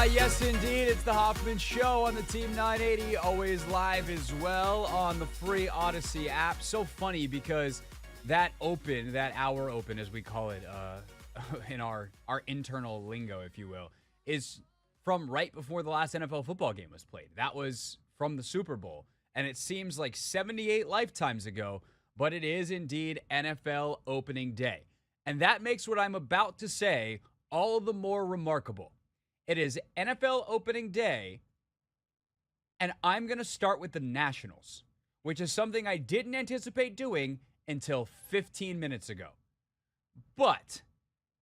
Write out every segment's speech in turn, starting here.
Yes, indeed. It's the Hoffman Show on the Team 980, always live as well on the free Odyssey app. So funny because that hour open, as we call it in our internal lingo, if you will, is from right before the last NFL football game was played. That was from the Super Bowl, and it seems like 78 lifetimes ago, but it is indeed NFL opening day. And that makes what I'm about to say all the more remarkable. It is NFL opening day, and I'm going to start with the Nationals, which is something I didn't anticipate doing until 15 minutes ago. But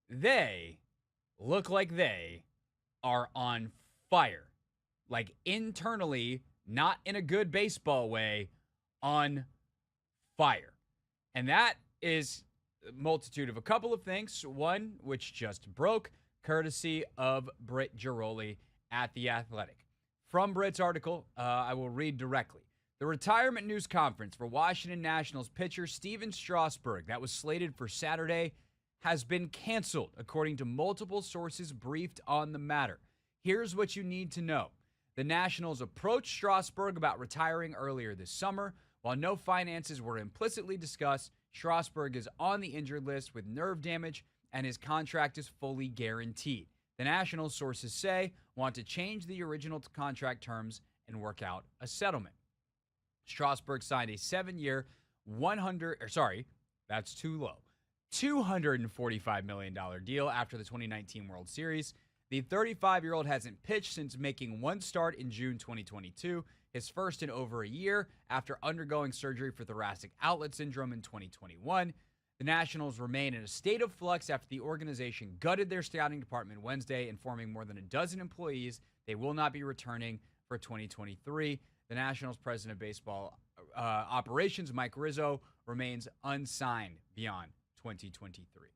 they look like they are on fire. Like internally, not in a good baseball way, on fire. And that is a multitude of a couple of things. One, which just broke, courtesy of Britt Giroli at The Athletic. From Britt's article, I will read directly. The retirement news conference for Washington Nationals pitcher Steven Strasburg that was slated for Saturday has been canceled, according to multiple sources briefed on the matter. Here's what you need to know. The Nationals approached Strasburg about retiring earlier this summer. While no finances were implicitly discussed, Strasburg is on the injured list with nerve damage, and his contract is fully guaranteed. The Nationals, sources say, want to change the original contract terms and work out a settlement. Strasburg signed a 7-year, $245 million deal after the 2019 World Series. The 35-year-old hasn't pitched since making one start in June 2022, his first in over a year after undergoing surgery for thoracic outlet syndrome in 2021. The Nationals remain in a state of flux after the organization gutted their scouting department Wednesday, informing more than a dozen employees they will not be returning for 2023. The Nationals president of baseball operations, Mike Rizzo, remains unsigned beyond 2023.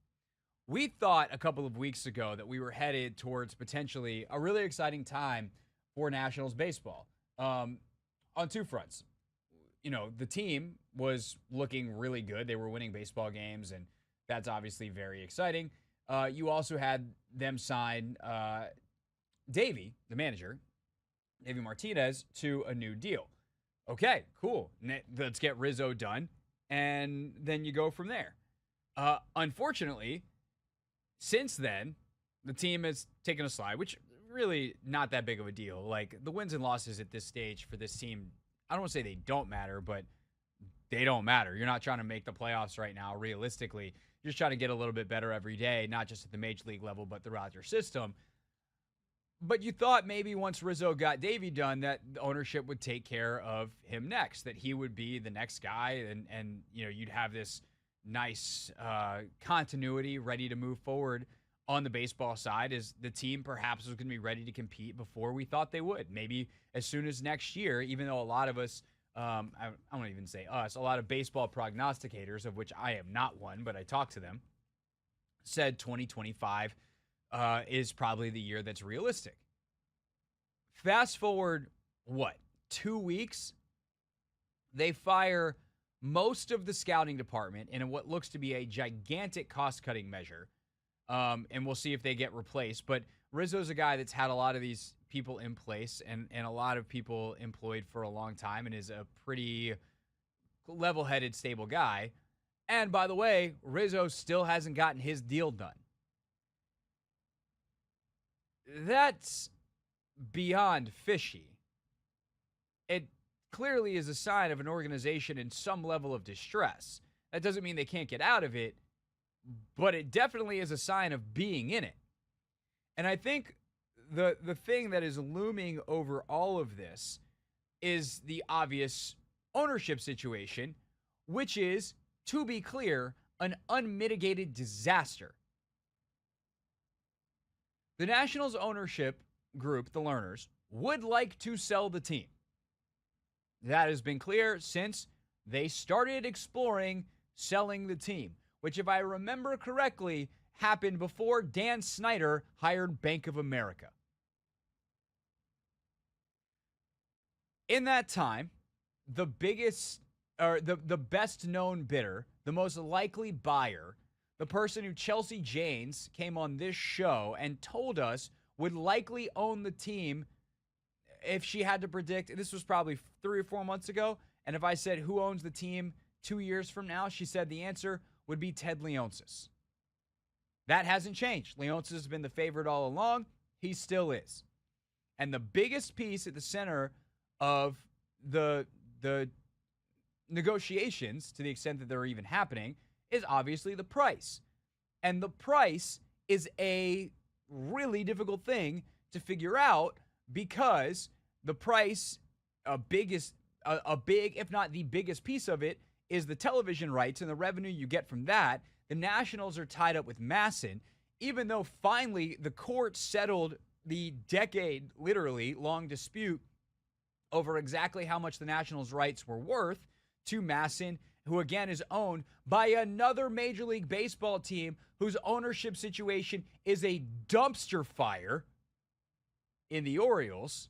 We thought a couple of weeks ago that we were headed towards potentially a really exciting time for Nationals baseball on two fronts. You know, the team was looking really good. They were winning baseball games, and that's obviously very exciting. You also had them sign Davey, the manager, Davey Martinez, to a new deal. Okay, cool. Let's get Rizzo done, and then you go from there. Unfortunately, since then, the team has taken a slide, which really not that big of a deal. Like, the wins and losses at this stage for this team, I don't want to say they don't matter, but they don't matter. You're not trying to make the playoffs right now, realistically. You're just trying to get a little bit better every day, not just at the major league level, but throughout your system. But you thought maybe once Rizzo got Davey done that the ownership would take care of him next, that he would be the next guy, and you know, you'd have this nice continuity ready to move forward on the baseball side, as the team perhaps was going to be ready to compete before we thought they would. Maybe as soon as next year, even though a lot of us, I won't even say us, a lot of baseball prognosticators, of which I am not one, but I talk to them, said 2025 is probably the year that's realistic. Fast forward, 2 weeks? They fire most of the scouting department in what looks to be a gigantic cost-cutting measure. And we'll see if they get replaced. But Rizzo's a guy that's had a lot of these people in place and a lot of people employed for a long time, and is a pretty level-headed, stable guy. And by the way, Rizzo still hasn't gotten his deal done. That's beyond fishy. It clearly is a sign of an organization in some level of distress. That doesn't mean they can't get out of it, but it definitely is a sign of being in it. And I think the thing that is looming over all of this is the obvious ownership situation, which is, to be clear, an unmitigated disaster. The Nationals ownership group, the Lerners, would like to sell the team. That has been clear since they started exploring selling the team, which, if I remember correctly, happened before Dan Snyder hired Bank of America. In that time, the best known bidder, the most likely buyer, the person who Chelsea Janes came on this show and told us would likely own the team if she had to predict. This was probably 3 or 4 months ago. And if I said who owns the team 2 years from now, she said the answer would be Ted Leonsis. That hasn't changed. Leonsis has been the favorite all along. He still is. And the biggest piece at the center of the negotiations, to the extent that they're even happening, is obviously the price. And the price is a really difficult thing to figure out because the price, a big, if not the biggest piece of it, is the television rights and the revenue you get from that. The Nationals are tied up with Masson, even though finally the court settled the decade, literally, long dispute over exactly how much the Nationals' rights were worth to Masson, who again is owned by another Major League Baseball team whose ownership situation is a dumpster fire in the Orioles.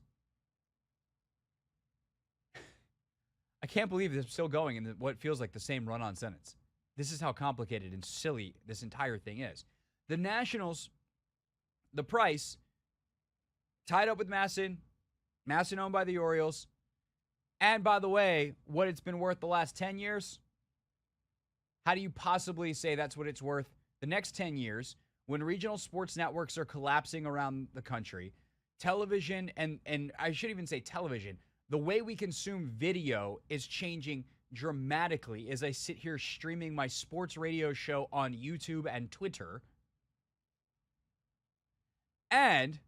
I can't believe this is still going in what feels like the same run-on sentence. This is how complicated and silly this entire thing is. The Nationals, the price, tied up with Masson owned by the Orioles. And by the way, what it's been worth the last 10 years, how do you possibly say that's what it's worth the next 10 years when regional sports networks are collapsing around the country? Television, and I should even say television, the way we consume video is changing dramatically as I sit here streaming my sports radio show on YouTube and Twitter. And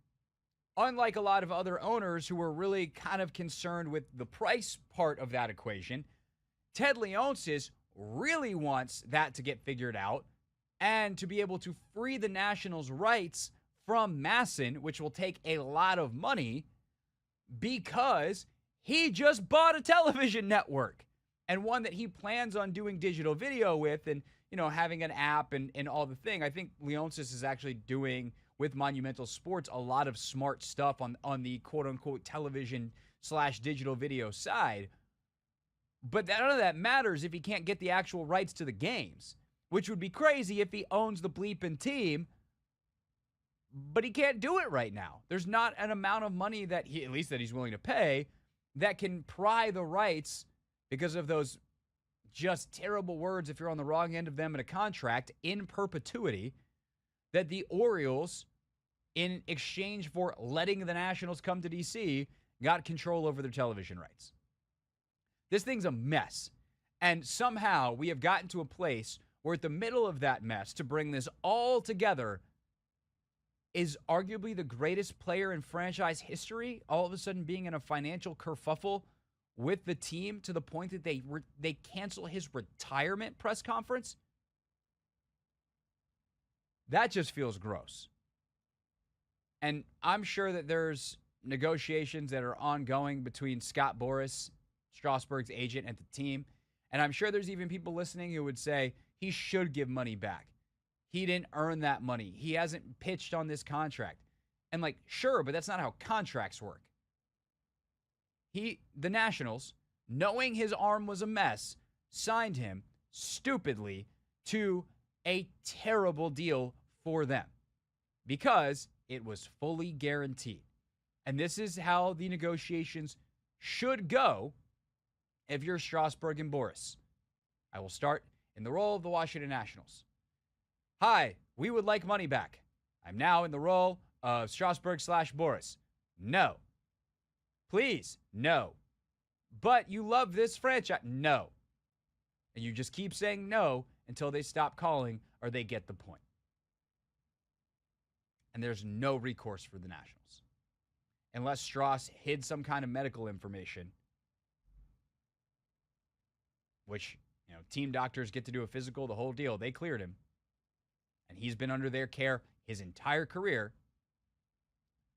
unlike a lot of other owners who were really kind of concerned with the price part of that equation, Ted Leonsis really wants that to get figured out and to be able to free the Nationals' rights from Masson, which will take a lot of money, because he just bought a television network and one that he plans on doing digital video with and, you know, having an app and all the thing. I think Leonsis is actually doing with Monumental Sports a lot of smart stuff on the quote-unquote television/digital video side. But none of that matters if he can't get the actual rights to the games, which would be crazy if he owns the bleeping team, but he can't do it right now. There's not an amount of money that he, at least that he's willing to pay, that can pry the rights because of those just terrible words, if you're on the wrong end of them in a contract, in perpetuity, that the Orioles, in exchange for letting the Nationals come to D.C., got control over their television rights. This thing's a mess. And somehow we have gotten to a place where at the middle of that mess, to bring this all together, is arguably the greatest player in franchise history all of a sudden being in a financial kerfuffle with the team to the point that they cancel his retirement press conference. That just feels gross. And I'm sure that there's negotiations that are ongoing between Scott Boras, Strasburg's agent, and the team. And I'm sure there's even people listening who would say he should give money back. He didn't earn that money. He hasn't pitched on this contract. And like, sure, but that's not how contracts work. The Nationals, knowing his arm was a mess, signed him stupidly to a terrible deal for them because it was fully guaranteed. And this is how the negotiations should go if you're Strasburg and Boras. I will start in the role of the Washington Nationals. Hi, we would like money back. I'm now in the role of Strasburg/Boras. No. Please, no. But you love this franchise. No. And you just keep saying no until they stop calling or they get the point. And there's no recourse for the Nationals. Unless Strauss hid some kind of medical information, which, you know, team doctors get to do a physical, the whole deal. They cleared him. And he's been under their care his entire career.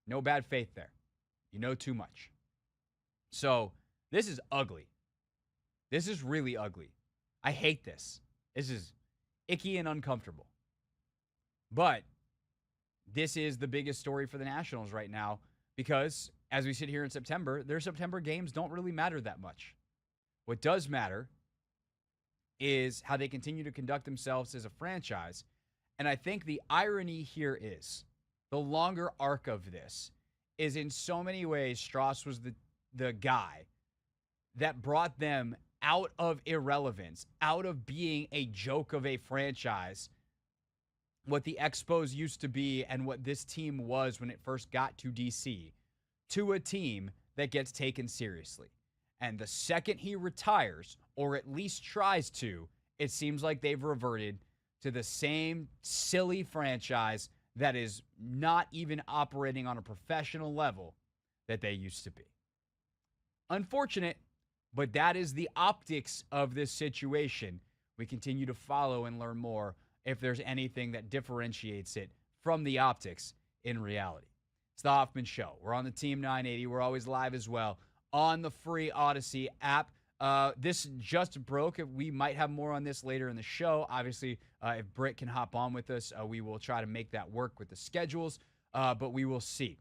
No bad faith there. You know too much. So this is ugly. This is really ugly. I hate this. This is icky and uncomfortable. But this is the biggest story for the Nationals right now because as we sit here in September, their September games don't really matter that much. What does matter is how they continue to conduct themselves as a franchise. And I think the irony here is the longer arc of this is in so many ways Strauss was the guy that brought them out of irrelevance, out of being a joke of a franchise, what the Expos used to be and what this team was when it first got to DC, to a team that gets taken seriously. And the second he retires, or at least tries to, it seems like they've reverted to the same silly franchise that is not even operating on a professional level that they used to be. Unfortunate, but that is the optics of this situation. We continue to follow and learn more if there's anything that differentiates it from the optics in reality. It's the Hoffman Show. We're on the Team 980. We're always live as well on the free Odyssey app. This just broke. We might have more on this later in the show. Obviously, if Britt can hop on with us, we will try to make that work with the schedules, but we will see.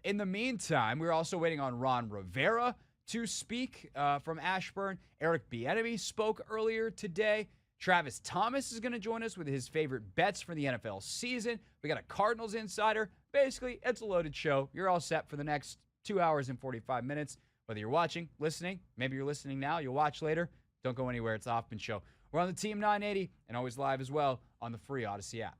In the meantime, we're also waiting on Ron Rivera to speak from Ashburn. Eric Bieniemy spoke earlier today. Travis Thomas is going to join us with his favorite bets for the NFL season. We got a Cardinals insider. Basically, it's a loaded show. You're all set for the next 2 hours and 45 minutes. Whether you're watching, listening, maybe you're listening now, you'll watch later. Don't go anywhere. It's the Hoffman Show. We're on the Team 980 and always live as well on the free Odyssey app.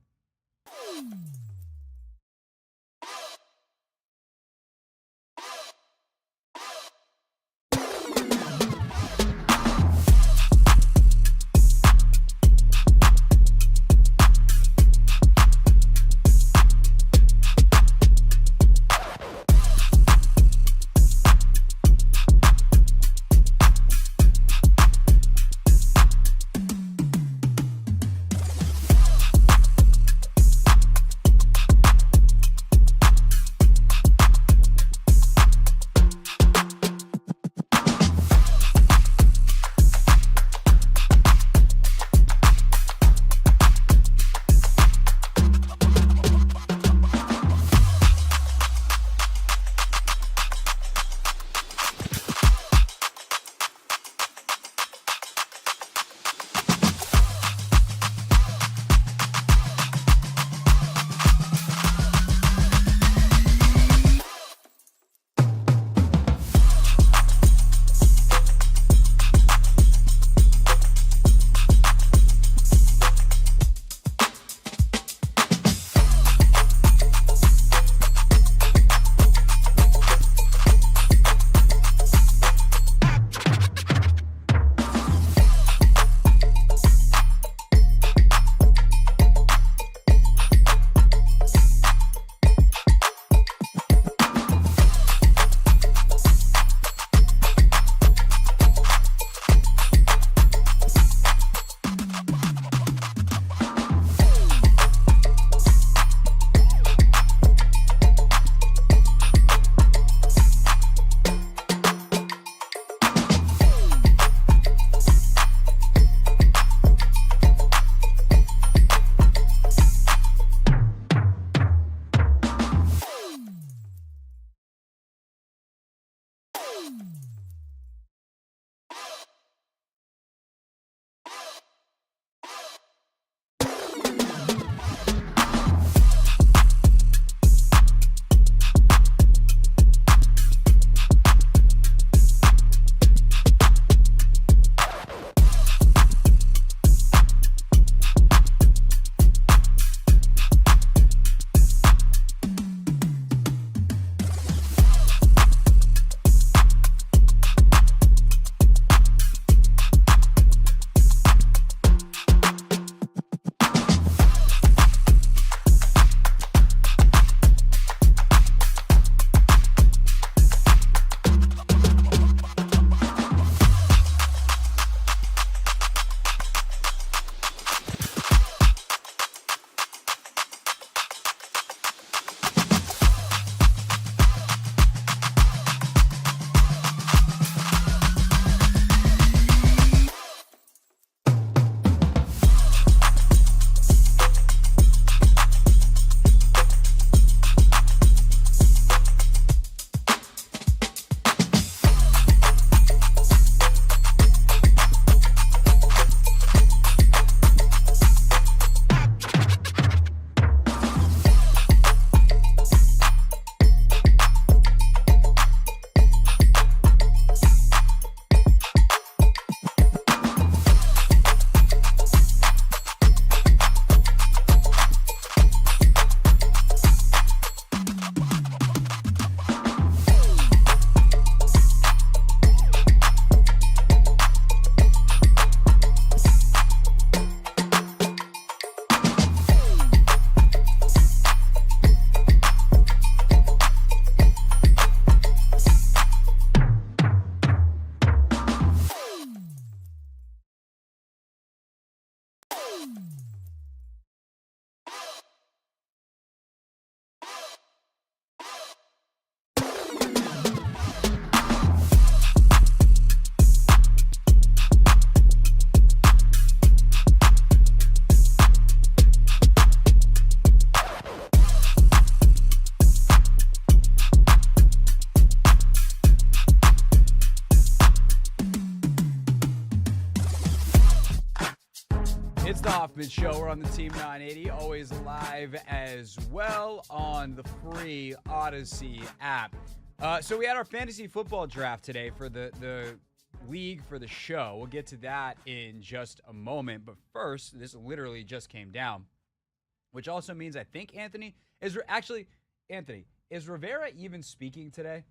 Hoffman Show. We're on the Team 980, always live as well on the free Odyssey app. So we had our fantasy football draft today for the league for the show. We'll get to that in just a moment. But first, this literally just came down, which also means I think Anthony, is Rivera even speaking today?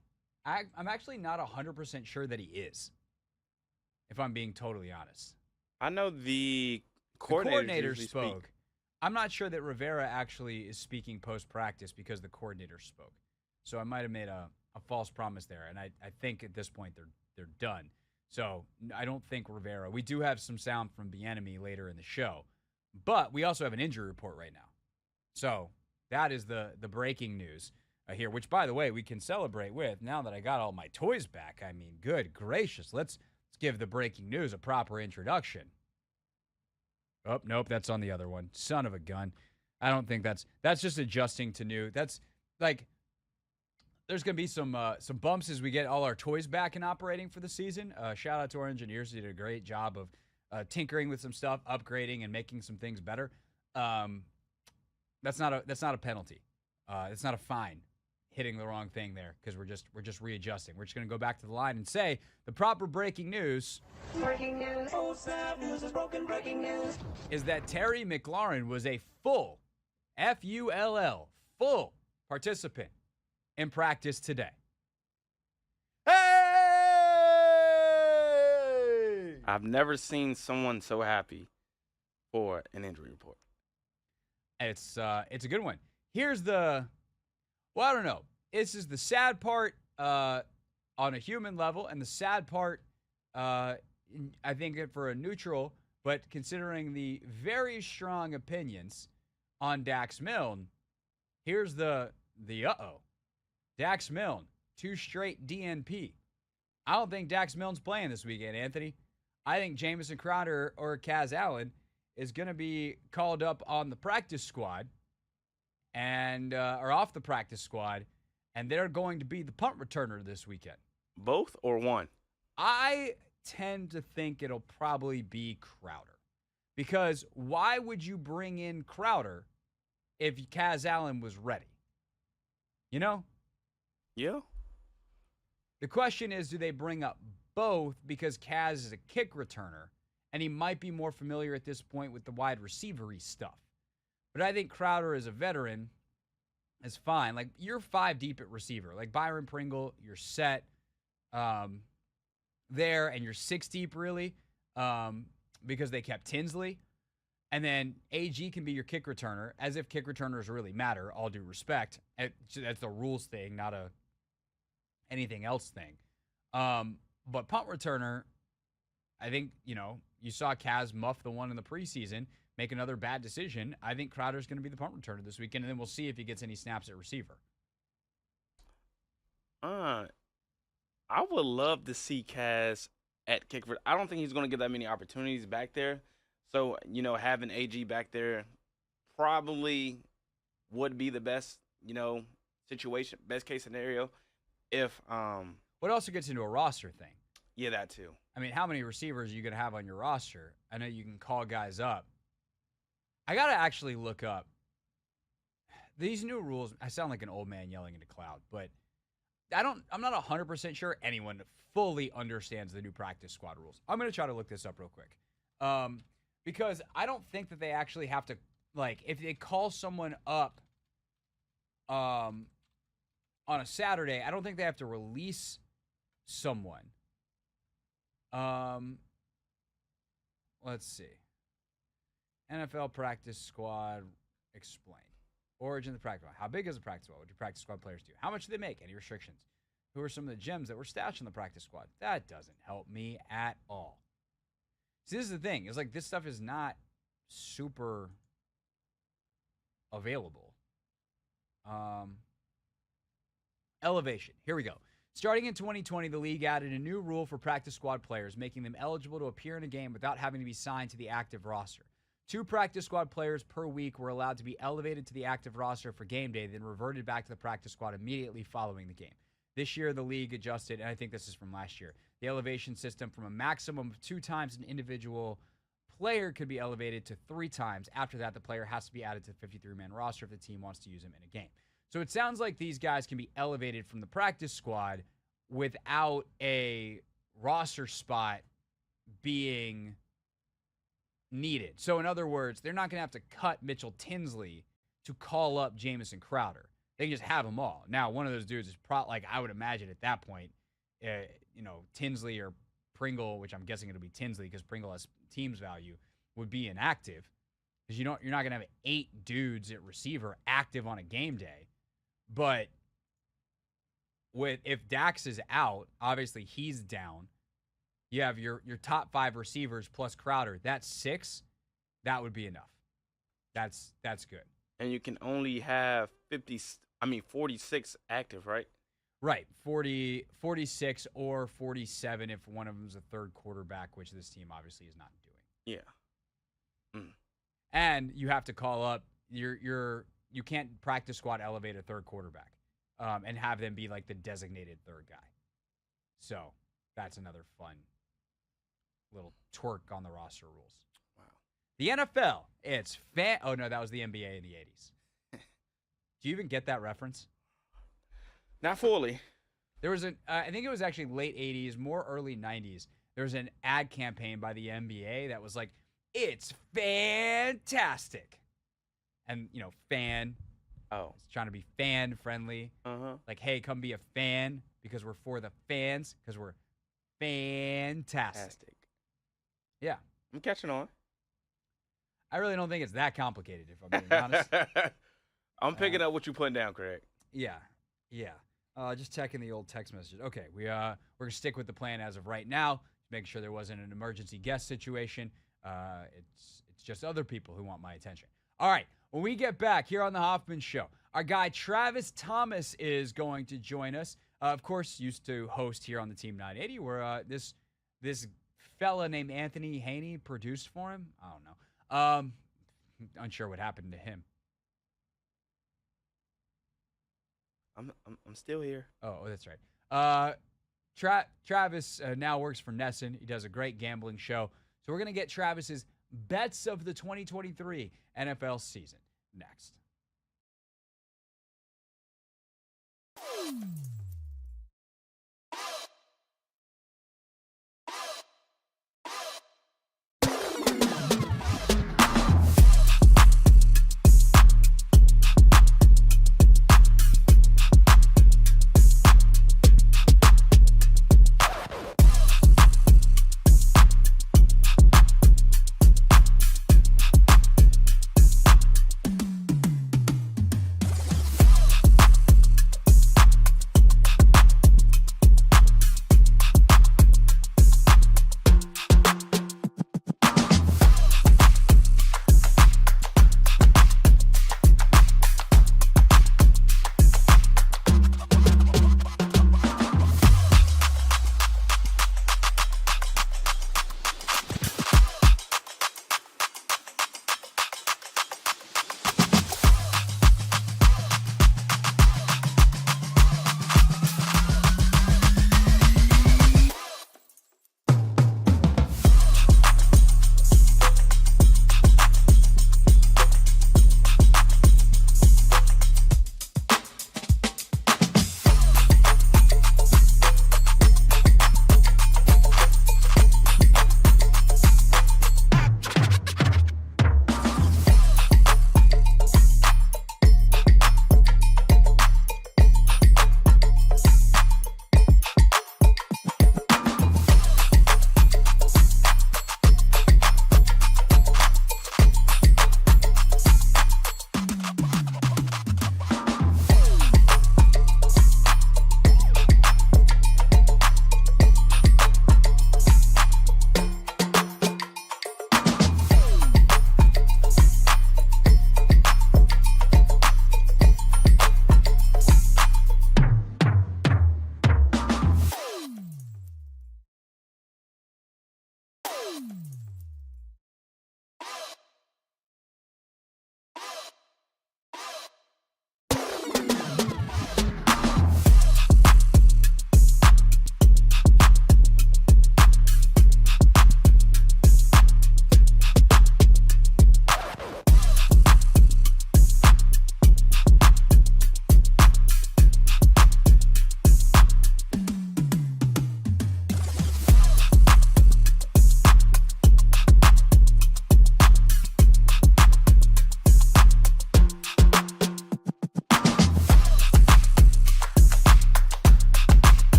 I'm actually not 100% sure that he is, if I'm being totally honest. I know the coordinator spoke. I'm not sure that Rivera actually is speaking post-practice because the coordinator spoke. So I might have made a false promise there, and I think at this point they're done. So I don't think Rivera. We do have some sound from Bieniemy later in the show, but we also have an injury report right now. So that is the breaking news here, which, by the way, we can celebrate with now that I got all my toys back. I mean, good gracious. Let's give the breaking news a proper introduction. Oh, nope, that's on the other one. Son of a gun. I don't think that's just adjusting to new. That's like there's going to be some bumps as we get all our toys back and operating for the season. Shout out to our engineers who did a great job of tinkering with some stuff, upgrading, and making some things better. That's not a penalty. It's not a fine. Hitting the wrong thing there because we're just readjusting. We're just going to go back to the line and say the proper breaking news. Breaking news. Oh, snap, news is broken. Breaking news is that Terry McLaurin was a full FULL full participant in practice today. Hey! I've never seen someone so happy for an injury report. It's a good one. Well, I don't know. This is the sad part on a human level, and the sad part, I think, for a neutral, but considering the very strong opinions on Dax Milne, here's the uh-oh. Dax Milne, 2 straight DNP. I don't think Dax Milne's playing this weekend, Anthony. I think Jamison Crowder or Kaz Allen is going to be called up on the practice squad and are off the practice squad, and they're going to be the punt returner this weekend. Both or one? I tend to think it'll probably be Crowder. Because why would you bring in Crowder if Kaz Allen was ready? You know? Yeah. The question is, do they bring up both because Kaz is a kick returner, and he might be more familiar at this point with the wide receiver-y stuff? But I think Crowder as a veteran is fine. Like, you're 5 deep at receiver. Like, Byron Pringle, you're set there, and you're 6 deep, really, because they kept Tinsley. And then AG can be your kick returner, as if kick returners really matter, all due respect. That's a rules thing, not a anything else thing. But punt returner, I think, you saw Kaz muff the one in the preseason, make another bad decision. I think Crowder's going to be the punt returner this weekend, and then we'll see if he gets any snaps at receiver. I would love to see Kaz at kick. I don't think he's going to get that many opportunities back there. So, having AG back there probably would be the best, situation, best case scenario. If what also gets into a roster thing. Yeah, that too. I mean, how many receivers are you going to have on your roster? I know you can call guys up. I got to actually look up these new rules. I sound like an old man yelling into cloud, but I'm not 100% sure anyone fully understands the new practice squad rules. I'm going to try to look this up real quick. Because I don't think that they actually have to, if they call someone up on a Saturday, I don't think they have to release someone. Let's see. NFL practice squad explained. Origin of the practice squad. How big is the practice squad? What do practice squad players do? How much do they make? Any restrictions? Who are some of the gems that were stashed in the practice squad? That doesn't help me at all. See, this is the thing. It's like this stuff is not super available. Elevation. Here we go. Starting in 2020, the league added a new rule for practice squad players, making them eligible to appear in a game without having to be signed to the active roster. 2 practice squad players per week were allowed to be elevated to the active roster for game day, then reverted back to the practice squad immediately following the game. This year, the league adjusted, and I think this is from last year, the elevation system from a maximum of 2 times an individual player could be elevated to 3 times. After that, the player has to be added to the 53-man roster if the team wants to use him in a game. So it sounds like these guys can be elevated from the practice squad without a roster spot being needed. So in other words, they're not going to have to cut Mitchell Tinsley to call up Jamison Crowder. They can just have them all. Now, one of those dudes is I would imagine at that point, Tinsley or Pringle, which I'm guessing it'll be Tinsley because Pringle has team's value, would be inactive because you're not going to have 8 dudes at receiver active on a game day. But if Dax is out, obviously he's down. You have your top 5 receivers plus Crowder. That's 6. That would be enough. That's good. And you can only have 46 active, right? Right. 46 or 47 if one of them is a third quarterback, which this team obviously is not doing. Yeah. And you have to call up you can't practice squad elevate a third quarterback and have them be like the designated third guy. So that's another fun little twerk on the roster rules. Wow. The NFL, it's oh no, that was the NBA in the 80s. Do you even get that reference? Not fully. There was I think it was actually late 80s, more early 90s. There was an ad campaign by the NBA that was like, it's fantastic. And, fan. Oh. It's trying to be fan friendly. Uh-huh. Like, hey, come be a fan because we're for the fans because we're fantastic. Yeah. I'm catching on. I really don't think it's that complicated, if I'm being honest. I'm picking up what you're putting down, Craig. Yeah. Just checking the old text message. Okay, we're gonna stick with the plan as of right now, making sure there wasn't an emergency guest situation. It's just other people who want my attention. All right, when we get back here on the Hoffman Show, our guy Travis Thomas is going to join us. Of course, used to host here on the Team 980, where this fella named Anthony Haney produced for him. I don't know. Unsure what happened to him. I'm still here. Oh, that's right. Travis now works for Nesson. He does a great gambling show. So we're going to get Travis's bets of the 2023 NFL season next.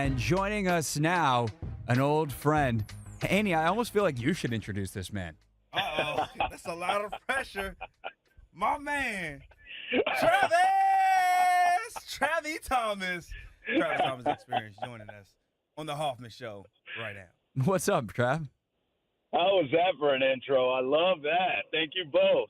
And joining us now, an old friend. Annie, I almost feel like you should introduce this man. Uh-oh. That's a lot of pressure. My man, Travis Thomas. Travis Thomas Experience joining us on the Hoffman Show right now. What's up, Trav? How was that for an intro? I love that. Thank you both.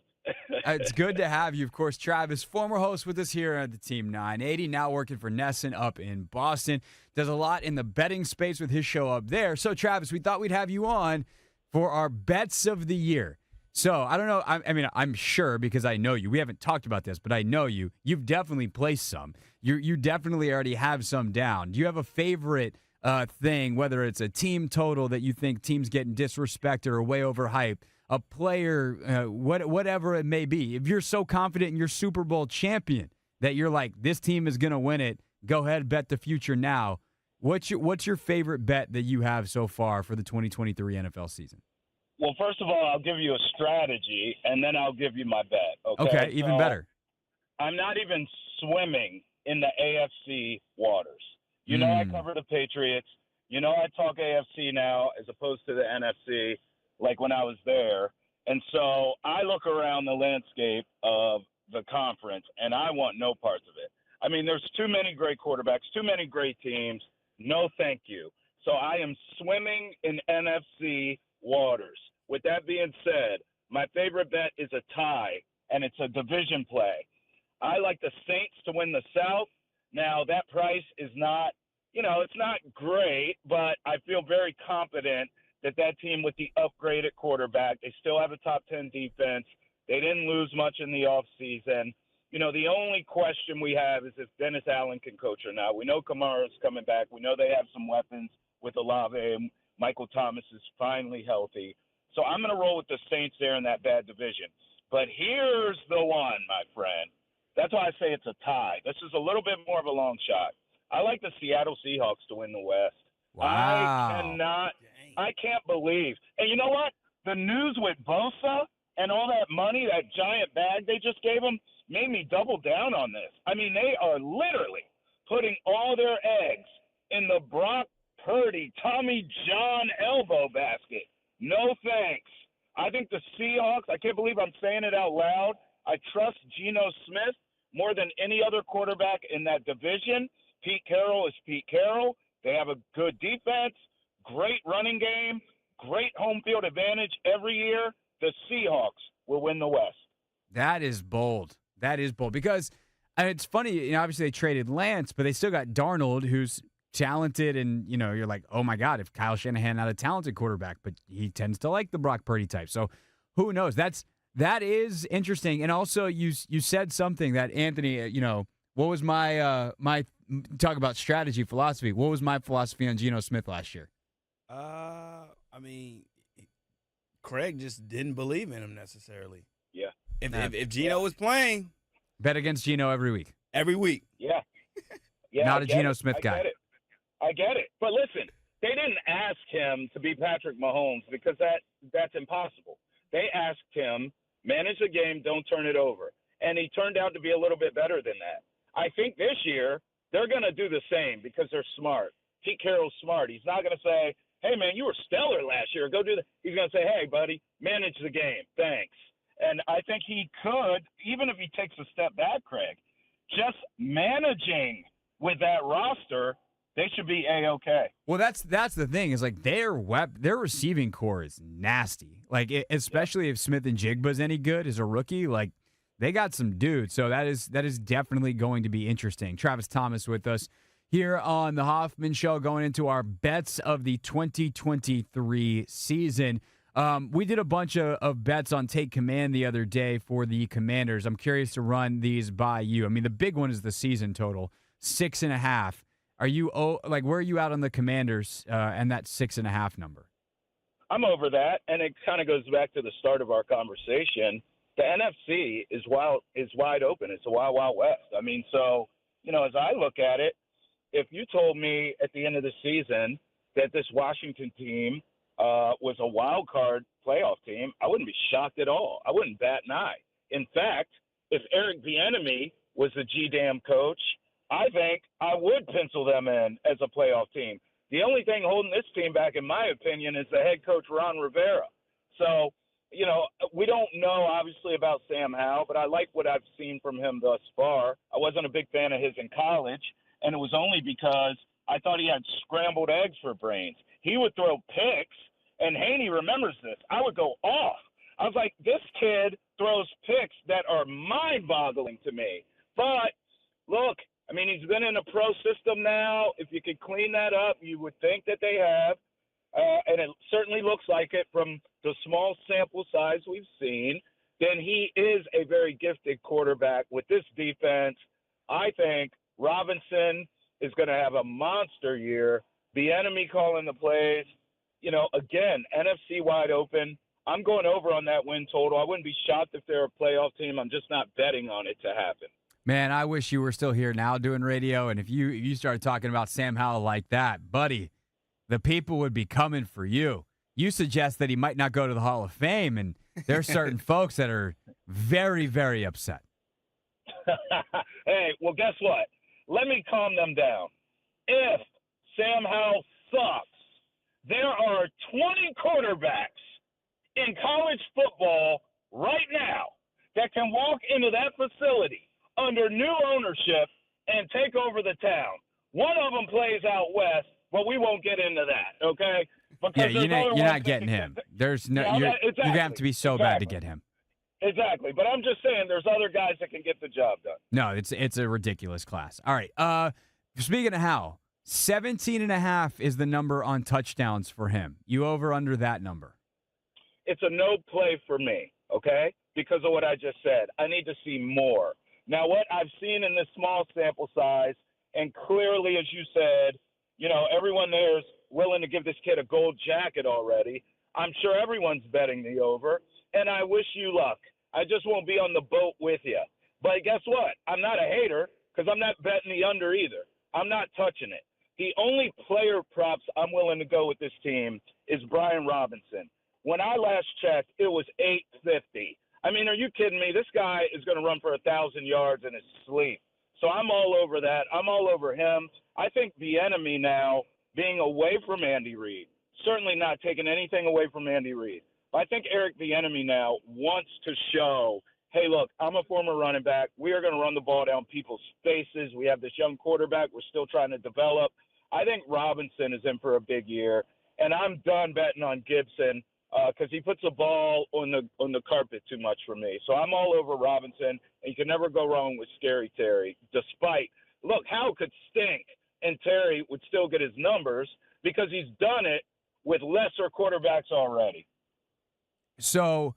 It's good to have you. Of course, Travis, former host with us here at the Team 980, now working for Nesson up in Boston. Does a lot in the betting space with his show up there. So, Travis, we thought we'd have you on for our bets of the year. So, I don't know. I'm sure because I know you. We haven't talked about this, but I know you. You've definitely placed some. You definitely already have some down. Do you have a favorite thing, whether it's a team total that you think teams getting disrespected or way overhyped, a player, whatever it may be? If you're so confident in your Super Bowl champion that you're like, this team is going to win it, go ahead, bet the future now. What's your favorite bet that you have so far for the 2023 NFL season? Well, first of all, I'll give you a strategy, and then I'll give you my bet. Okay, even better. I'm not even swimming in the AFC waters. You know I cover the Patriots. You know I talk AFC now as opposed to the NFC, like when I was there. And so I look around the landscape of the conference, and I want no parts of it. I mean, there's too many great quarterbacks, too many great teams. No, thank you. So I am swimming in NFC waters. With that being said, my favorite bet is a tie, and it's a division play. I like the Saints to win the South. Now, that price is not, it's not great, but I feel very confident that team with the upgraded quarterback, they still have a top 10 defense. They didn't lose much in the offseason. The only question we have is if Dennis Allen can coach or not. We know Kamara's coming back. We know they have some weapons with Olave, and Michael Thomas is finally healthy. So I'm going to roll with the Saints there in that bad division. But here's the one, my friend. That's why I say it's a tie. This is a little bit more of a long shot. I like the Seattle Seahawks to win the West. Wow. I can't believe. And you know what? The news with Bosa and all that money, that giant bag they just gave him, made me double down on this. I mean, they are literally putting all their eggs in the Brock Purdy, Tommy John elbow basket. No thanks. I think the Seahawks, I can't believe I'm saying it out loud, I trust Geno Smith more than any other quarterback in that division. Pete Carroll is Pete Carroll. They have a good defense, great running game, great home field advantage every year. The Seahawks will win the West. That is bold. That is bold because it's funny. Obviously they traded Lance, but they still got Darnold, who's talented, and you're like, oh my God, if Kyle Shanahan had a talented quarterback, but he tends to like the Brock Purdy type. So who knows? That is interesting. And also you said something that Anthony, what was my talk about strategy philosophy? What was my philosophy on Geno Smith last year? Craig just didn't believe in him necessarily. Yeah. If Geno was playing, bet against Geno every week. Every week. Yeah. Not a Geno Smith guy. I get it. But listen, they didn't ask him to be Patrick Mahomes because that's impossible. They asked him, manage the game, don't turn it over. And he turned out to be a little bit better than that. I think this year they're going to do the same because they're smart. Pete Carroll's smart. He's not going to say, hey, man, you were stellar last year. Go do that. He's going to say, hey, buddy, manage the game. Thanks. And I think he could, even if he takes a step back, Craig, just managing with that roster, they should be A-okay. Well, that's the thing is like their receiving core is nasty. Like especially if Smith and Jigba's any good as a rookie, like they got some dudes. So that is definitely going to be interesting. Travis Thomas with us here on the Hoffman Show, going into our bets of the 2023 season. We did a bunch of bets on Take Command the other day for the Commanders. I'm curious to run these by you. I mean, the big one is the season total, 6.5. Are you where are you out on the Commanders and that 6.5 number? I'm over that, and it kind of goes back to the start of our conversation. The NFC is wide open. It's a wild, wild west. I mean, so as I look at it, if you told me at the end of the season that this Washington team was a wild card playoff team, I wouldn't be shocked at all. I wouldn't bat an eye. In fact, if Eric Bieniemy was the GDAM coach I think I would pencil them in as a playoff team. The only thing holding this team back, in my opinion, is the head coach, Ron Rivera. So, we don't know, obviously, about Sam Howell, but I like what I've seen from him thus far. I wasn't a big fan of his in college, and it was only because I thought he had scrambled eggs for brains. He would throw picks, and Haney remembers this. I would go off. I was like, this kid throws picks that are mind-boggling to me. But, look, I mean, he's been in a pro system now. If you could clean that up, you would think that they have. And it certainly looks like it from the small sample size we've seen. Then he is a very gifted quarterback. With this defense, I think Robinson is going to have a monster year. The enemy calling the plays. Again, NFC wide open. I'm going over on that win total. I wouldn't be shocked if they're a playoff team. I'm just not betting on it to happen. Man, I wish you were still here now doing radio, and if you started talking about Sam Howell like that, buddy, the people would be coming for you. You suggest that he might not go to the Hall of Fame, and there's certain folks that are very, very upset. Hey, well, guess what? Let me calm them down. If Sam Howell sucks, there are 20 quarterbacks in college football right now that can walk into that facility under new ownership and take over the town. One of them plays out west, but we won't get into that, okay? Because you're not getting him. There's no. Yeah, you're exactly. going to have to be so bad to get him. Exactly, but I'm just saying there's other guys that can get the job done. No, it's a ridiculous class. All right. Speaking of Howell, 17.5 is the number on touchdowns for him. You over under that number? It's a no play for me, okay? Because of what I just said. I need to see more. Now, what I've seen in this small sample size, and clearly, as you said, everyone there is willing to give this kid a gold jacket already. I'm sure everyone's betting the over, and I wish you luck. I just won't be on the boat with you. But guess what? I'm not a hater because I'm not betting the under either. I'm not touching it. The only player props I'm willing to go with this team is Brian Robinson. When I last checked, it was $850. I mean, are you kidding me? This guy is going to run for 1,000 yards in his sleep. So I'm all over that. I'm all over him. I think the enemy now, being away from Andy Reid, certainly not taking anything away from Andy Reid. But I think Eric Bieniemy now wants to show, hey, look, I'm a former running back. We are going to run the ball down people's faces. We have this young quarterback we're still trying to develop. I think Robinson is in for a big year, and I'm done betting on Gibson because he puts the ball on the carpet too much for me. So I'm all over Robinson, and you can never go wrong with Scary Terry. Despite, look, Howell could stink, and Terry would still get his numbers because he's done it with lesser quarterbacks already. So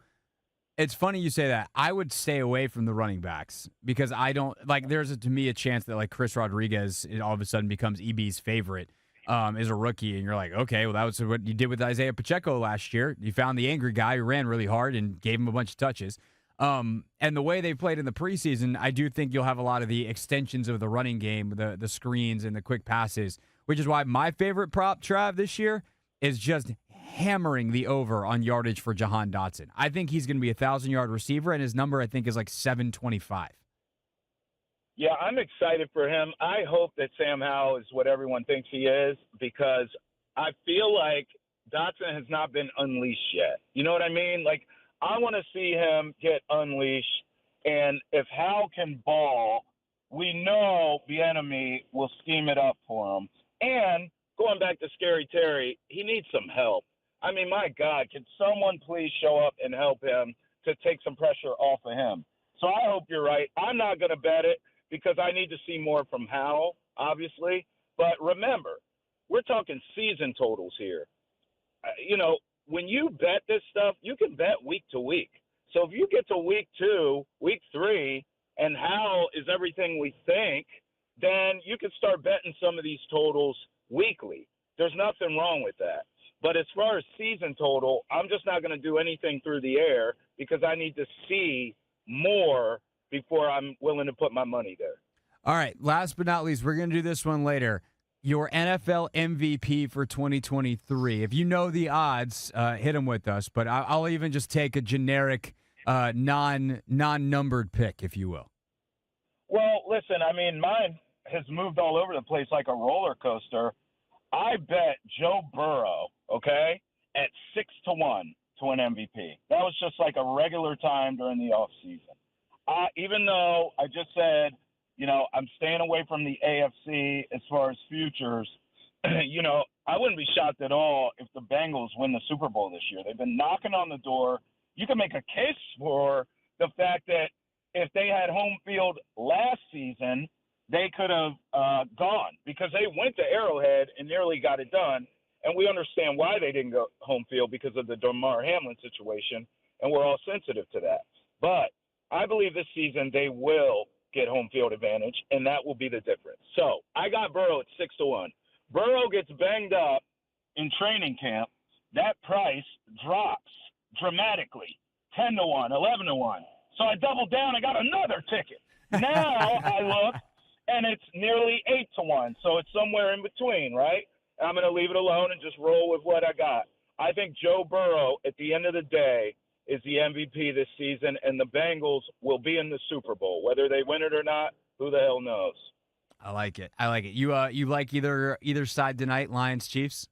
it's funny you say that. I would stay away from the running backs because I don't like. There's to me a chance that like Chris Rodriguez all of a sudden becomes EB's favorite as a rookie, and you're like, okay, well that was what you did with Isaiah Pacheco last year. You found the angry guy who ran really hard and gave him a bunch of touches. And the way they played in the preseason, I do think you'll have a lot of the extensions of the running game, the screens and the quick passes, which is why my favorite prop, Trav, this year is just hammering the over on yardage for Jahan Dotson. I think he's going to be a 1,000-yard receiver, and his number, I think, is like 725. Yeah, I'm excited for him. I hope that Sam Howell is what everyone thinks he is because I feel like Dotson has not been unleashed yet. You know what I mean? Like, I want to see him get unleashed, and if Howell can ball, we know the enemy will scheme it up for him. And going back to Scary Terry, he needs some help. I mean, my God, can someone please show up and help him to take some pressure off of him? So I hope you're right. I'm not going to bet it because I need to see more from Howell, obviously. But remember, we're talking season totals here. When you bet this stuff, you can bet week to week. So if you get to week 2, week 3, and Howell is everything we think, then you can start betting some of these totals weekly. There's nothing wrong with that. But as far as season total, I'm just not going to do anything through the air because I need to see more before I'm willing to put my money there. All right, last but not least, we're going to do this one later. Your NFL MVP for 2023. If you know the odds, hit them with us. But I'll even just take a generic non-numbered pick, if you will. Well, listen, I mean, mine has moved all over the place like a roller coaster. I bet Joe Burrow, okay, at 6-1 to win MVP. That was just like a regular time during the offseason. Even though I just said, I'm staying away from the AFC as far as futures, I wouldn't be shocked at all if the Bengals win the Super Bowl this year. They've been knocking on the door. You can make a case for the fact that if they had home field last season, they could have gone because they went to Arrowhead and nearly got it done. And we understand why they didn't go home field because of the Damar Hamlin situation, and we're all sensitive to that. But I believe this season they will get home field advantage, and that will be the difference. So I got Burrow at 6-1. Burrow gets banged up in training camp. That price drops dramatically, 10-1, 11-1. So I doubled down. I got another ticket. Now I look, and it's nearly 8-1. So it's somewhere in between, right? I'm going to leave it alone and just roll with what I got. I think Joe Burrow, at the end of the day, is the MVP this season, and the Bengals will be in the Super Bowl. Whether they win it or not, who the hell knows? I like it. You like either side tonight, Lions, Chiefs?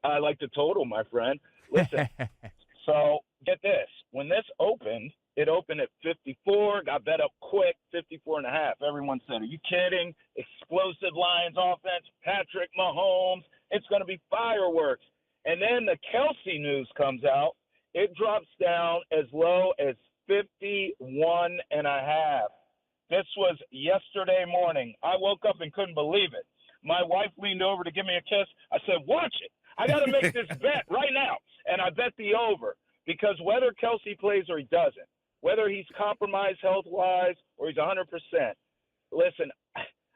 I like the total, my friend. Listen, so get this. When this opened, it opened at 54, got bet up quick, 54.5. Everyone said, are you kidding? Explosive Lions offense, Patrick Mahomes. It's going to be fireworks. And then the Kelsey news comes out. It drops down as low as 51.5. This was yesterday morning. I woke up and couldn't believe it. My wife leaned over to give me a kiss. I said, watch it. I got to make this bet right now. And I bet the over because whether Kelsey plays or he doesn't, whether he's compromised health-wise or he's 100%. Listen,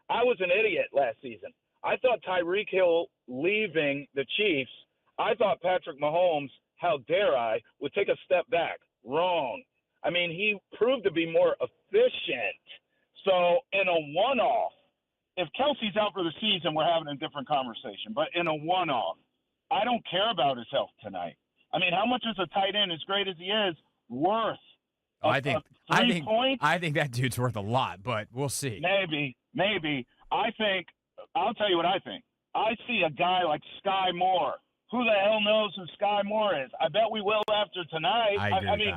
I was an idiot last season. I thought Tyreek Hill leaving the Chiefs, I thought Patrick Mahomes, how dare I, would take a step back. Wrong. I mean, he proved to be more efficient. So in a one-off, if Kelsey's out for the season, we're having a different conversation. But in a one-off, I don't care about his health tonight. I mean, how much is a tight end, as great as he is, worth? I think that dude's worth a lot, but we'll see. Maybe. I'll tell you what I think. I see a guy like Sky Moore. Who the hell knows who Sky Moore is? I bet we will after tonight. I mean,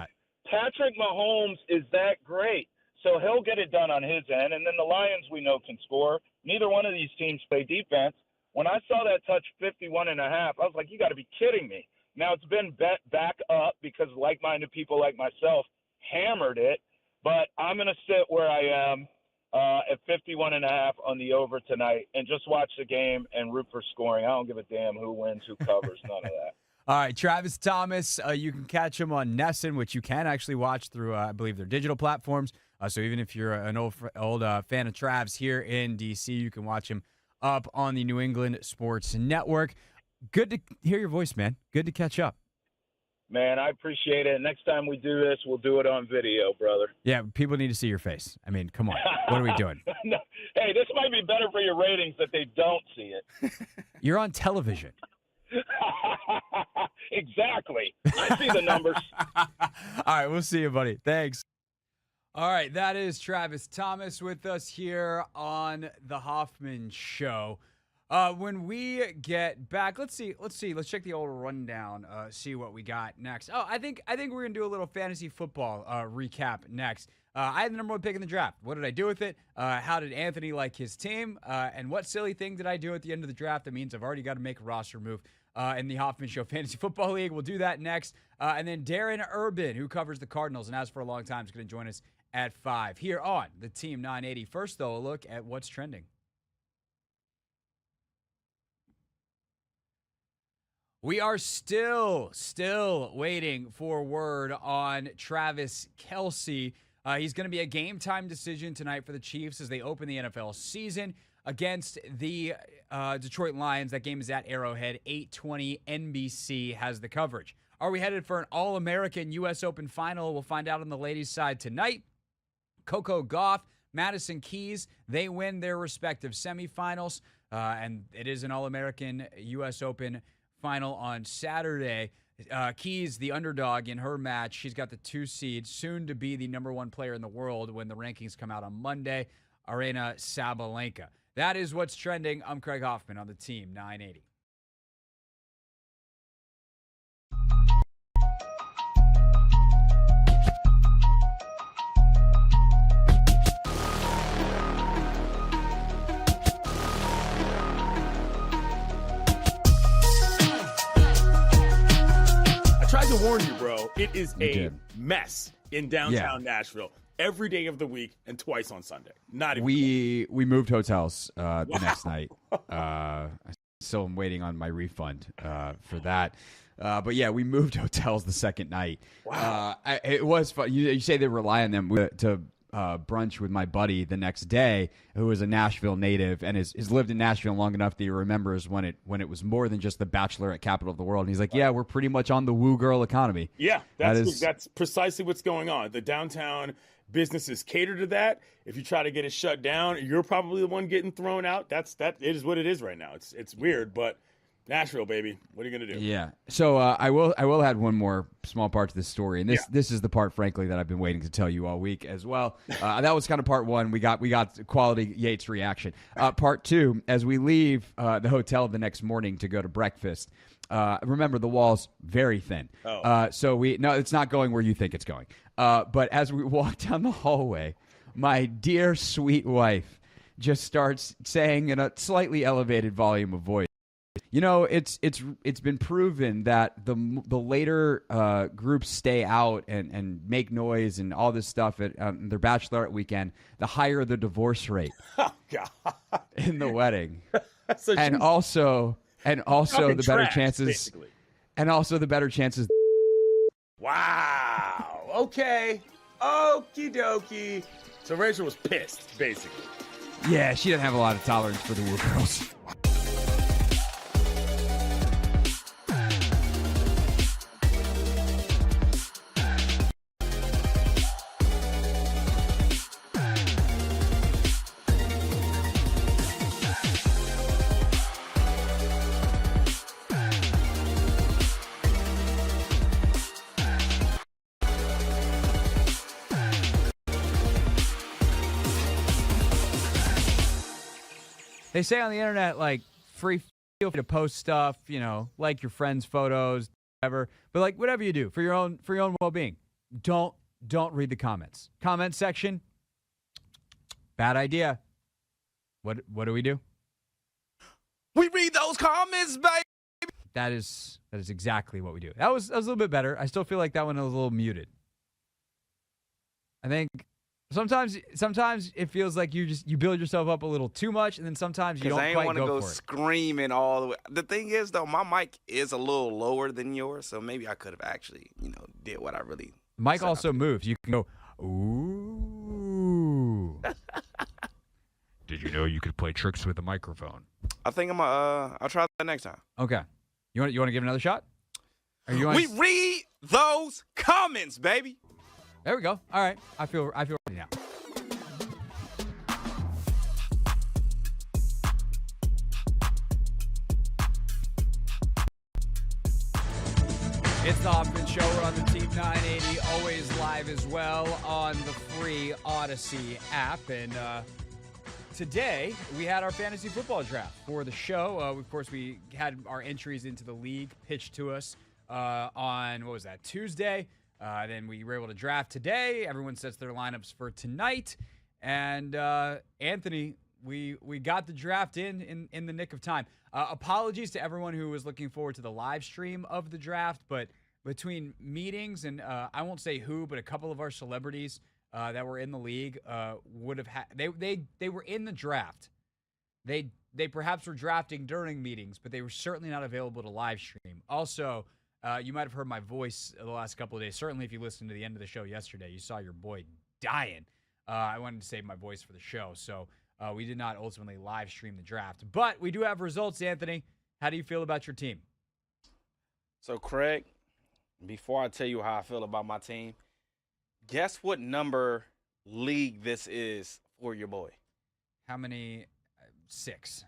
Patrick Mahomes is that great. So he'll get it done on his end. And then the Lions, we know, can score. Neither one of these teams play defense. When I saw that touch 51.5, I was like, you got to be kidding me. Now it's been bet back up because like-minded people like myself hammered it. But I'm going to sit where I am at 51.5 on the over tonight and just watch the game and root for scoring. I don't give a damn who wins, who covers, none of that. All right, Travis Thomas, you can catch him on Nesson, which you can actually watch through, I believe, their digital platforms. So even if you're an old fan of Trav's here in D.C., you can watch him up on the New England Sports Network. Good to hear your voice, man. Good to catch up. Man, I appreciate it. Next time we do this, we'll do it on video, brother. Yeah, people need to see your face. I mean, come on. What are we doing? No. Hey, this might be better for your ratings that they don't see it. You're on television. Exactly. I see the numbers. All right, we'll see you, buddy. Thanks. All right, that is Travis Thomas with us here on the Hoffman Show. When we get back, let's see. Let's check the old rundown. See what we got next. Oh, I think we're gonna do a little fantasy football recap next. I had the number one pick in the draft. What did I do with it? How did Anthony like his team? And what silly thing did I do at the end of the draft? That means I've already got to make a roster move in the Hoffman Show Fantasy Football League. We'll do that next. And then Darren Urban, who covers the Cardinals and has for a long time, is going to join us at 5 here on the Team 980. First, though, a look at what's trending. We are still waiting for word on Travis Kelce. He's going to be a game-time decision tonight for the Chiefs as they open the NFL season against the Detroit Lions. That game is at Arrowhead, 8:20. NBC has the coverage. Are we headed for an All-American U.S. Open final? We'll find out on the ladies' side tonight. Coco Gauff, Madison Keys, they win their respective semifinals, and it is an All-American U.S. Open final on Saturday. Keys, the underdog in her match. She's got the 2 seed, soon to be the number 1 player in the world when the rankings come out on Monday. Arena Sabalenka. That is what's trending. I'm Craig Hoffman on the Team 980. I tried to warn you, bro. It is You a did. mess in downtown Nashville every day of the week and twice on Sunday. Not even We moved hotels the next night. I still am waiting on my refund for that. But yeah, we moved hotels the second night. Wow. It was fun. You say they rely on them to brunch with my buddy the next day, who is a Nashville native and has lived in Nashville long enough that he remembers when it was more than just the bachelorette capital of the world. And he's like, yeah, we're pretty much on the woo girl economy. Yeah, That that's precisely what's going on. The downtown businesses cater to that. If you try to get it shut down, you're probably the one getting thrown out. It is what it is right now. It's weird, but Nashville, baby. What are you gonna do? Yeah. So I will add one more small part to this story, and this is the part, frankly, that I've been waiting to tell you all week as well. That was kind of part one. We got quality Yates reaction. Part two, as we leave the hotel the next morning to go to breakfast. Remember, the wall's very thin. So it's not going where you think it's going. But as we walk down the hallway, my dear sweet wife just starts saying in a slightly elevated volume of voice, you know, it's been proven that the later groups stay out and make noise and all this stuff at their bachelorette weekend, the higher the divorce rate Oh God. in the wedding, So and she's also talking the better trash, chances, basically. and also the better chances. Wow. Okay. Okie dokie. So Rachel was pissed, basically. Yeah, she doesn't have a lot of tolerance for the woo girls. They say on the internet, like, feel free to post stuff, you know, like your friends' photos, whatever. But like, whatever you do for your own well-being, don't read the comments. Comment section, bad idea. What do we do? We read those comments, baby. That is exactly what we do. That was a little bit better. I still feel like that one was a little muted. I think sometimes it feels like you build yourself up a little too much, and then sometimes you don't I ain't quite want to go go for it. screaming all the way. The thing is, though, my mic is a little lower than yours, so maybe I could have actually, did what I really. Mike set also out to moves. You can go, ooh. Did you know you could play tricks with a microphone? I think I'll try that next time. Okay. You want to give it another shot? Or you want We read those comments, baby. There we go. All right. I feel ready now. It's the Hoffman Show. We're on the Team 980, always live as well on the free Odyssey app. And today we had our fantasy football draft for the show. Of course, we had our entries into the league pitched to us on, what was that, Tuesday. Then we were able to draft today. Everyone sets their lineups for tonight. And Anthony, we got the draft in the nick of time. Apologies to everyone who was looking forward to the live stream of the draft, but between meetings and I won't say who, but a couple of our celebrities that were in the league would have had they were in the draft. They perhaps were drafting during meetings, but they were certainly not available to live stream. Also, you might have heard my voice the last couple of days. Certainly, if you listened to the end of the show yesterday, you saw your boy dying. I wanted to save my voice for the show, so we did not ultimately live stream the draft. But we do have results, Anthony. How do you feel about your team? So, Craig, before I tell you how I feel about my team, guess what number league this is for your boy? How many? 6.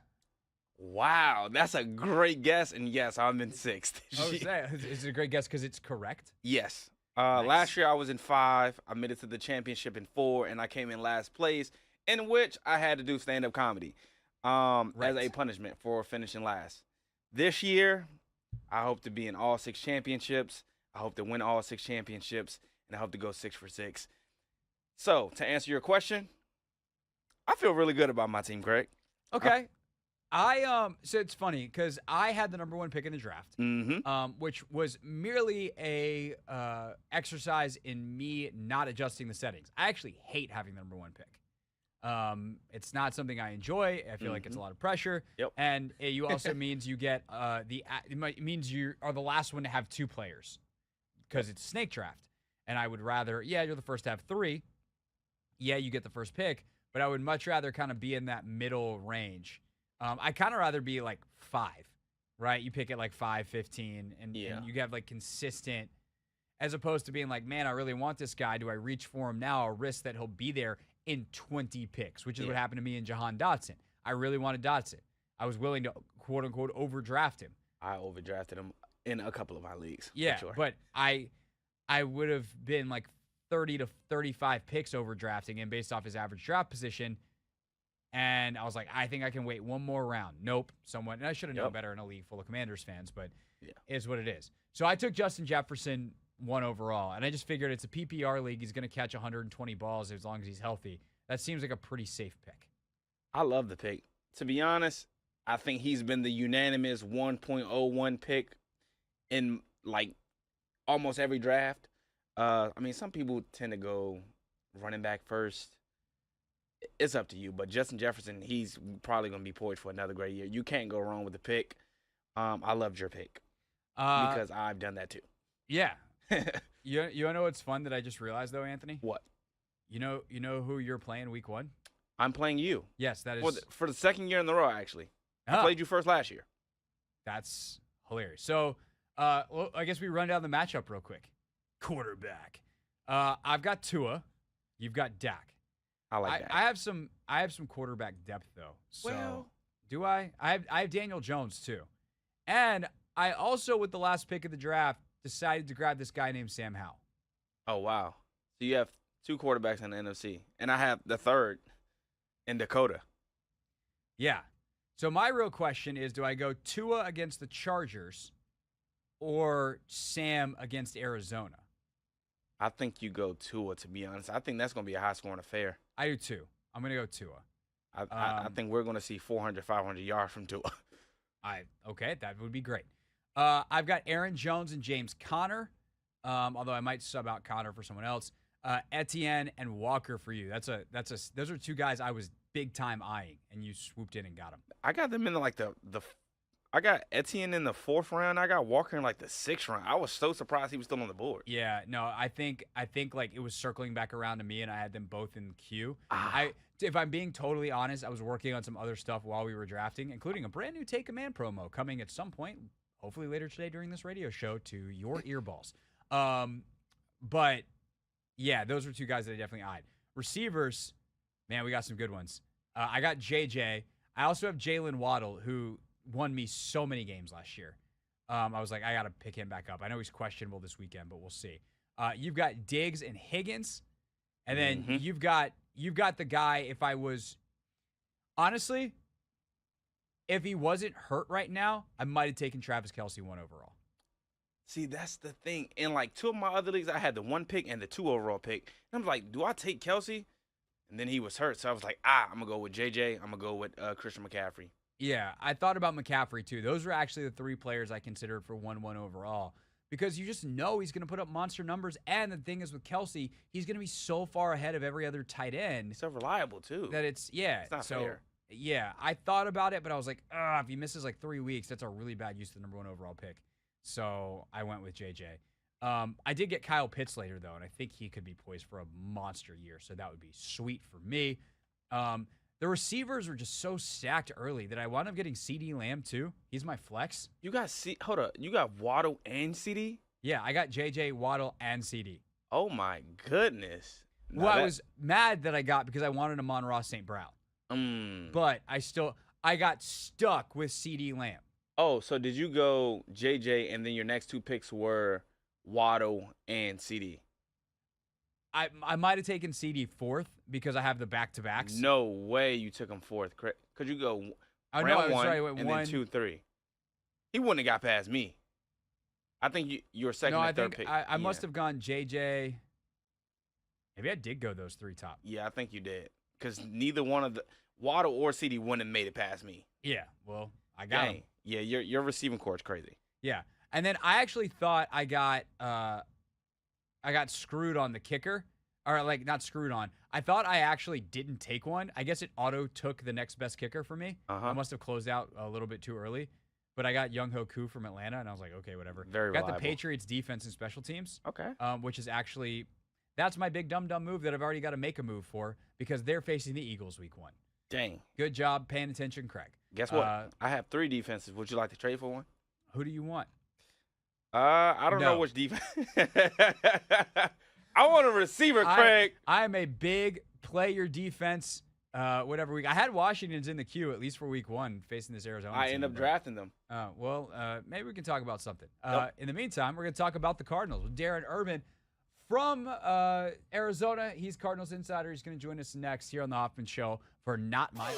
Wow, that's a great guess. And yes, I'm in 6th. Is it a great guess because it's correct? Yes. Nice. Last year I was in 5. I made it to the championship in 4, and I came in last place in which I had to do stand-up comedy as a Right. punishment for finishing last. This year, I hope to be in all 6 championships. I hope to win all 6 championships, and I hope to go 6 for 6. So, to answer your question, I feel really good about my team, Craig. Okay. So it's funny because I had the number 1 pick in the draft, which was merely a exercise in me not adjusting the settings. I actually hate having the number 1 pick. It's not something I enjoy. I feel like it's a lot of pressure. Yep. And you also means you get it means you are the last one to have 2 players because it's a snake draft. And I would rather, you're the first to have 3. Yeah, you get the first pick, but I would much rather kind of be in that middle range. I kind of rather be like 5, right? You pick it like 5, 15, and you have like consistent, as opposed to being like, man, I really want this guy. Do I reach for him now or risk that he'll be there in 20 picks, which is what happened to me in Jahan Dotson. I really wanted Dotson. I was willing to, quote unquote, overdraft him. I overdrafted him in a couple of my leagues. Yeah, for sure. but I would have been like 30 to 35 picks overdrafting him based off his average draft position. And I was like, I think I can wait one more round. Nope. And I should have known better in a league full of Commanders fans, but it is what it is. So I took Justin Jefferson 1 overall, and I just figured it's a PPR league. He's going to catch 120 balls as long as he's healthy. That seems like a pretty safe pick. I love the pick. To be honest, I think he's been the unanimous 1.01 pick in like almost every draft. I mean, some people tend to go running back first. It's up to you, but Justin Jefferson, he's probably going to be poised for another great year. You can't go wrong with the pick. I loved your pick because I've done that too. Yeah. You know what's fun that I just realized though, Anthony? What? You know who you're playing week 1? I'm playing you. Yes, that is for the second year in a row. Actually, I played you first last year. That's hilarious. So, well, I guess we run down the matchup real quick. Quarterback. I've got Tua. You've got Dak. I like that. I have some quarterback depth though. So do I? I have Daniel Jones too, and I also with the last pick of the draft decided to grab this guy named Sam Howell. Oh wow! So you have 2 quarterbacks in the NFC, and I have the third in Dakota. Yeah. So my real question is, do I go Tua against the Chargers or Sam against Arizona? I think you go Tua, to be honest. I think that's going to be a high-scoring affair. I do too. I'm going to go Tua. I think we're going to see 400, 500 yards from Tua. Okay, that would be great. I've got Aaron Jones and James Conner, although I might sub out Conner for someone else. Etienne and Walker for you. Those are 2 guys I was big time eyeing, and you swooped in and got them. I got them in I got Etienne in the 4th round. I got Walker in like the 6th round. I was so surprised he was still on the board. Yeah, no, I think like it was circling back around to me, and I had them both in the queue. If I'm being totally honest, I was working on some other stuff while we were drafting, including a brand new Take a Man promo coming at some point, hopefully later today during this radio show, to your earballs. But yeah, those were 2 guys that I definitely eyed. Receivers, man, we got some good ones. I got JJ. I also have Jalen Waddle, who won me so many games last year. I was like, I got to pick him back up. I know he's questionable this weekend, but we'll see. You've got Diggs and Higgins, and then you've got the guy. Honestly, if he wasn't hurt right now, I might have taken Travis Kelce 1 overall. See, that's the thing. In like 2 of my other leagues, I had the 1 pick and the 2 overall pick. And I'm like, do I take Kelce? And then he was hurt, so I was like, I'm going to go with JJ. I'm going to go with Christian McCaffrey. Yeah, I thought about McCaffrey too. Those were actually the 3 players I considered for 1-1 overall because you just know he's going to put up monster numbers. And the thing is with Kelce, he's going to be so far ahead of every other tight end. He's so reliable too. That it's not fair. Yeah, I thought about it, but I was like, if he misses like 3 weeks, that's a really bad use of the number 1 overall pick. So I went with JJ. I did get Kyle Pitts later though, and I think he could be poised for a monster year. So that would be sweet for me. The receivers were just so stacked early that I wound up getting CD Lamb too. He's my flex. You got you got Waddle and CD? Yeah, I got JJ, Waddle, and CD. Oh my goodness. I was mad that I got because I wanted Amon-Ra St. Brown. But I got stuck with CD Lamb. Oh, so did you go JJ and then your next 2 picks were Waddle and CD? I might have taken CD fourth because I have the back-to-backs. No way you took him fourth. Could you go I know, round I was one sorry, I went and one. then 2, 3? He wouldn't have got past me. I think you were second No, or I third think pick. I must have gone JJ. Maybe I did go those 3 top. Yeah, I think you did. Because neither one of the Waddle or CD wouldn't have made it past me. Yeah, well, I got him. Dang. Yeah, your receiving core is crazy. Yeah, and then I actually thought I got screwed on the kicker, or like not screwed on. I thought I actually didn't take one. I guess it auto took the next best kicker for me. I must have closed out a little bit too early, but I got Young Ho Koo from Atlanta, and I was like, okay, whatever. Very got reliable. the Patriots defense and special teams. Okay. Which is actually that's my big dumb move that I've already got to make a move for because they're facing the Eagles week 1. Dang. Good job paying attention, Craig. Guess what? I have 3 defenses. Would you like to trade for one? Who do you want? I don't know No. which defense. I want a receiver, Craig. I am a big play your defense whatever week. I had Washington's in the queue at least for week 1 facing this Arizona I team. end up but, drafting them. maybe we can talk about something. Nope. In the meantime, we're going to talk about the Cardinals with Darren Urban from Arizona. He's Cardinals insider. He's going to join us next here on the Hoffman Show for Not My.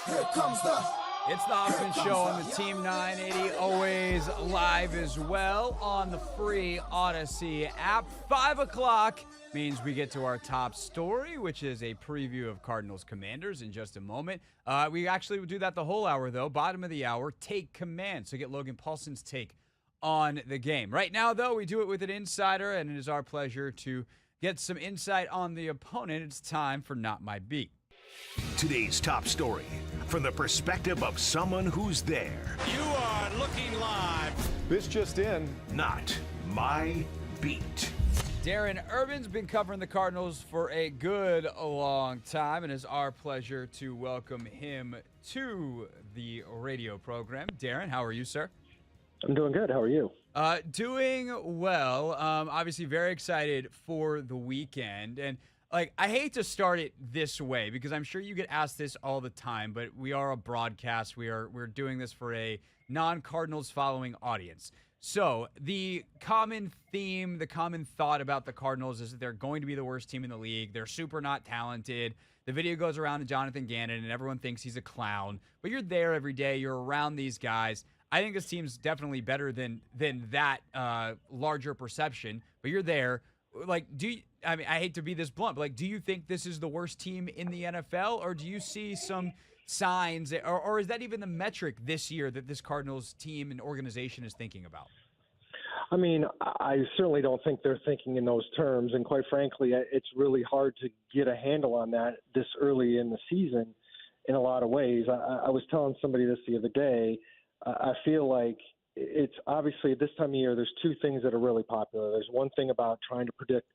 It's the Hoffman Show on the Team 980, always live as well on the free Odyssey app. 5 o'clock means we get to our top story, which is a preview of Cardinals Commanders in just a moment. We actually will do that the whole hour, though. Bottom of the hour, take command. So get Logan Paulson's take on the game. Right now, though, we do it with an insider, and it is our pleasure to get some insight on the opponent. It's time for Not My Beat. Today's top story from the perspective of someone who's there. You are looking live. This just in. Not My Beat. Darren Urban's been covering the Cardinals for a good long time, and it's our pleasure to welcome him to the radio program. Darren, how are you, sir? I'm doing good. How are you? Doing well. Obviously very excited for the weekend. And I hate to start it this way because I'm sure you get asked this all the time, but we are a broadcast. We're doing this for a non-Cardinals following audience. So the common theme, the common thought about the Cardinals is that they're going to be the worst team in the league. They're super not talented. The video goes around to Jonathan Gannon, and everyone thinks he's a clown. But you're there every day. You're around these guys. I think this team's definitely better than that larger perception. But you're there. I hate to be this blunt, but do you think this is the worst team in the NFL, or do you see some signs, or is that even the metric this year that this Cardinals team and organization is thinking about? I mean, I certainly don't think they're thinking in those terms, and quite frankly, it's really hard to get a handle on that this early in the season in a lot of ways. I was telling somebody this the other day. I feel like it's obviously at this time of year, there's two things that are really popular. There's one thing about trying to predict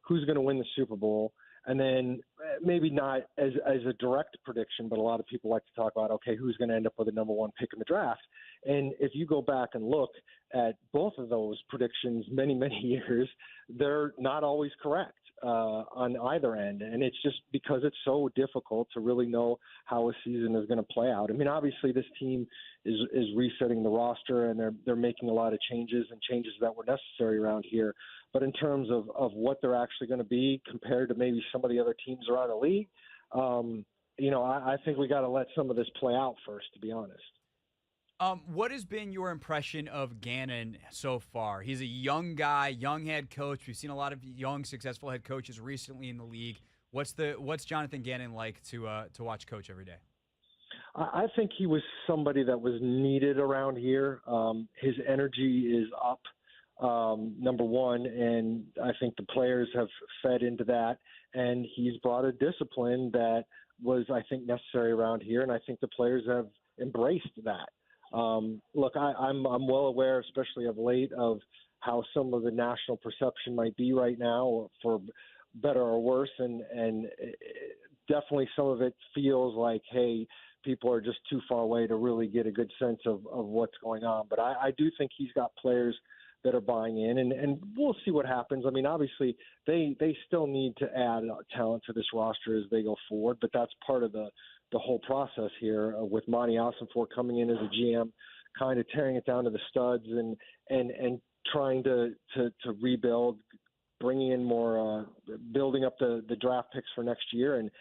who's going to win the Super Bowl, and then maybe not as a direct prediction, but a lot of people like to talk about, okay, who's going to end up with the number one pick in the draft. And if you go back and look at both of those predictions many, many years, they're not always correct on either end. And it's just because it's so difficult to really know how a season is going to play out. I mean, obviously this team is resetting the roster, and they're making a lot of changes that were necessary around here. But in terms of what they're actually going to be compared to maybe some of the other teams around the league, I think we got to let some of this play out first, to be honest. What has been your impression of Gannon so far? He's a young guy, young head coach. We've seen a lot of young, successful head coaches recently in the league. What's Jonathan Gannon like to watch coach every day? I think he was somebody that was needed around here. His energy is up, number one, and I think the players have fed into that. And he's brought a discipline that was, I think, necessary around here, and I think the players have embraced that. Look, I'm well aware, especially of late, of how some of the national perception might be right now, for better or worse, and definitely some of it feels like, hey, people are just too far away to really get a good sense of what's going on. But I do think he's got players that are buying in, and we'll see what happens. I mean, obviously, they still need to add talent to this roster as they go forward, but that's part of the whole process here with Monty Ossenfort coming in as a GM, kind of tearing it down to the studs and trying to rebuild, bringing in more, building up the draft picks for next year and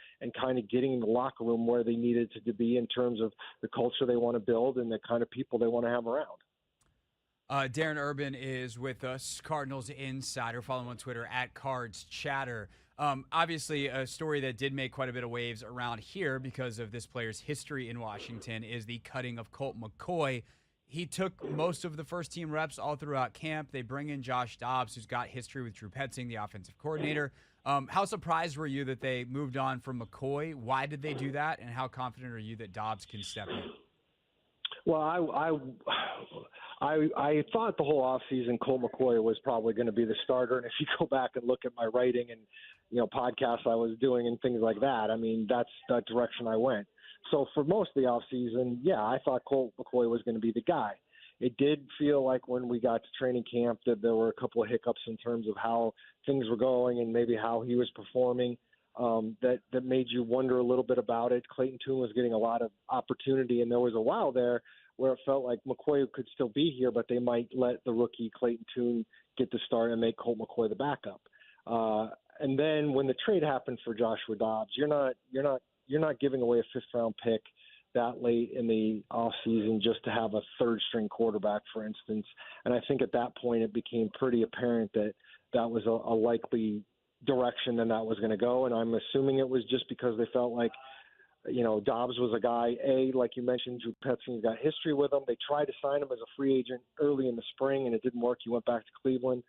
kind of getting the locker room where they needed to be in terms of the culture they want to build and the kind of people they want to have around. Darren Urban is with us, Cardinals Insider. Follow him on Twitter @CardsChatter. Obviously, a story that did make quite a bit of waves around here because of this player's history in Washington is the cutting of Colt McCoy. He took most of the first-team reps all throughout camp. They bring in Josh Dobbs, who's got history with Drew Petzing, the offensive coordinator. How surprised were you that they moved on from McCoy? Why did they do that? And how confident are you that Dobbs can step in? Well, I thought the whole offseason Colt McCoy was probably going to be the starter. And if you go back and look at my writing and, podcasts I was doing and things like that, I mean, that's the direction I went. So for most of the offseason, yeah, I thought Colt McCoy was going to be the guy. It did feel like when we got to training camp that there were a couple of hiccups in terms of how things were going and maybe how he was performing that made you wonder a little bit about it. Clayton Tune was getting a lot of opportunity, and there was a while there where it felt like McCoy could still be here, but they might let the rookie Clayton Tune get the start and make Colt McCoy the backup. And then when the trade happened for Joshua Dobbs, you're not giving away a fifth-round pick that late in the offseason just to have a third-string quarterback, for instance. And I think at that point it became pretty apparent that that was a likely direction and that was going to go. And I'm assuming it was just because they felt like, Dobbs was a guy, like you mentioned, Drew Petzing's got history with him. They tried to sign him as a free agent early in the spring, and it didn't work. He went back to Cleveland.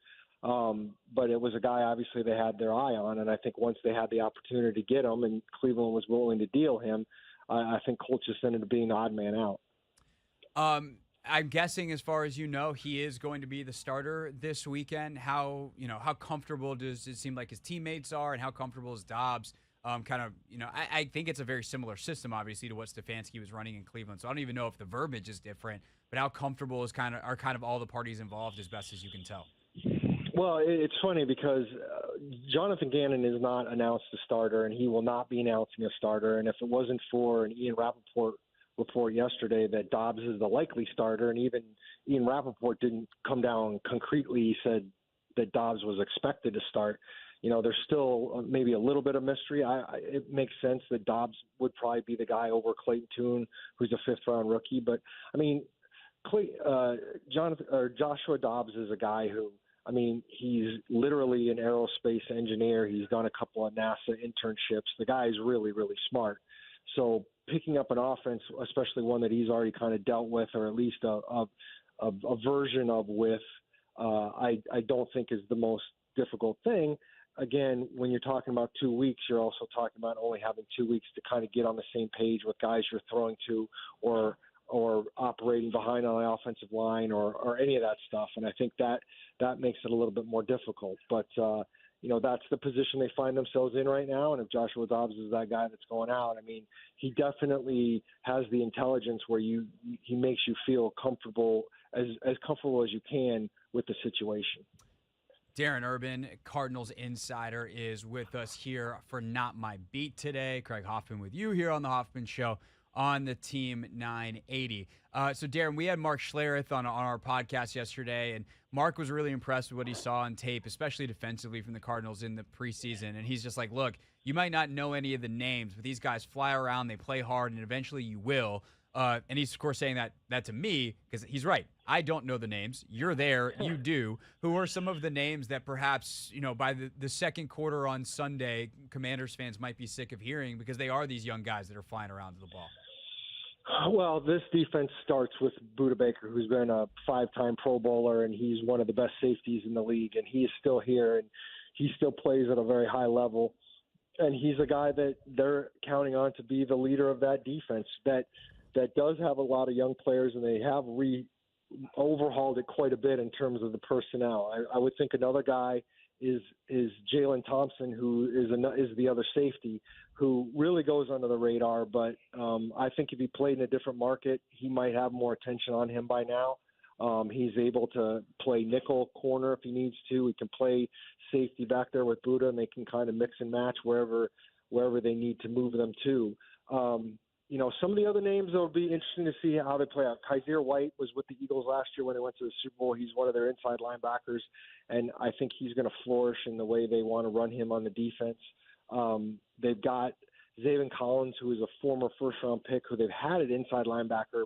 But it was a guy, obviously, they had their eye on. And I think once they had the opportunity to get him and Cleveland was willing to deal him, I think Colts just ended up being the odd man out. I'm guessing, as far as you know, he is going to be the starter this weekend. How comfortable does it seem like his teammates are, and how comfortable is Dobbs? I think it's a very similar system, obviously, to what Stefanski was running in Cleveland. So I don't even know if the verbiage is different, but how comfortable are kind of all the parties involved, as best as you can tell? Well, it's funny because Jonathan Gannon is not announced a starter, and he will not be announcing a starter. And if it wasn't for an Ian Rappaport report yesterday that Dobbs is the likely starter, and even Ian Rappaport didn't come down concretely, he said that Dobbs was expected to start. There's still maybe a little bit of mystery. It makes sense that Dobbs would probably be the guy over Clayton Tune, who's a fifth-round rookie. But, I mean, Joshua Dobbs is a guy who, he's literally an aerospace engineer. He's done a couple of NASA internships. The guy is really, really smart. So picking up an offense, especially one that he's already kind of dealt with, or at least a version of with, I don't think is the most difficult thing. Again, when you're talking about 2 weeks, you're also talking about only having 2 weeks to kind of get on the same page with guys you're throwing to or operating behind on the offensive line or any of that stuff. And I think that makes it a little bit more difficult. But, that's the position they find themselves in right now. And if Joshua Dobbs is that guy that's going out, he definitely has the intelligence where he makes you feel comfortable, as comfortable as you can with the situation. Darren Urban, Cardinals insider, is with us here for Not My Beat today. Craig Hoffman with you here on The Hoffman Show on the Team 980. So, Darren, we had Mark Schlereth on our podcast yesterday, and Mark was really impressed with what he saw on tape, especially defensively from the Cardinals in the preseason. And he's just like, look, you might not know any of the names, but these guys fly around, they play hard, and eventually you will. And he's, of course, saying that to me because he's right. I don't know the names. You're there. You do. Who are some of the names that perhaps, by the second quarter on Sunday, Commanders fans might be sick of hearing because they are these young guys that are flying around to the ball? Well, this defense starts with Budda Baker, who's been a 5-time Pro Bowler, and he's one of the best safeties in the league, and he is still here, and he still plays at a very high level. And he's a guy that they're counting on to be the leader of that defense that does have a lot of young players, and they have overhauled it quite a bit in terms of the personnel. I would think another guy is Jalen Thompson, who is the other safety, who really goes under the radar. But I think if he played in a different market, he might have more attention on him by now. He's able to play nickel corner if he needs to. He can play safety back there with Budda, and they can kind of mix and match wherever they need to move them to. Some of the other names that will be interesting to see how they play out. Kaiser White was with the Eagles last year when they went to the Super Bowl. He's one of their inside linebackers, and I think he's going to flourish in the way they want to run him on the defense. They've got Zaven Collins, who is a former first-round pick, who they've had at inside linebacker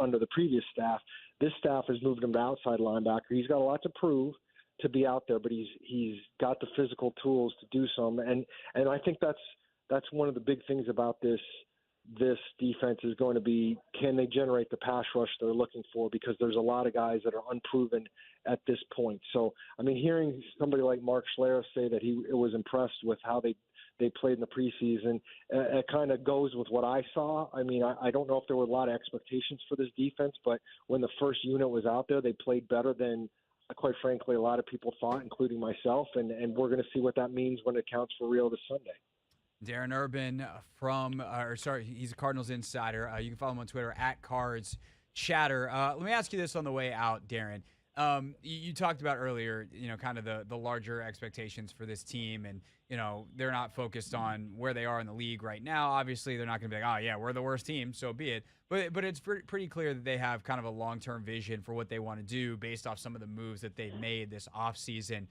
under the previous staff. This staff has moved him to outside linebacker. He's got a lot to prove to be out there, but he's got the physical tools to do some. And I think that's one of the big things about this defense is going to be, can they generate the pass rush they're looking for? Because there's a lot of guys that are unproven at this point. So, hearing somebody like Mark Schlereth say that he was impressed with how they played in the preseason, it kind of goes with what I saw. I don't know if there were a lot of expectations for this defense, but when the first unit was out there, they played better than, quite frankly, a lot of people thought, including myself. And we're going to see what that means when it counts for real this Sunday. Darren Urban he's a Cardinals insider. You can follow him on Twitter @CardsChatter. Let me ask you this on the way out, Darren. You talked about earlier, kind of the larger expectations for this team, and they're not focused on where they are in the league right now. Obviously, they're not going to be like, oh yeah, we're the worst team, so be it. But it's pretty clear that they have kind of a long-term vision for what they want to do based off some of the moves that they've made this offseason.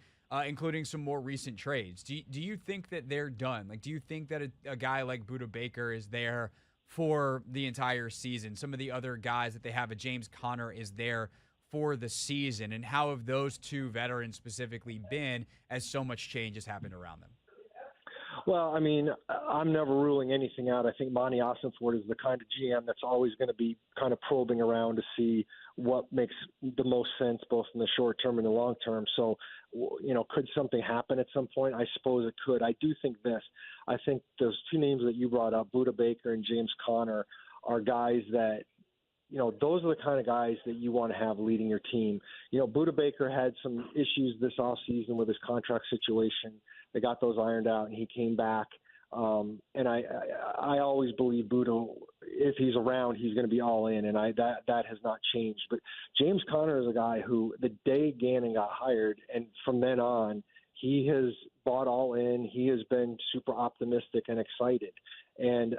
Including some more recent trades. Do you think that they're done? Do you think that a guy like Budda Baker is there for the entire season. Some of the other guys that they have, James Conner is there for the season. And how have those two veterans specifically been as so much change has happened around them? Well, I mean, I'm never ruling anything out. I think Monty Ossenford is the kind of GM that's always going to be kind of probing around to see what makes the most sense, both in the short term and the long term. So, could something happen at some point? I suppose it could. I do think this. I think those two names that you brought up, Budda Baker and James Conner, are guys that, those are the kind of guys that you want to have leading your team. Budda Baker had some issues this offseason with his contract situation. They got those ironed out, and he came back. And I always believe Budda, if he's around, he's going to be all in, and that has not changed. But James Conner is a guy who, the day Gannon got hired, and from then on, he has bought all in. He has been super optimistic and excited. And,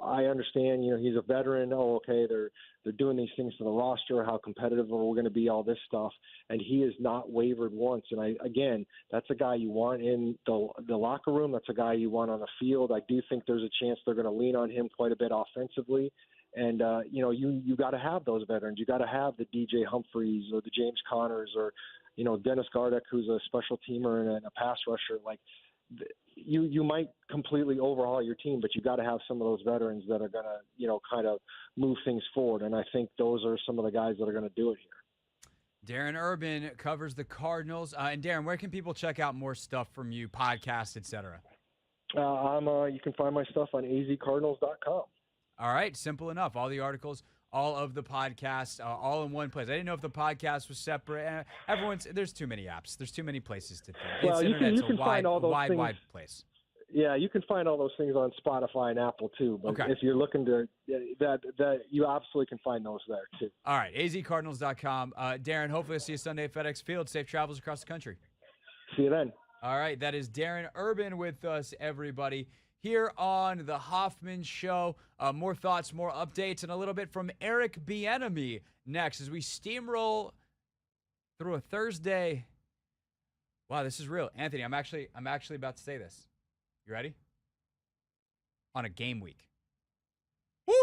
I understand, he's a veteran. Oh, okay, they're doing these things to the roster. How competitive are we going to be? All this stuff. And he has not wavered once. And that's a guy you want in the locker room. That's a guy you want on the field. I do think there's a chance they're going to lean on him quite a bit offensively. And, you got to have those veterans. You got to have the DJ Humphreys or the James Connors or, Dennis Gardeck, who's a special teamer and a pass rusher. Like, you might completely overhaul your team, but you got to have some of those veterans that are going to, kind of move things forward. And I think those are some of the guys that are going to do it here. Darren Urban covers the Cardinals. And Darren, where can people check out more stuff from you, podcasts, etc.? You can find my stuff on azcardinals.com. All right, simple enough. All the articles, all of the podcasts, all in one place. I didn't know if the podcast was separate. There's too many apps. There's too many places to think. Well, you can find all those things. Wide place. Yeah, you can find all those things on Spotify and Apple too. But okay. If you're looking to that, you absolutely can find those there too. All right, azcardinals.com. Darren, hopefully I'll see you Sunday at FedEx Field. Safe travels across the country. See you then. All right, that is Darren Urban with us, everybody, here on the Hoffman Show. More thoughts, more updates, and a little bit from Eric Bieniemy next as we steamroll through a Thursday. Wow, this is real. Anthony, I'm actually about to say this. You ready? On a game week. Woo!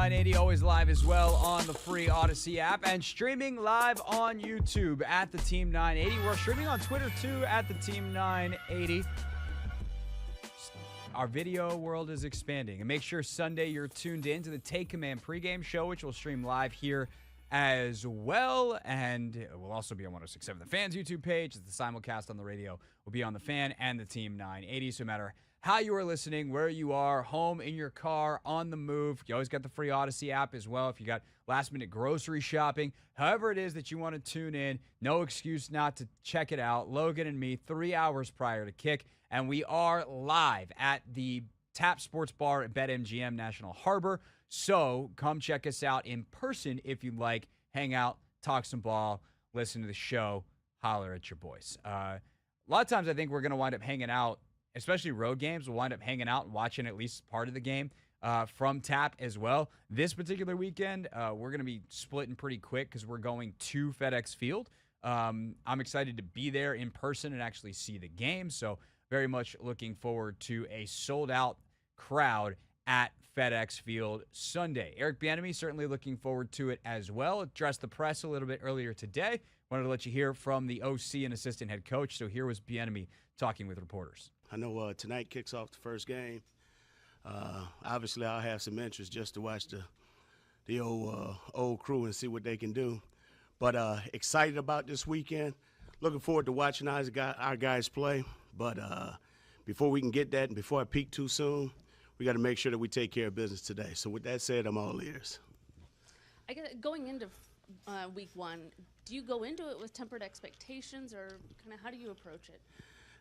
980, always live as well on the free Odyssey app and streaming live on YouTube at the Team 980. We're streaming on Twitter too at the Team 980. Our video world is expanding. And make sure Sunday you're tuned in to the Take Command pregame show, which will stream live here as well. And it will also be on 106.7 The Fan's YouTube page. The simulcast on the radio will be on the Fan and the Team 980. So no matter how you are listening, where you are, home, in your car, on the move, you always got the free Odyssey app as well. If you got last-minute grocery shopping, however it is that you want to tune in, no excuse not to check it out. Logan and me, 3 hours prior to kick. And we are live at the Tap Sports Bar at BetMGM National Harbor. So come check us out in person if you'd like. Hang out, talk some ball, listen to the show, holler at your boys. A lot of times I think we're going to wind up hanging out, especially road games. We'll wind up hanging out and watching at least part of the game from Tap as well. This particular weekend, we're going to be splitting pretty quick because we're going to FedEx Field. I'm excited to be there in person and actually see the game. So very much looking forward to a sold-out crowd at FedEx Field Sunday. Eric Bieniemy certainly looking forward to it as well. Addressed the press a little bit earlier today. Wanted to let you hear from the OC and assistant head coach. So here was Bieniemy talking with reporters. I know tonight kicks off the first game. Obviously, I'll have some interest just to watch the old crew and see what they can do. But excited about this weekend. Looking forward to watching our guys play. But before we can get that and before I peak too soon, we got to make sure that we take care of business today. So with that said, I'm all ears. I guess going into week one, do you go into it with tempered expectations, or kind of how do you approach it?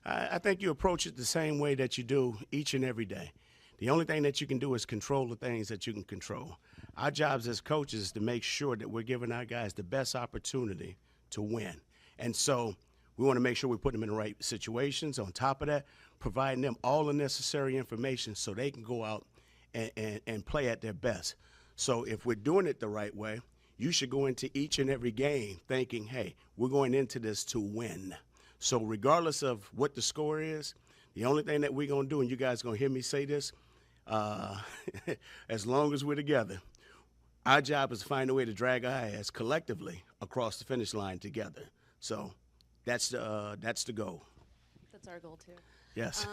I think you approach it the same way that you do each and every day. The only thing that you can do is control the things that you can control. Our jobs as coaches is to make sure that we're giving our guys the best opportunity to win. And so we want to make sure we put them in the right situations. On top of that, providing them all the necessary information so they can go out and play at their best. So if we're doing it the right way, you should go into each and every game thinking, hey, we're going into this to win. So regardless of what the score is, the only thing that we're going to do, and you guys are going to hear me say this, as long as we're together, our job is to find a way to drag our ass collectively across the finish line together. So that's the goal. That's our goal, too. Yes.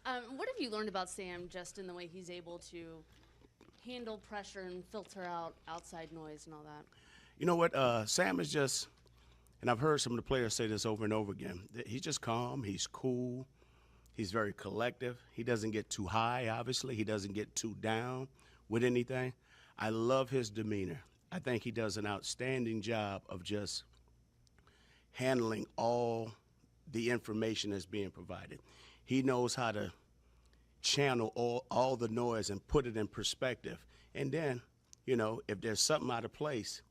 What have you learned about Sam just in the way he's able to handle pressure and filter out outside noise and all that? You know what? Sam is just, and I've heard some of the players say this over and over again, he's just calm, he's cool, he's very collective. He doesn't get too high, obviously. He doesn't get too down with anything. I love his demeanor. I think he does an outstanding job of just handling all the information that's being provided. He knows how to channel all the noise and put it in perspective. And then, you know, if there's something out of place,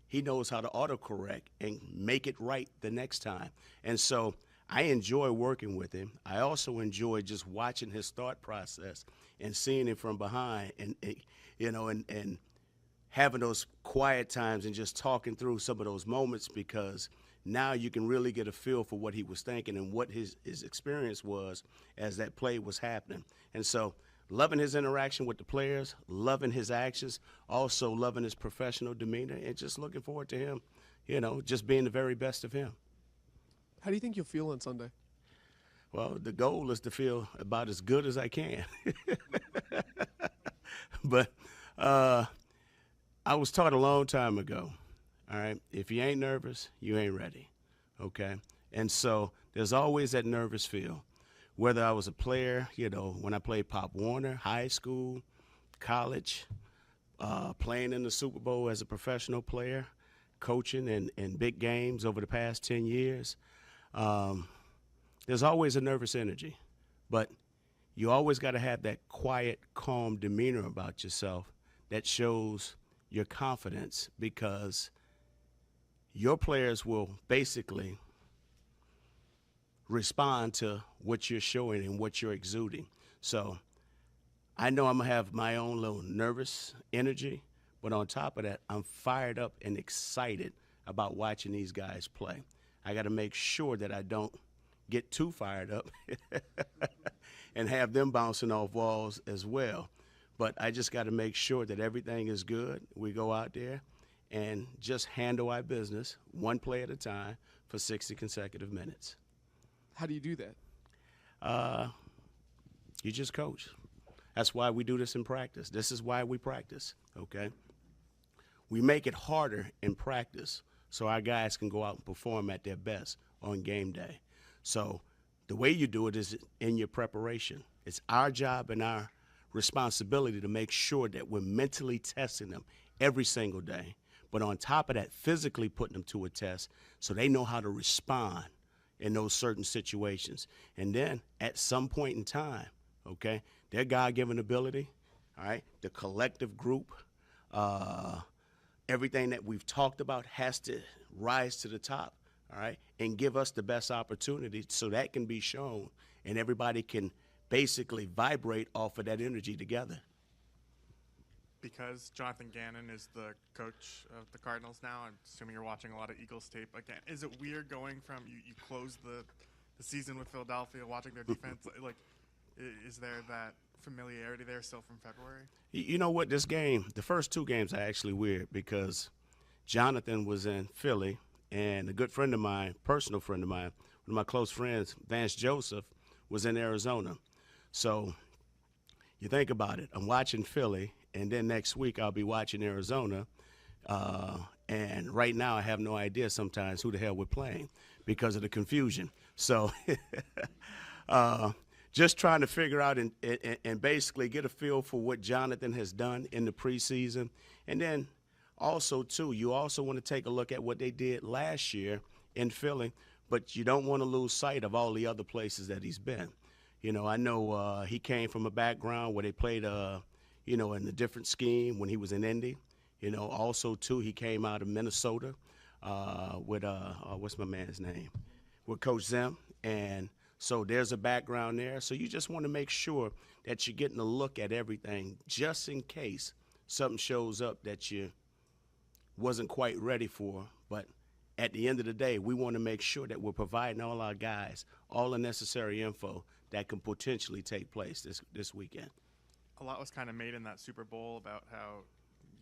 he knows how to autocorrect and make it right the next time. And so I enjoy working with him. I also enjoy just watching his thought process and seeing it from behind and you know, and having those quiet times and just talking through some of those moments, because now you can really get a feel for what he was thinking and what his experience was as that play was happening. And so loving his interaction with the players, loving his actions, also loving his professional demeanor, and just looking forward to him, you know, just being the very best of him. How do you think you'll feel on Sunday? Well, the goal is to feel about as good as I can. But I was taught a long time ago, all right, if you ain't nervous, you ain't ready, okay? And so there's always that nervous feel. Whether I was a player, you know, when I played Pop Warner, high school, college, playing in the Super Bowl as a professional player, coaching in big games over the past 10 years, there's always a nervous energy. But you always got to have that quiet, calm demeanor about yourself that shows your confidence, because your players will basically respond to what you're showing and what you're exuding. So I know I'm going to have my own little nervous energy, but on top of that, I'm fired up and excited about watching these guys play. I got to make sure that I don't get too fired up and have them bouncing off walls as well. But I just got to make sure that everything is good. We go out there and just handle our business one play at a time for 60 consecutive minutes. How do you do that? You just coach. That's why we do this in practice. This is why we practice, okay? We make it harder in practice so our guys can go out and perform at their best on game day. So the way you do it is in your preparation. It's our job and our responsibility to make sure that we're mentally testing them every single day. But on top of that, physically putting them to a test so they know how to respond in those certain situations. And then at some point in time, okay, their God-given ability, all right, the collective group, everything that we've talked about has to rise to the top, all right, and give us the best opportunity so that can be shown and everybody can basically vibrate off of that energy together. Because Jonathan Gannon is the coach of the Cardinals now, I'm assuming you're watching a lot of Eagles tape again. Is it weird going from you close the season with Philadelphia, watching their defense? Like, is there that familiarity there still from February? You know what? This game, the first two games are actually weird because Jonathan was in Philly, and a good friend of mine, personal friend of mine, one of my close friends, Vance Joseph, was in Arizona. So you think about it. I'm watching Philly, and then next week I'll be watching Arizona. And right now I have no idea sometimes who the hell we're playing because of the confusion. So just trying to figure out and basically get a feel for what Jonathan has done in the preseason. And then also, too, you also want to take a look at what they did last year in Philly, but you don't want to lose sight of all the other places that he's been. You know, I know he came from a background where they played, in a different scheme when he was in Indy. You know, also, too, he came out of Minnesota with, what's my man's name? With Coach Zim. And so there's a background there. So you just want to make sure that you're getting a look at everything just in case something shows up that you wasn't quite ready for. But at the end of the day, we want to make sure that we're providing all our guys all the necessary info that can potentially take place this weekend. A lot was kind of made in that Super Bowl about how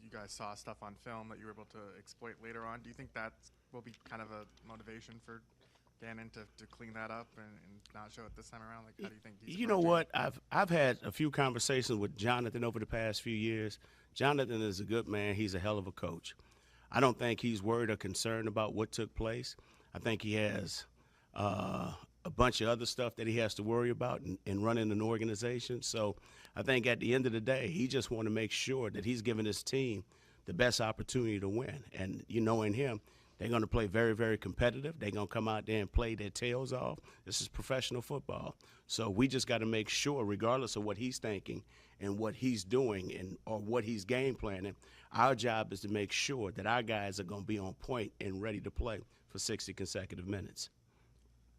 you guys saw stuff on film that you were able to exploit later on. Do you think that will be kind of a motivation for Gannon to clean that up and not show it this time around? Like, how do you think he's know what? I've had a few conversations with Jonathan over the past few years. Jonathan is a good man. He's a hell of a coach. I don't think he's worried or concerned about what took place. I think he has a bunch of other stuff that he has to worry about in running an organization. So I think at the end of the day, he just want to make sure that he's giving his team the best opportunity to win. And in him, they're going to play very, very competitive. They're going to come out there and play their tails off. This is professional football. So we just got to make sure, regardless of what he's thinking and what he's doing or what he's game planning, our job is to make sure that our guys are going to be on point and ready to play for 60 consecutive minutes.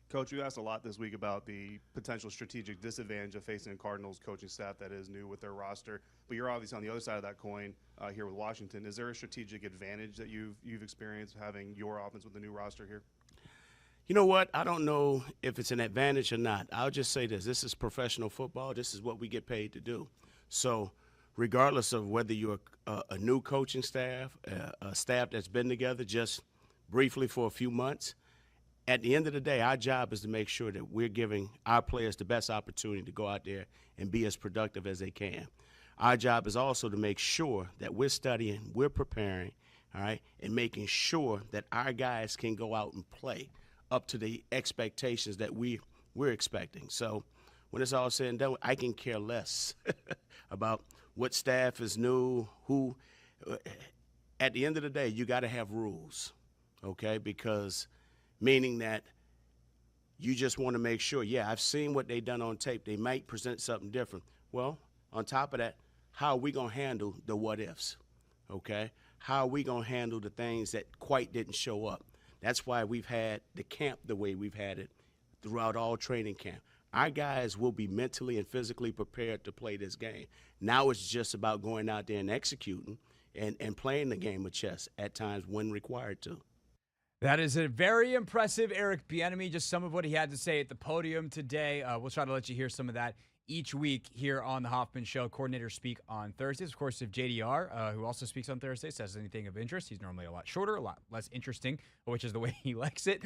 Coach, you asked a lot this week about the potential strategic disadvantage of facing a Cardinals coaching staff that is new with their roster, but you're obviously on the other side of that coin here with Washington. Is there a strategic advantage that you've experienced having your offense with the new roster here? You know what? I don't know if it's an advantage or not. I'll just say this. This is professional football. This is what we get paid to do. So regardless of whether you're a new coaching staff, a staff that's been together just briefly for a few months, at the end of the day, our job is to make sure that we're giving our players the best opportunity to go out there and be as productive as they can. Our job is also to make sure that we're studying, we're preparing, all right, and making sure that our guys can go out and play up to the expectations that we're expecting. So when it's all said and done, I can care less about what staff is new, who. At the end of the day, you got to have rules, okay, because meaning that you just want to make sure, I've seen what they done on tape. They might present something different. Well, on top of that, how are we going to handle the what-ifs, okay? How are we going to handle the things that quite didn't show up? That's why we've had the camp the way we've had it throughout all training camp. Our guys will be mentally and physically prepared to play this game. Now it's just about going out there and executing and playing the game of chess at times when required to. That is a very impressive Eric Bieniemy, just some of what he had to say at the podium today. We'll try to let you hear some of that each week here on the Hoffman Show. Coordinators speak on Thursdays. Of course, if JDR, who also speaks on Thursdays, says anything of interest, he's normally a lot shorter, a lot less interesting, which is the way he likes it.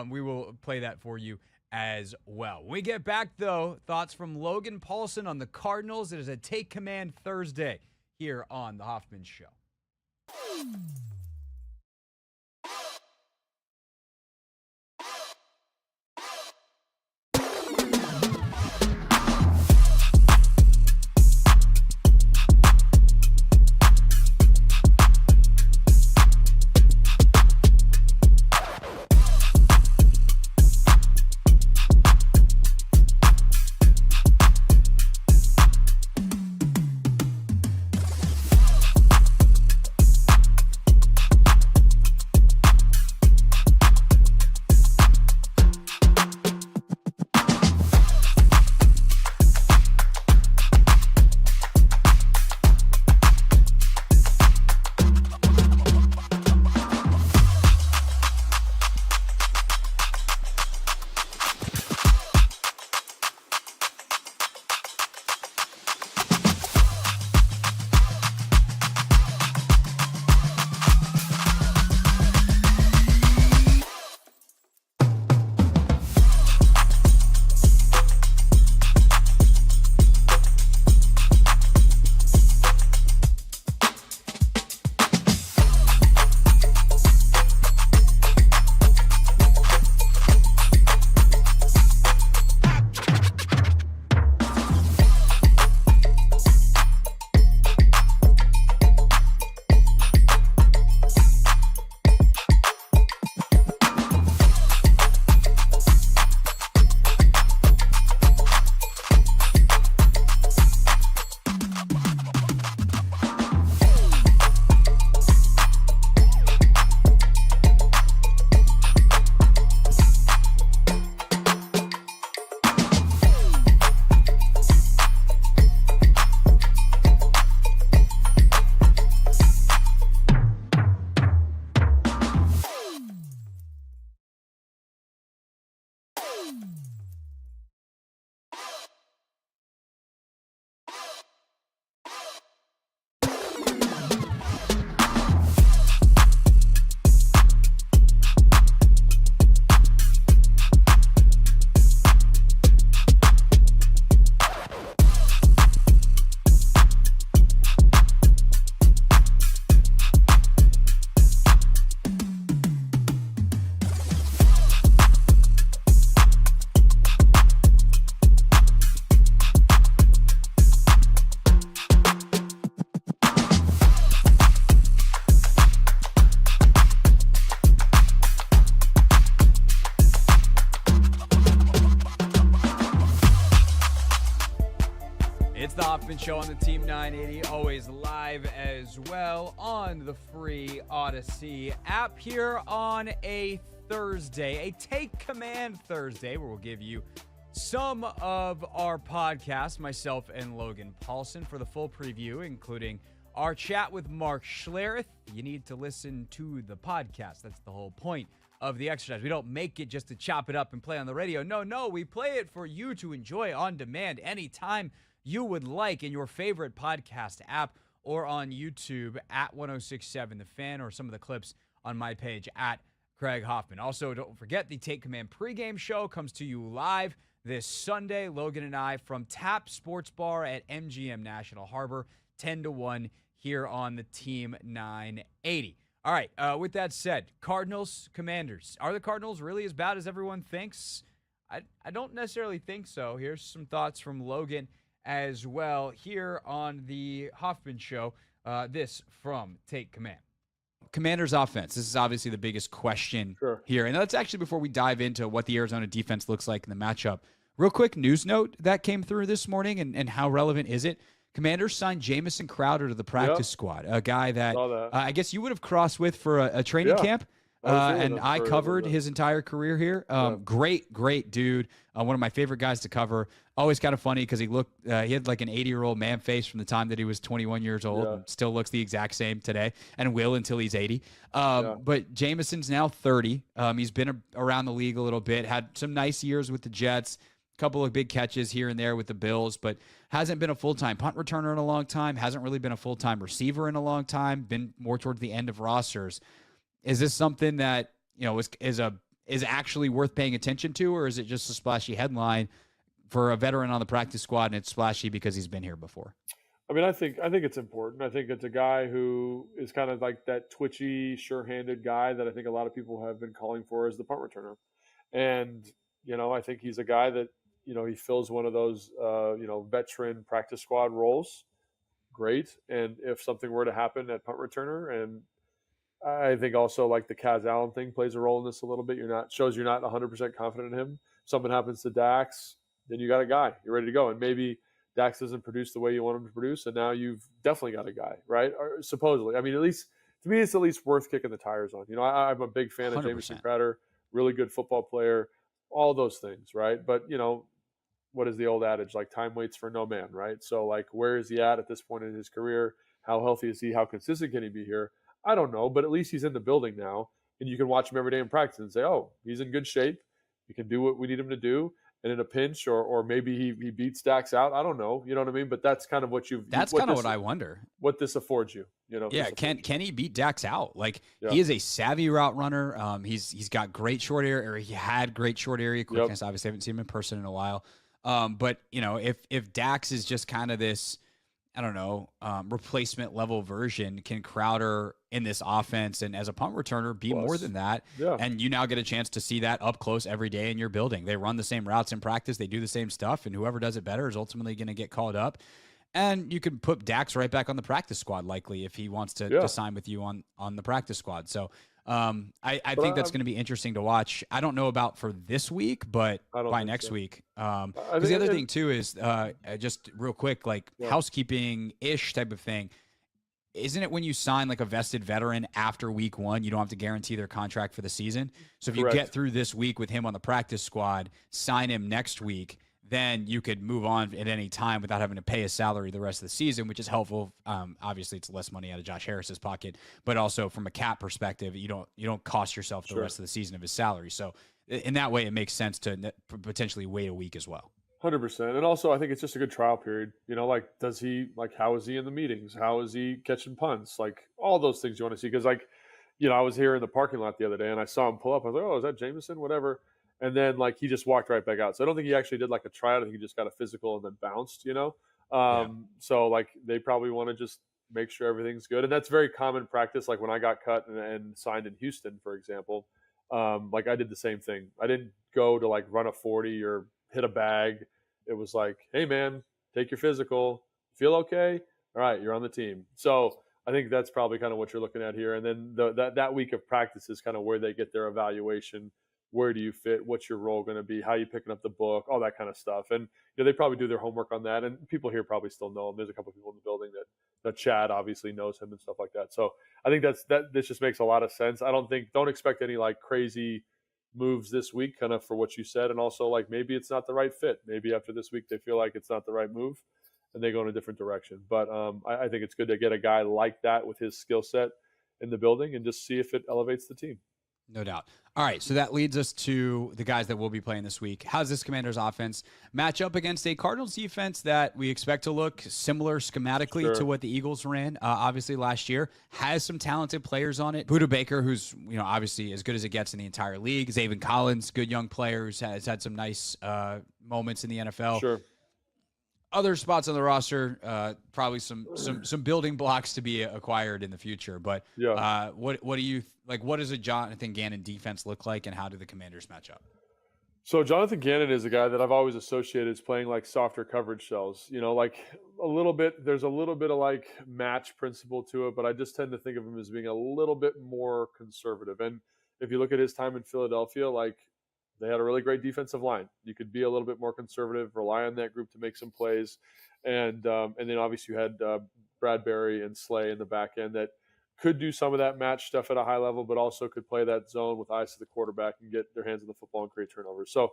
We will play that for you as well. When we get back, though, thoughts from Logan Paulsen on the Cardinals. It is a Take Command Thursday here on the Hoffman Show. It's the Hoffman Show on the Team 980, always live as well on the free Odyssey app here on a Thursday, a Take Command Thursday, where we'll give you some of our podcasts, myself and Logan Paulsen, for the full preview, including our chat with Mark Schlereth. You need to listen to the podcast. That's the whole point of the exercise. We don't make it just to chop it up and play on the radio. No, we play it for you to enjoy on demand anytime you would like in your favorite podcast app or on YouTube at 1067 The Fan, or some of the clips on my page at Craig Hoffman. Also, don't forget the Take Command pregame show comes to you live this Sunday. Logan and I from Tap Sports Bar at MGM National Harbor, 10 to 1 here on the Team 980. All right, with that said, Cardinals, Commanders. Are the Cardinals really as bad as everyone thinks? I don't necessarily think so. Here's some thoughts from Logan as well here on the Hoffman Show. This from Take Command. Commanders offense. This is obviously the biggest question here. And that's actually before we dive into what the Arizona defense looks like in the matchup. Real quick news note that came through this morning, and how relevant is it? Commanders signed Jamison Crowder to the practice squad, a guy that I guess you would have crossed with for a training camp. And I covered his entire career here. Great dude. One of my favorite guys to cover. Always kind of funny because he had like an 80-year-old man face from the time that he was 21 years old. And still looks the exact same today and will until he's 80. But Jamison's now 30. He's been around the league a little bit, had some nice years with the Jets. couple of big catches here and there with the Bills, but hasn't been a full-time punt returner in a long time, hasn't really been a full-time receiver in a long time, been more towards the end of rosters. Is this something that, is actually worth paying attention to, or is it just a splashy headline for a veteran on the practice squad and it's splashy because he's been here before? I mean, I think it's important. I think it's a guy who is kind of like that twitchy, sure-handed guy that I think a lot of people have been calling for as the punt returner. And, I think he's a guy that, he fills one of those, veteran practice squad roles. Great. And if something were to happen at punt returner, and I think also like the Kaz Allen thing plays a role in this a little bit. Shows you're not 100% confident in him. If something happens to Dax, then you got a guy. You're ready to go. And maybe Dax doesn't produce the way you want him to produce, and now you've definitely got a guy, right? Or supposedly. I mean, at least to me, it's at least worth kicking the tires on. I'm a big fan of 100%. Jamison Crowder, really good football player, all those things, right? But what is the old adage? Like, time waits for no man, right? So, like, where is he at this point in his career? How healthy is he? How consistent can he be here? I don't know, but at least he's in the building now, and you can watch him every day in practice and say, oh, he's in good shape. He can do what we need him to do. And in a pinch, or maybe he beats Dax out. I don't know. You know what I mean? But that's kind of what That's kind of what I wonder. What this affords you. Yeah, can he beat Dax out? Like, he is a savvy route runner. He's got great short area, or he had great short area quickness. Yep. Obviously, I haven't seen him in person in a while. But if Dax is just kind of this, I don't know, replacement level version, can Crowder in this offense and as a punt returner be more than that? Yeah. And you now get a chance to see that up close every day in your building. They run the same routes in practice. They do the same stuff, and whoever does it better is ultimately going to get called up. And you can put Dax right back on the practice squad, likely, if he wants to sign with you on the practice squad. So I think that's going to be interesting to watch. I don't know about for this week, but by next week. Because the other thing, too, is just real quick, like housekeeping-ish type of thing. Isn't it when you sign like a vested veteran after week 1, you don't have to guarantee their contract for the season? So if you get through this week with him on the practice squad, sign him next week, then you could move on at any time without having to pay his salary the rest of the season, which is helpful. Obviously, it's less money out of Josh Harris's pocket, but also from a cap perspective, you don't cost yourself the rest of the season of his salary. So in that way, it makes sense to potentially wait a week as well. 100%. And also, I think it's just a good trial period. Like, how is he in the meetings? How is he catching punts? Like, all those things you want to see. Because, I was here in the parking lot the other day, and I saw him pull up. I was like, oh, is that Jameson? Whatever. And then, he just walked right back out. So I don't think he actually did, a tryout. I think he just got a physical and then bounced, So, they probably want to just make sure everything's good. And that's very common practice. Like, when I got cut and signed in Houston, for example, I did the same thing. I didn't go to, run a 40 or hit a bag. It was like, hey, man, take your physical. Feel okay? All right, you're on the team. So I think that's probably kind of what you're looking at here. And then that week of practice is kind of where they get their evaluation. Where do you fit? What's your role going to be? How are you picking up the book? All that kind of stuff. And they probably do their homework on that. And people here probably still know him. There's a couple of people in the building that Chad obviously knows him and stuff like that. So I think this just makes a lot of sense. Don't expect any crazy moves this week, kind of for what you said. And also maybe it's not the right fit. Maybe after this week they feel like it's not the right move and they go in a different direction. But I think it's good to get a guy like that with his skill set in the building and just see if it elevates the team. No doubt. All right, so that leads us to the guys that will be playing this week. How's this Commanders offense match up against a Cardinals defense that we expect to look similar schematically to what the Eagles ran, obviously last year? Has some talented players on it. Buda Baker, who's obviously as good as it gets in the entire league. Zaven Collins, good young player, has had some nice moments in the NFL. Sure. Other spots on the roster, probably some building blocks to be acquired in the future. But what do you what does a Jonathan Gannon defense look like, and how do the Commanders match up? So Jonathan Gannon is a guy that I've always associated as playing softer coverage shells. A little bit. There's a little bit of match principle to it, but I just tend to think of him as being a little bit more conservative. And if you look at his time in Philadelphia, they had a really great defensive line. You could be a little bit more conservative, rely on that group to make some plays. And then obviously you had Bradbury and Slay in the back end that could do some of that match stuff at a high level, but also could play that zone with eyes to the quarterback and get their hands on the football and create turnovers. So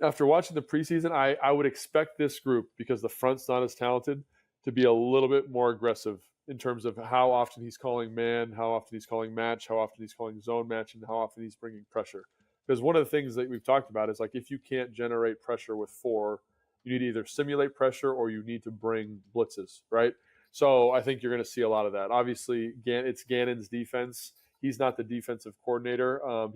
after watching the preseason, I would expect this group, because the front's not as talented, to be a little bit more aggressive in terms of how often he's calling man, how often he's calling match, how often he's calling zone match, and how often he's bringing pressure. Because one of the things that we've talked about is like if you can't generate pressure with 4, you need to either simulate pressure or you need to bring blitzes, right? So I think you're going to see a lot of that. Obviously, it's Gannon's defense. He's not the defensive coordinator. So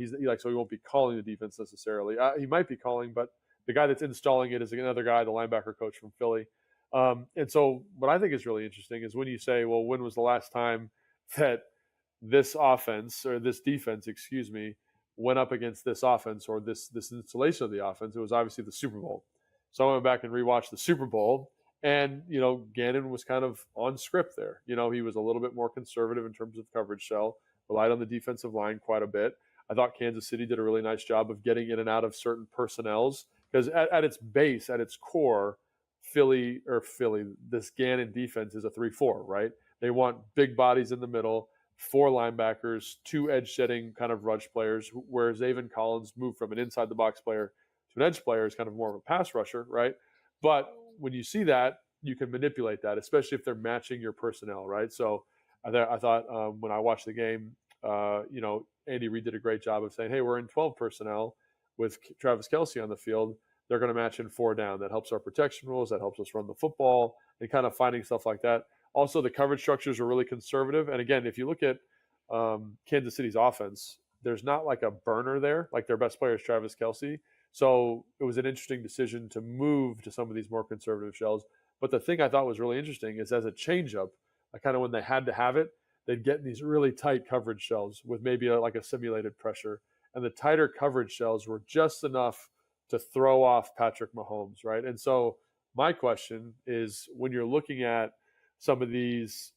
he won't be calling the defense necessarily. He might be calling, but the guy that's installing it is another guy, the linebacker coach from Philly. And so what I think is really interesting is when you say, well, when was the last time that this offense or this defense, went up against this offense or this installation of the offense? It was obviously the Super Bowl. So I went back and rewatched the Super Bowl, and, Gannon was kind of on script there. He was a little bit more conservative in terms of coverage shell, relied on the defensive line quite a bit. I thought Kansas City did a really nice job of getting in and out of certain personnels because at its base, at its core, this Gannon defense is a 3-4, right? They want big bodies in the middle, 4 linebackers, 2 edge-setting kind of rush players, where Zaven Collins moved from an inside-the-box player to an edge player is kind of more of a pass rusher, right? But when you see that, you can manipulate that, especially if they're matching your personnel, right? So I thought when I watched the game, Andy Reid did a great job of saying, hey, we're in 12 personnel with Travis Kelce on the field. They're going to match in 4 down. That helps our protection rules. That helps us run the football and kind of finding stuff like that. Also, the coverage structures are really conservative. And again, if you look at Kansas City's offense, there's not like a burner there. Like their best player is Travis Kelce. So it was an interesting decision to move to some of these more conservative shells. But the thing I thought was really interesting is as a changeup, kind of when they had to have it, they'd get in these really tight coverage shells with maybe like a simulated pressure. And the tighter coverage shells were just enough to throw off Patrick Mahomes, right? And so my question is, when you're looking at some of these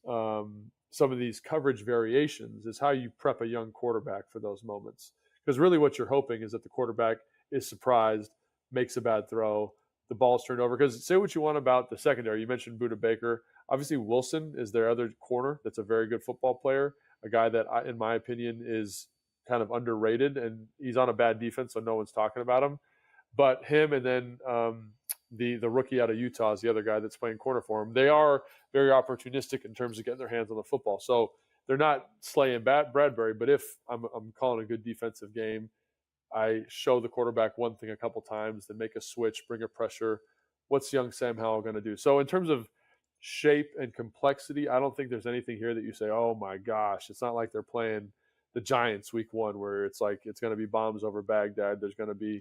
coverage variations, is how you prep a young quarterback for those moments. Because really what you're hoping is that the quarterback is surprised, makes a bad throw, the ball's turned over. Because say what you want about the secondary. You mentioned Budda Baker. Obviously, Wilson is their other corner that's a very good football player, a guy that, in my opinion, is kind of underrated, and he's on a bad defense, so no one's talking about him. But him and then the rookie out of Utah is the other guy that's playing corner for him. They are very opportunistic in terms of getting their hands on the football. So they're not slaying Bradbury, but if I'm calling a good defensive game, I show the quarterback one thing a couple times, then make a switch, bring a pressure. What's young Sam Howell going to do? So in terms of shape and complexity, I don't think there's anything here that you say, oh my gosh, it's not like they're playing the Giants week 1 where it's like it's going to be bombs over Baghdad. There's going to be,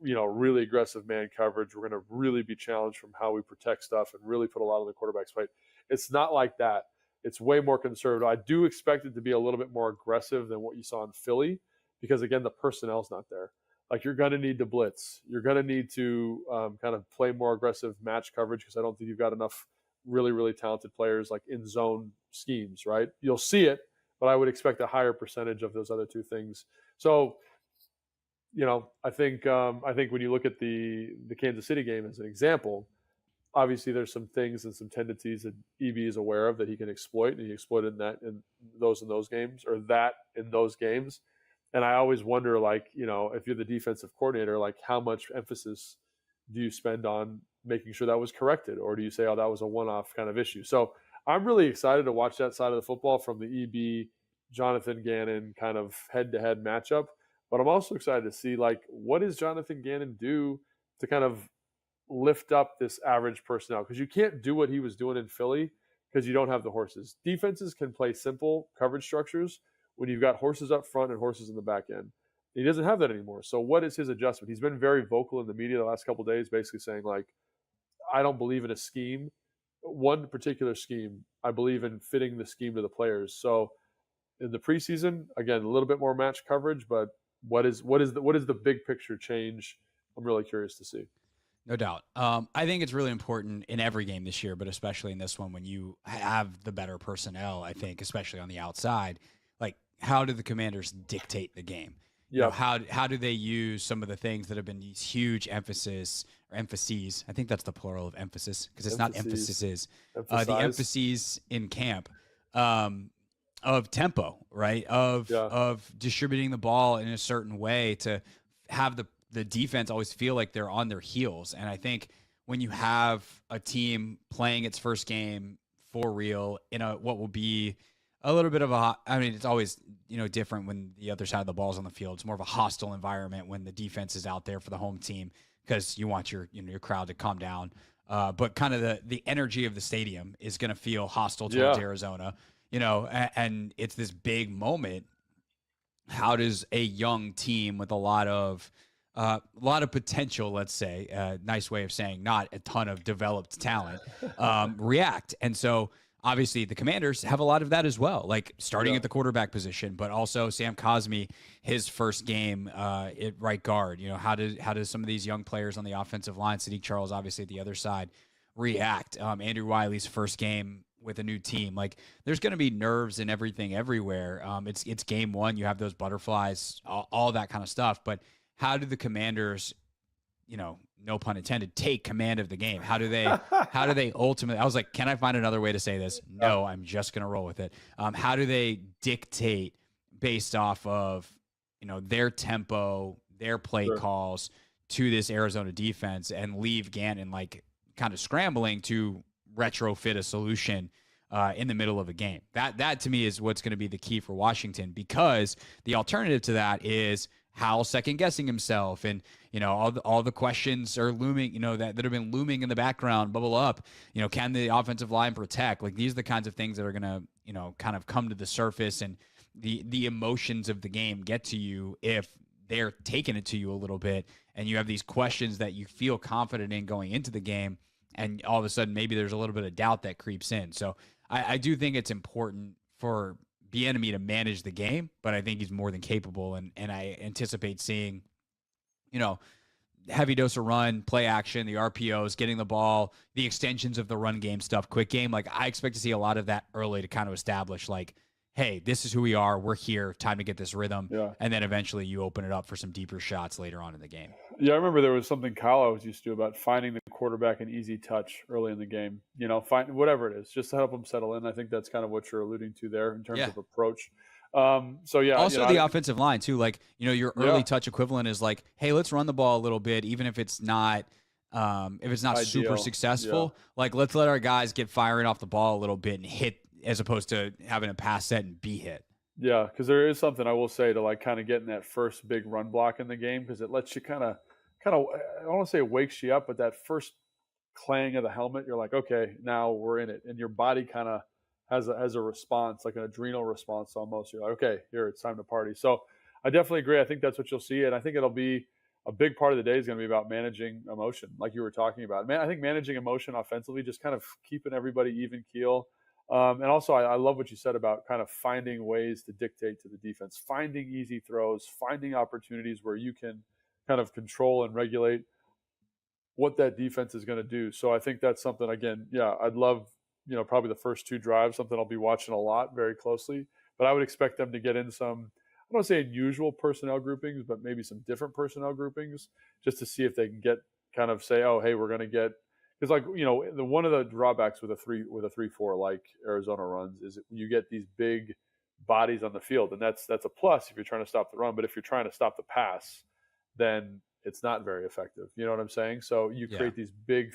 really aggressive man coverage. We're going to really be challenged from how we protect stuff and really put a lot on the quarterback's plate. It's not like that. It's way more conservative. I do expect it to be a little bit more aggressive than what you saw in Philly because, again, the personnel's not there. Like you're going to need to blitz. You're going to need to kind of play more aggressive match coverage because I don't think you've got enough really, really talented players like in zone schemes, right? You'll see it, but I would expect a higher percentage of those other 2 things. So, I think when you look at the Kansas City game as an example, obviously there's some things and some tendencies that EB is aware of that he can exploit, and he exploited in those games. And I always wonder, if you're the defensive coordinator, how much emphasis do you spend on making sure that was corrected? Or do you say, oh, that was a one-off kind of issue? So I'm really excited to watch that side of the football from the EB, Jonathan Gannon kind of head-to-head matchup. But I'm also excited to see, what does Jonathan Gannon do to kind of lift up this average personnel? Because you can't do what he was doing in Philly because you don't have the horses. Defenses can play simple coverage structures when you've got horses up front and horses in the back end. He doesn't have that anymore. So what is his adjustment? He's been very vocal in the media the last couple of days, basically saying, I don't believe in a scheme, one particular scheme. I believe in fitting the scheme to the players. So in the preseason, again, a little bit more match coverage, but what is the big picture change? I'm really curious to see. No doubt. I think it's really important in every game this year, but especially in this one when you have the better personnel, I think, especially on the outside, how do the Commanders dictate the game? Yeah. How do they use some of the things that have been these huge emphases? I think that's the plural of emphasis because it's not emphases. The emphases in camp of tempo, right? Of distributing the ball in a certain way to have the defense always feel like they're on their heels. And I think when you have a team playing its first game for real in what will be a little bit of I mean, it's always, different when the other side of the ball's on the field. It's more of a hostile environment when the defense is out there for the home team because you want your crowd to calm down. But kind of the energy of the stadium is going to feel hostile towards Arizona, and it's this big moment. How does a young team with a lot of potential, let's say, nice way of saying not a ton of developed talent, react? And so obviously the Commanders have a lot of that as well, like starting at the quarterback position, but also Sam Cosmi, his first game at right guard. How does some of these young players on the offensive line, Sadiq Charles obviously at the other side, react? Andrew Wiley's first game with a new team. Like, there's going to be nerves and everything everywhere. It's game one. You have those butterflies, all that kind of stuff. But how do the Commanders, no pun intended, take command of the game? How do they ultimately, I was like, can I find another way to say this? No, I'm just going to roll with it. How do they dictate based off of, their tempo, their play calls to this Arizona defense and leave Gannon like kind of scrambling to retrofit a solution in the middle of a game? That to me is what's going to be the key for Washington, because the alternative to that is Howell second guessing himself, and all the questions are looming, that have been looming in the background, bubble up. Can the offensive line protect? Like, these are the kinds of things that are going to kind of come to the surface, and the emotions of the game get to you if they're taking it to you a little bit, and you have these questions that you feel confident in going into the game, and all of a sudden maybe there's a little bit of doubt that creeps in. So I do think it's important for Bieniemy to manage the game, but I think he's more than capable, and I anticipate seeing, heavy dose of run, play action, the RPOs, getting the ball, the extensions of the run game stuff, quick game. Like, I expect to see a lot of that early to kind of establish, like, hey, this is who we are. We're here. Time to get this rhythm. Yeah. And then eventually you open it up for some deeper shots later on in the game. Yeah, I remember there was something Kyle always used to do about finding the quarterback an easy touch early in the game. Find whatever it is, just to help them settle in. I think that's kind of what you're alluding to there in terms of approach. Also the offensive line too. Like, your early touch equivalent is like, hey, let's run the ball a little bit, even if it's not super successful. Yeah. Like, let's let our guys get firing off the ball a little bit and hit, as opposed to having a pass set and be hit. Yeah, because there is something I will say to like kind of getting that first big run block in the game, because it lets you kind of I don't want to say it wakes you up, but that first clang of the helmet, you're like, okay, now we're in it, and your body kind of has a response, like an adrenal response almost. You're like, okay, here, it's time to party. So I definitely agree. I think that's what you'll see, and I think it'll be a big part of the day is going to be about managing emotion, like you were talking about. Man, I think managing emotion offensively, just kind of keeping everybody even keel. And also, I love what you said about kind of finding ways to dictate to the defense, finding easy throws, finding opportunities where you can kind of control and regulate what that defense is going to do. So I think that's something, again, I'd love, probably the first two drives, something I'll be watching a lot very closely. But I would expect them to get in some, I don't want to say unusual personnel groupings, but maybe some different personnel groupings, just to see if they can get kind of say, oh, hey, we're going to get. Because, like, one of the drawbacks with a 3-4 like Arizona runs is you get these big bodies on the field, and that's a plus if you're trying to stop the run. But if you're trying to stop the pass, then it's not very effective. You know what I'm saying? So you create these big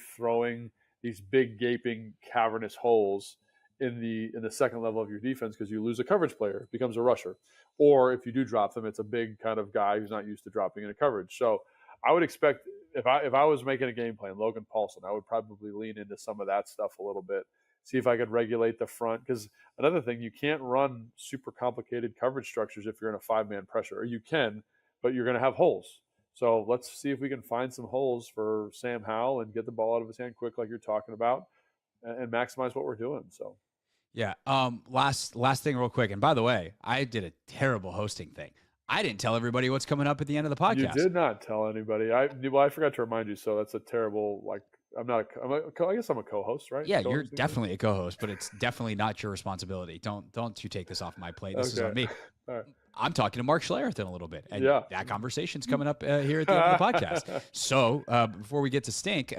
gaping cavernous holes in the second level of your defense, because you lose a coverage player, it becomes a rusher, or if you do drop them, it's a big kind of guy who's not used to dropping into coverage. So I would expect, if I was making a game plan, Logan Paulson, I would probably lean into some of that stuff a little bit, see if I could regulate the front. Because another thing, you can't run super complicated coverage structures if you're in a 5-man pressure, or you can, but you're going to have holes. So let's see if we can find some holes for Sam Howell and get the ball out of his hand quick, like you're talking about, and maximize what we're doing. So. Yeah. Last thing real quick. And by the way, I did a terrible hosting thing. I didn't tell everybody what's coming up at the end of the podcast. You did not tell anybody. I forgot to remind you. So that's a terrible, like, I guess I'm a co-host, right? Yeah, you're definitely a co-host, but it's definitely not your responsibility. Don't you take this off my plate. This is on me. All right. I'm talking to Mark Schlereth in a little bit, and that conversation's coming up here at the end of the podcast. So before we get to stink,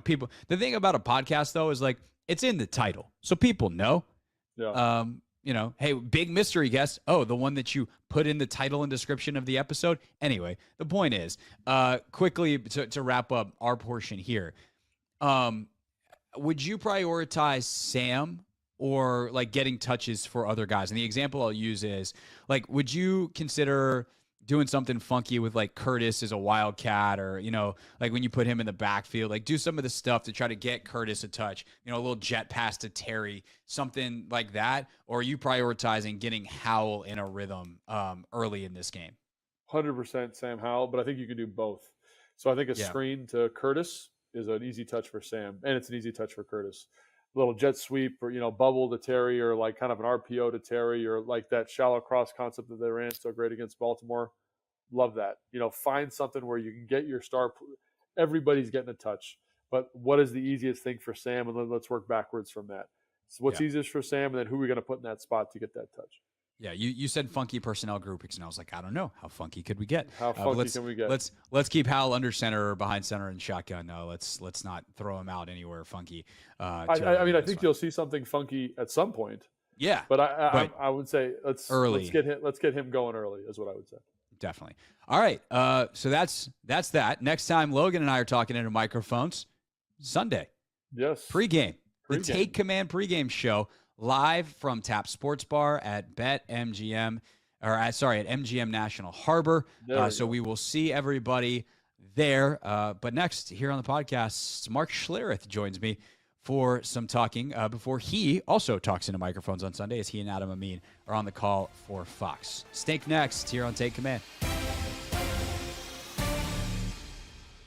people. The thing about a podcast though is like it's in the title, so people know. Yeah. Hey, big mystery guest. Oh, the one that you put in the title and description of the episode. Anyway, the point is, quickly to wrap up our portion here, would you prioritize Sam or like getting touches for other guys. And the example I'll use is like, would you consider doing something funky with like Curtis as a wildcat, or, you know, like when you put him in the backfield, like do some of the stuff to try to get Curtis a touch, you know, a little jet pass to Terry, something like that? Or are you prioritizing getting Howell in a rhythm early in this game? 100% Sam Howell, but I think you can do both. So I think a Yeah. screen to Curtis is an easy touch for Sam, and it's an easy touch for Curtis. A little jet sweep, or, you know, bubble to Terry, or like kind of an RPO to Terry, or like that shallow cross concept that they ran so great against Baltimore. Love that. You know, find something where you can get your star. Everybody's getting a touch, but what is the easiest thing for Sam? And then let's work backwards from that. So what's easiest for Sam, and then who are we going to put in that spot to get that touch? Yeah, you said funky personnel groupings, and I was like, I don't know. How funky could we get? How funky can we get? Let's keep Howell under center or behind center and shotgun. No, let's not throw him out anywhere funky. I mean, I think you'll see something funky at some point. Yeah, but I would say let's get him going early is what I would say. Definitely. All right. So that's that. Next time, Logan and I are talking into microphones. Sunday. Yes. Pregame. The Take Command pregame show. Live from Tap Sports Bar at BetMGM, at MGM National Harbor. So we will see everybody there. But next, here on the podcast, Mark Schlereth joins me for some talking before he also talks into microphones on Sunday, as he and Adam Amin are on the call for Fox. Stake next here on Take Command.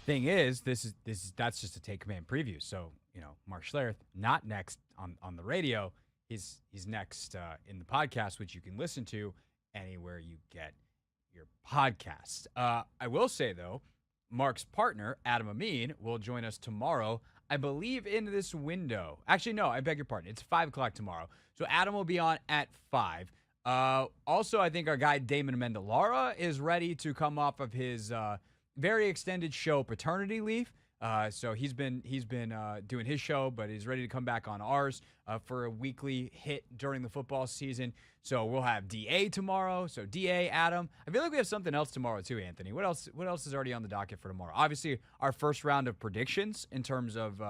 Thing is, that's just a Take Command preview. So, you know, Mark Schlereth not next on the radio. He's next in the podcast, which you can listen to anywhere you get your podcasts. I will say, though, Mark's partner, Adam Amin, will join us tomorrow, I believe, in this window. Actually, no, I beg your pardon. It's 5 o'clock tomorrow. So Adam will be on at 5. Also, I think our guy Damon Mendelara is ready to come off of his very extended show paternity leave. So he's been doing his show, but he's ready to come back on ours for a weekly hit during the football season. So we'll have DA tomorrow. So DA, Adam. I feel like we have something else tomorrow too, Anthony. What else is already on the docket for tomorrow? Obviously, our first round of predictions in terms of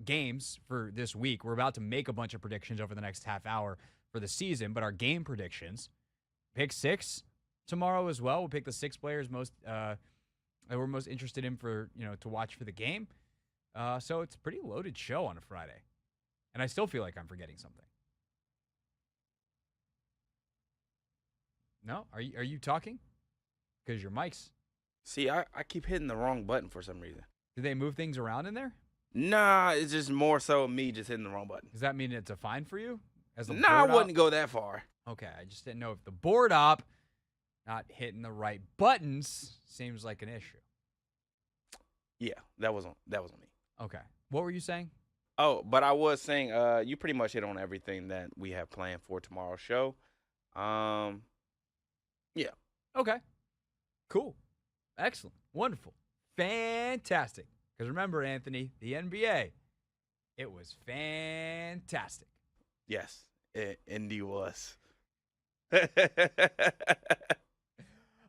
games for this week. We're about to make a bunch of predictions over the next half hour for the season, but our game predictions, pick 6 tomorrow as well. We'll pick the 6 players that we're most interested in for, you know, to watch for the game. So it's a pretty loaded show on a Friday. And I still feel like I'm forgetting something. No? Are you talking? Because your mic's... See, I keep hitting the wrong button for some reason. Did they move things around in there? Nah, it's just more so me just hitting the wrong button. Does that mean it's a fine for you? I wouldn't go that far. Okay, I just didn't know if the board op not hitting the right buttons seems like an issue. Yeah, that was on me. Okay. What were you saying? Oh, but I was saying you pretty much hit on everything that we have planned for tomorrow's show. Yeah. Okay. Cool. Excellent. Wonderful. Fantastic. Because remember, Anthony, the NBA, it was fantastic. Yes, it indeed was.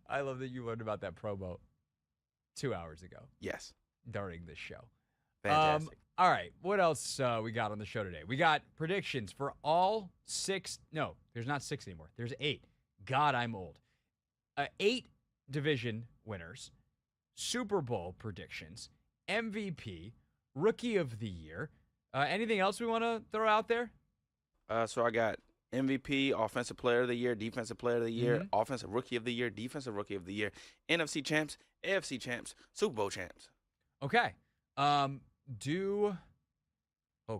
I love that you learned about that promo 2 hours ago. Yes. During this show. Fantastic. All right. What else we got on the show today? We got predictions for all 6. No, there's not 6 anymore. There's 8. God, I'm old. 8 division winners, Super Bowl predictions, MVP, Rookie of the Year. Anything else we want to throw out there? So I got MVP, Offensive Player of the Year, Defensive Player of the Year, Offensive Rookie of the Year, Defensive Rookie of the Year, NFC champs, AFC champs, Super Bowl champs. Okay. Oh,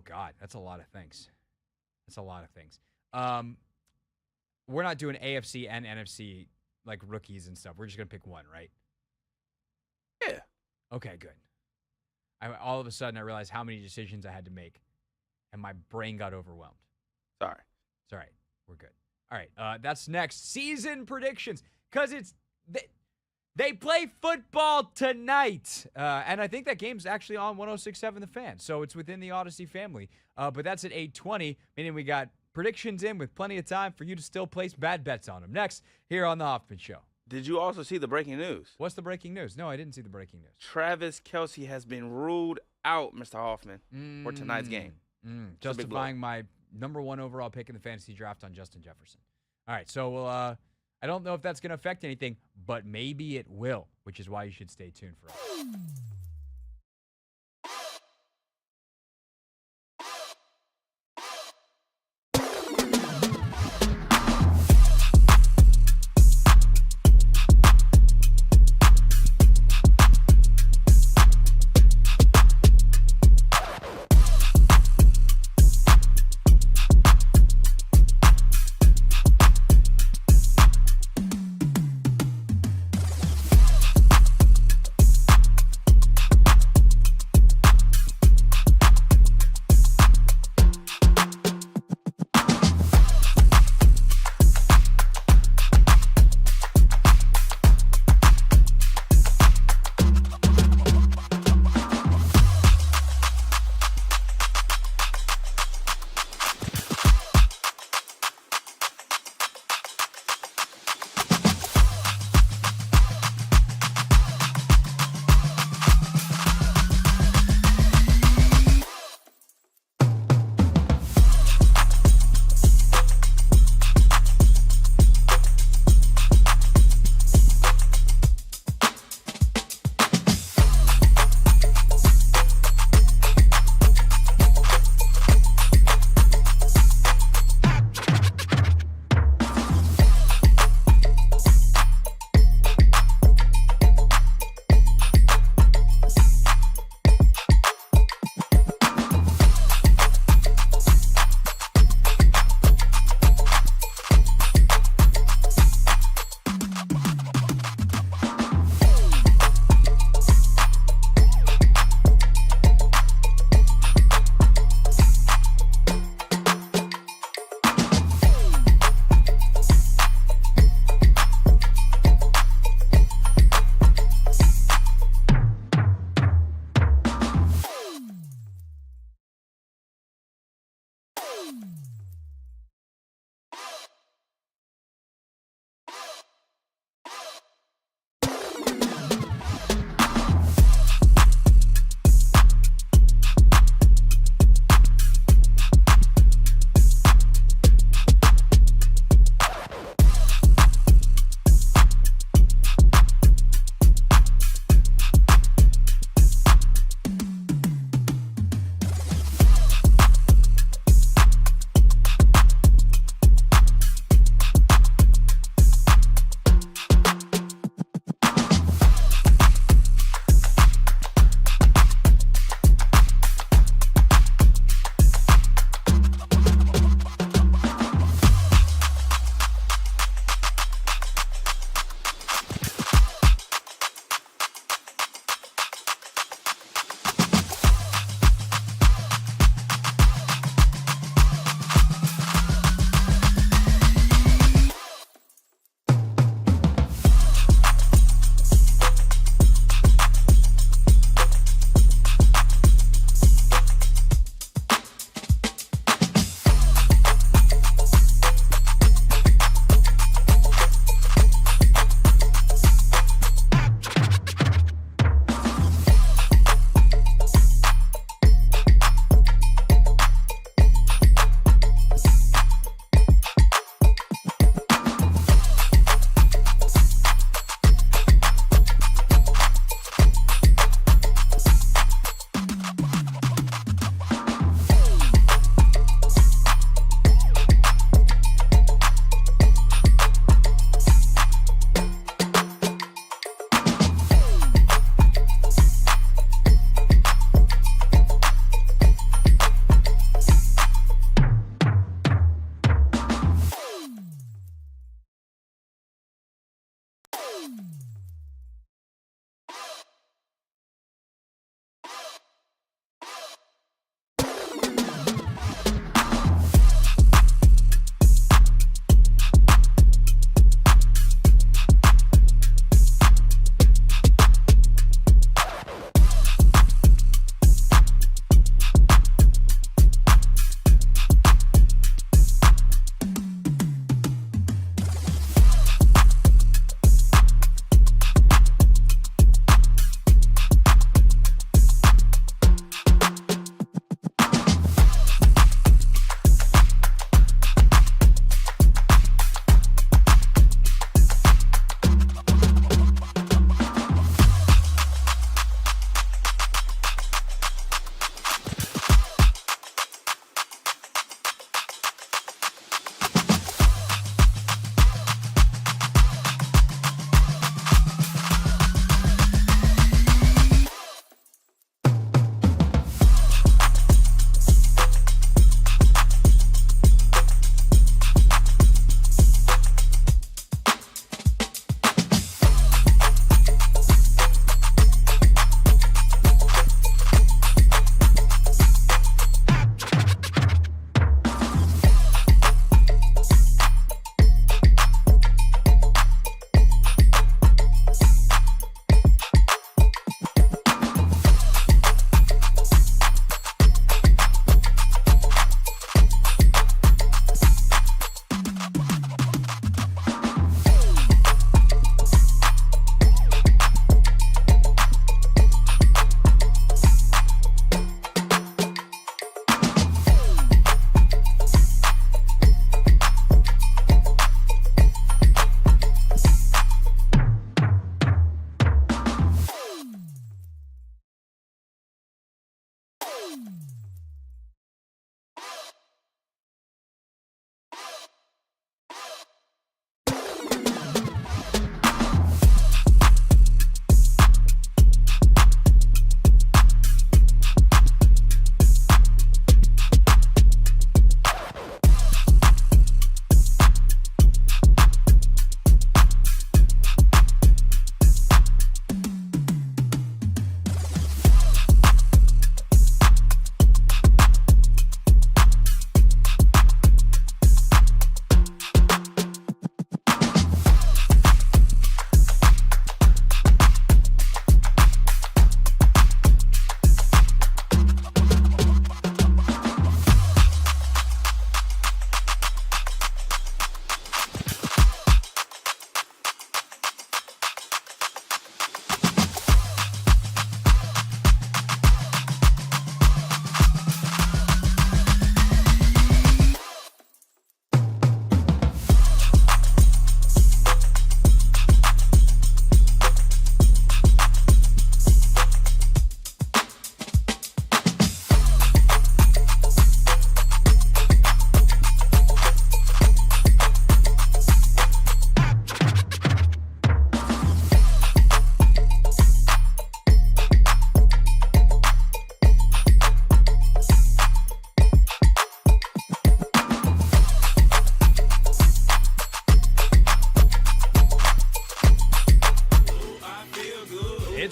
God, that's a lot of things. We're not doing AFC and NFC, like, rookies and stuff. We're just going to pick one, right? Yeah. Okay, good. All of a sudden, I realized how many decisions I had to make, and my brain got overwhelmed. Sorry. It's all right. We're good. All right. That's next. Season predictions. Because they play football tonight. And I think that game's actually on 106.7 The Fan. So it's within the Odyssey family. But that's at 8:20, meaning we got predictions in with plenty of time for you to still place bad bets on them. Next, here on The Hoffman Show. Did you also see the breaking news? What's the breaking news? No, I didn't see the breaking news. Travis Kelce has been ruled out, Mr. Hoffman, for tonight's game. Justifying my number 1 overall pick in the fantasy draft on Justin Jefferson. All right, so we'll, I don't know if that's going to affect anything, but maybe it will, which is why you should stay tuned for us.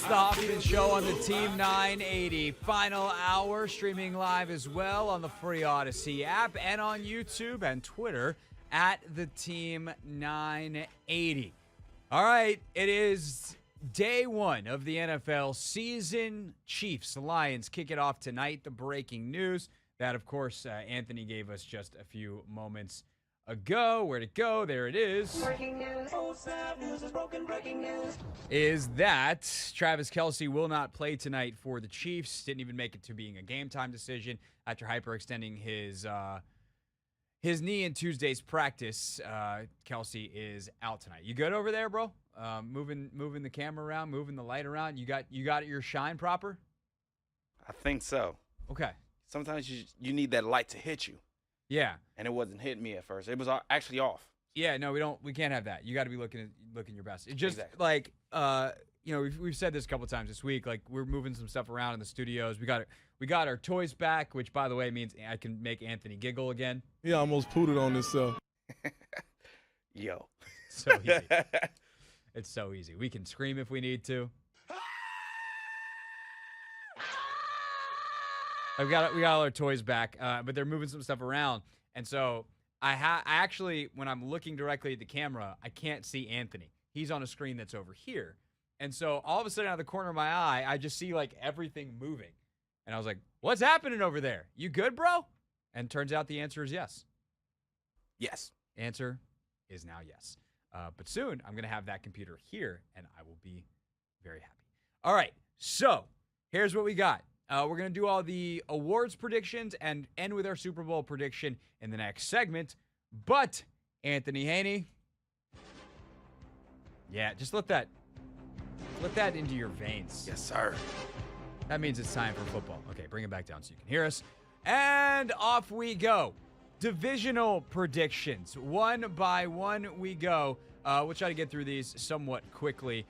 It's the Hoffman Show on the Team 980 final hour, streaming live as well on the free Odyssey app and on YouTube and Twitter at the Team 980. All right, it is day one of the NFL season. Chiefs, Lions kick it off tonight. The breaking news that, of course, Anthony gave us just a few moments ago. Where'd it go? There it is. Breaking news. Oh, snap. News is broken. Breaking news. Is that Travis Kelce will not play tonight for the Chiefs. Didn't even make it to being a game time decision after hyperextending his knee in Tuesday's practice. Kelce is out tonight. You good over there, bro? Moving the camera around, moving the light around. You got your shine proper? I think so. Okay. Sometimes you need that light to hit you. Yeah. And it wasn't hitting me at first. It was actually off. Yeah, no, we can't have that. You got to be looking your best. It's just Exactly. like we've said this a couple times this week. Like, we're moving some stuff around in the studios. We got our toys back, which, by the way, means I can make Anthony giggle again. He almost pooted on himself. Yo. So easy. It's so easy. We can scream if we need to. We got all our toys back, but they're moving some stuff around, and so I actually, when I'm looking directly at the camera, I can't see Anthony. He's on a screen that's over here, and so all of a sudden, out of the corner of my eye, I just see like everything moving, and I was like, "What's happening over there? You good, bro?" And turns out the answer is yes. Yes. Answer is now yes. But soon, I'm gonna have that computer here, and I will be very happy. All right, so here's what we got. We're going to do all the awards predictions and end with our Super Bowl prediction in the next segment. But, Anthony Haney, yeah, just let that into your veins. Yes, sir. That means it's time for football. Okay, bring it back down so you can hear us. And off we go. Divisional predictions. One by one we go. We'll try to get through these somewhat quickly.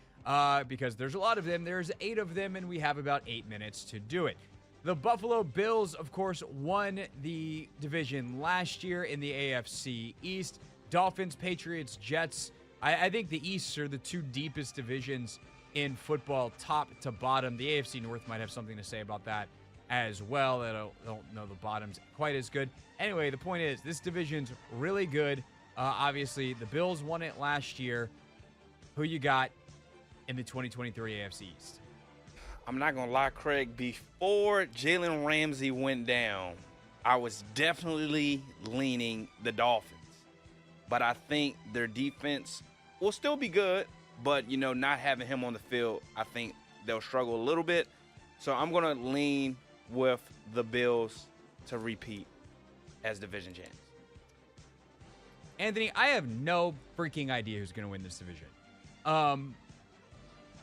Because there's a lot of them. There's 8 of them, and we have about 8 minutes to do it. The Buffalo Bills, of course, won the division last year in the AFC East. Dolphins, Patriots, Jets. I think the East are the 2 deepest divisions in football, top to bottom. The AFC North might have something to say about that as well. I don't know the bottom's quite as good. Anyway, the point is, this division's really good. Obviously, the Bills won it last year. Who you got in the 2023 AFC East? I'm not going to lie, Craig. Before Jalen Ramsey went down, I was definitely leaning the Dolphins. But I think their defense will still be good. But, not having him on the field, I think they'll struggle a little bit. So I'm going to lean with the Bills to repeat as division champs. Anthony, I have no freaking idea who's going to win this division.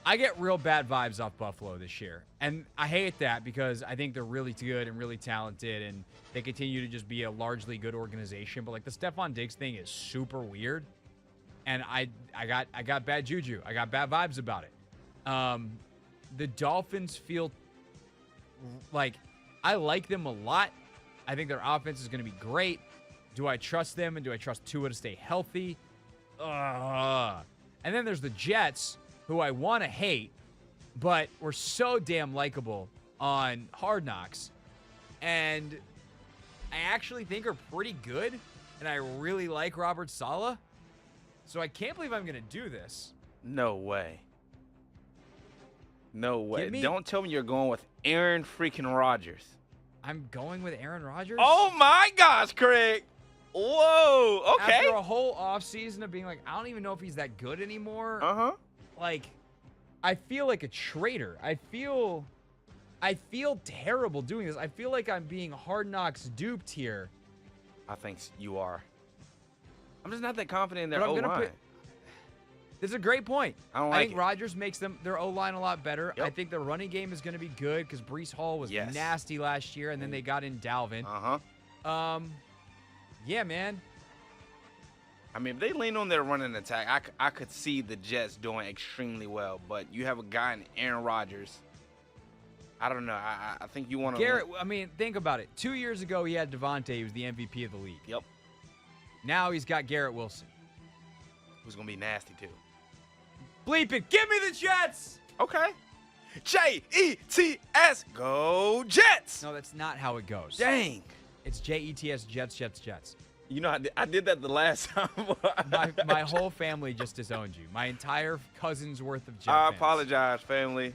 I get real bad vibes off Buffalo this year. And I hate that because I think they're really good and really talented, and they continue to just be a largely good organization. But, like, the Stephon Diggs thing is super weird. And I got bad juju. I got bad vibes about it. The Dolphins feel like I like them a lot. I think their offense is going to be great. Do I trust them, and do I trust Tua to stay healthy? And then there's the Jets, who I want to hate, but were so damn likable on Hard Knocks. And I actually think are pretty good, and I really like Robert Saleh. So I can't believe I'm going to do this. No way. No way. Don't tell me you're going with Aaron freaking Rodgers. I'm going with Aaron Rodgers? Oh, my gosh, Craig. Whoa. Okay. After a whole offseason of being like, I don't even know if he's that good anymore. Uh-huh. Like, I feel like a traitor. I feel terrible doing this. I feel like I'm being Hard Knocks duped here. I think you are. I'm just not that confident in their O-line. This is a great point. I think Rodgers makes their O-line a lot better. Yep. I think the running game is going to be good because Breece Hall was nasty last year, and then they got in Dalvin. Uh-huh. Yeah, man. I mean, if they lean on their running attack, I could see the Jets doing extremely well. But you have a guy in Aaron Rodgers. I don't know. I think you want to... Garrett, I mean, think about it. 2 years ago, he had Devontae. He was the MVP of the league. Yep. Now he's got Garrett Wilson. Who's going to be nasty, too. Bleep it. Give me the Jets! Okay. Jets. Go Jets. No, that's not how it goes. Dang. It's Jets, Jets. You know, I did that the last time. my whole family just disowned you. My entire cousin's worth of Jet I fans. apologize, family.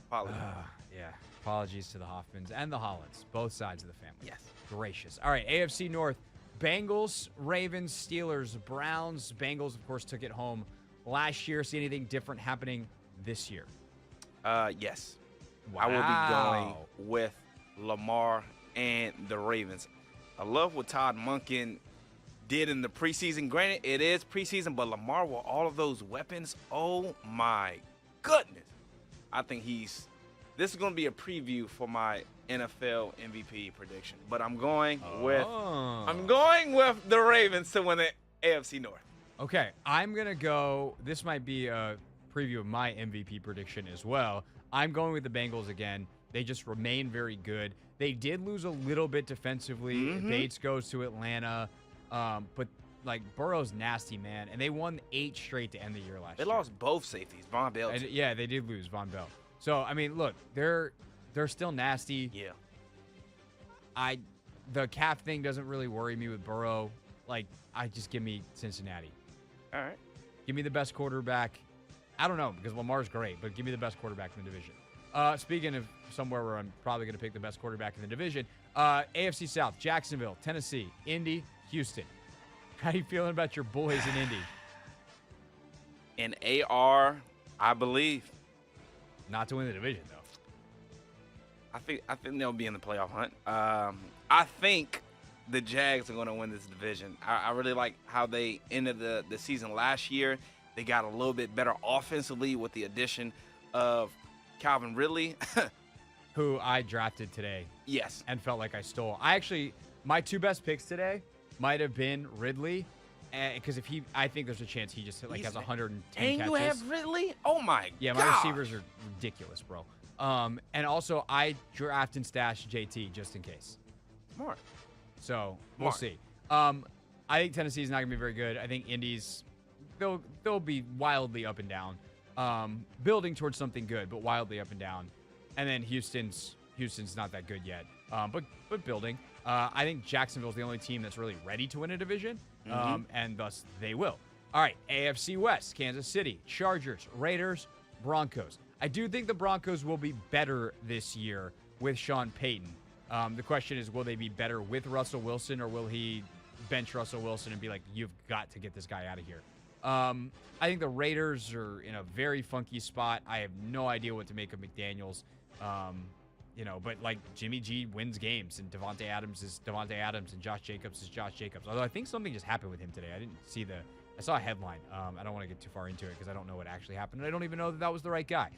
Apologize. Yeah. Apologies to the Hoffmans and the Hollands, both sides of the family. Yes. Gracious. All right, AFC North. Bengals, Ravens, Steelers, Browns. Bengals, of course, took it home last year. See anything different happening this year? Yes. Wow. I will be going with Lamar and the Ravens. I love what Todd Monken did in the preseason. Granted, it is preseason, but Lamar with all of those weapons, oh my goodness. I think this is going to be a preview for my NFL MVP prediction. But I'm going with the Ravens to win the AFC North. Okay, I'm going to go. This might be a preview of my MVP prediction as well. I'm going with the Bengals again. They just remain very good. They did lose a little bit defensively. Mm-hmm. Bates goes to Atlanta. But, like, Burrow's nasty, man. And they won 8 straight to end the year last year. They lost both safeties, Von Bell. Yeah, they did lose Von Bell. So, I mean, look, they're still nasty. Yeah. The calf thing doesn't really worry me with Burrow. Like, just give me Cincinnati. All right. Give me the best quarterback. I don't know, because Lamar's great, but give me the best quarterback in the division. Speaking of somewhere where I'm probably going to pick the best quarterback in the division, AFC South, Jacksonville, Tennessee, Indy, Houston. How are you feeling about your boys in Indy? In AR, I believe. Not to win the division, though. I think they'll be in the playoff hunt. I think the Jags are going to win this division. I really like how they ended the season last year. They got a little bit better offensively with the addition of Calvin Ridley. Who I drafted today. Yes. And felt like I stole. My 2 best picks today might have been Ridley, because I think there's a chance he just has 110 and catches. You have Ridley? Oh my Yeah, God. my receivers are ridiculous, bro. And also I draft and stash JT just in case. Smart. So we'll see. I think Tennessee's not gonna be very good. I think Indy's they'll be wildly up and down. Building towards something good, but wildly up and down. And then Houston's not that good yet, but building. I think Jacksonville's the only team that's really ready to win a division, and thus they will. All right, AFC West, Kansas City, Chargers, Raiders, Broncos. I do think the Broncos will be better this year with Sean Payton. The question is, will they be better with Russell Wilson, or will he bench Russell Wilson and be like, you've got to get this guy out of here? I think the Raiders are in a very funky spot. I have no idea what to make of McDaniels. But like Jimmy G wins games, and Devontae Adams is Devontae Adams, and Josh Jacobs is Josh Jacobs. Although I think something just happened with him today. I saw a headline. I don't want to get too far into it because I don't know what actually happened. And I don't even know that was the right guy.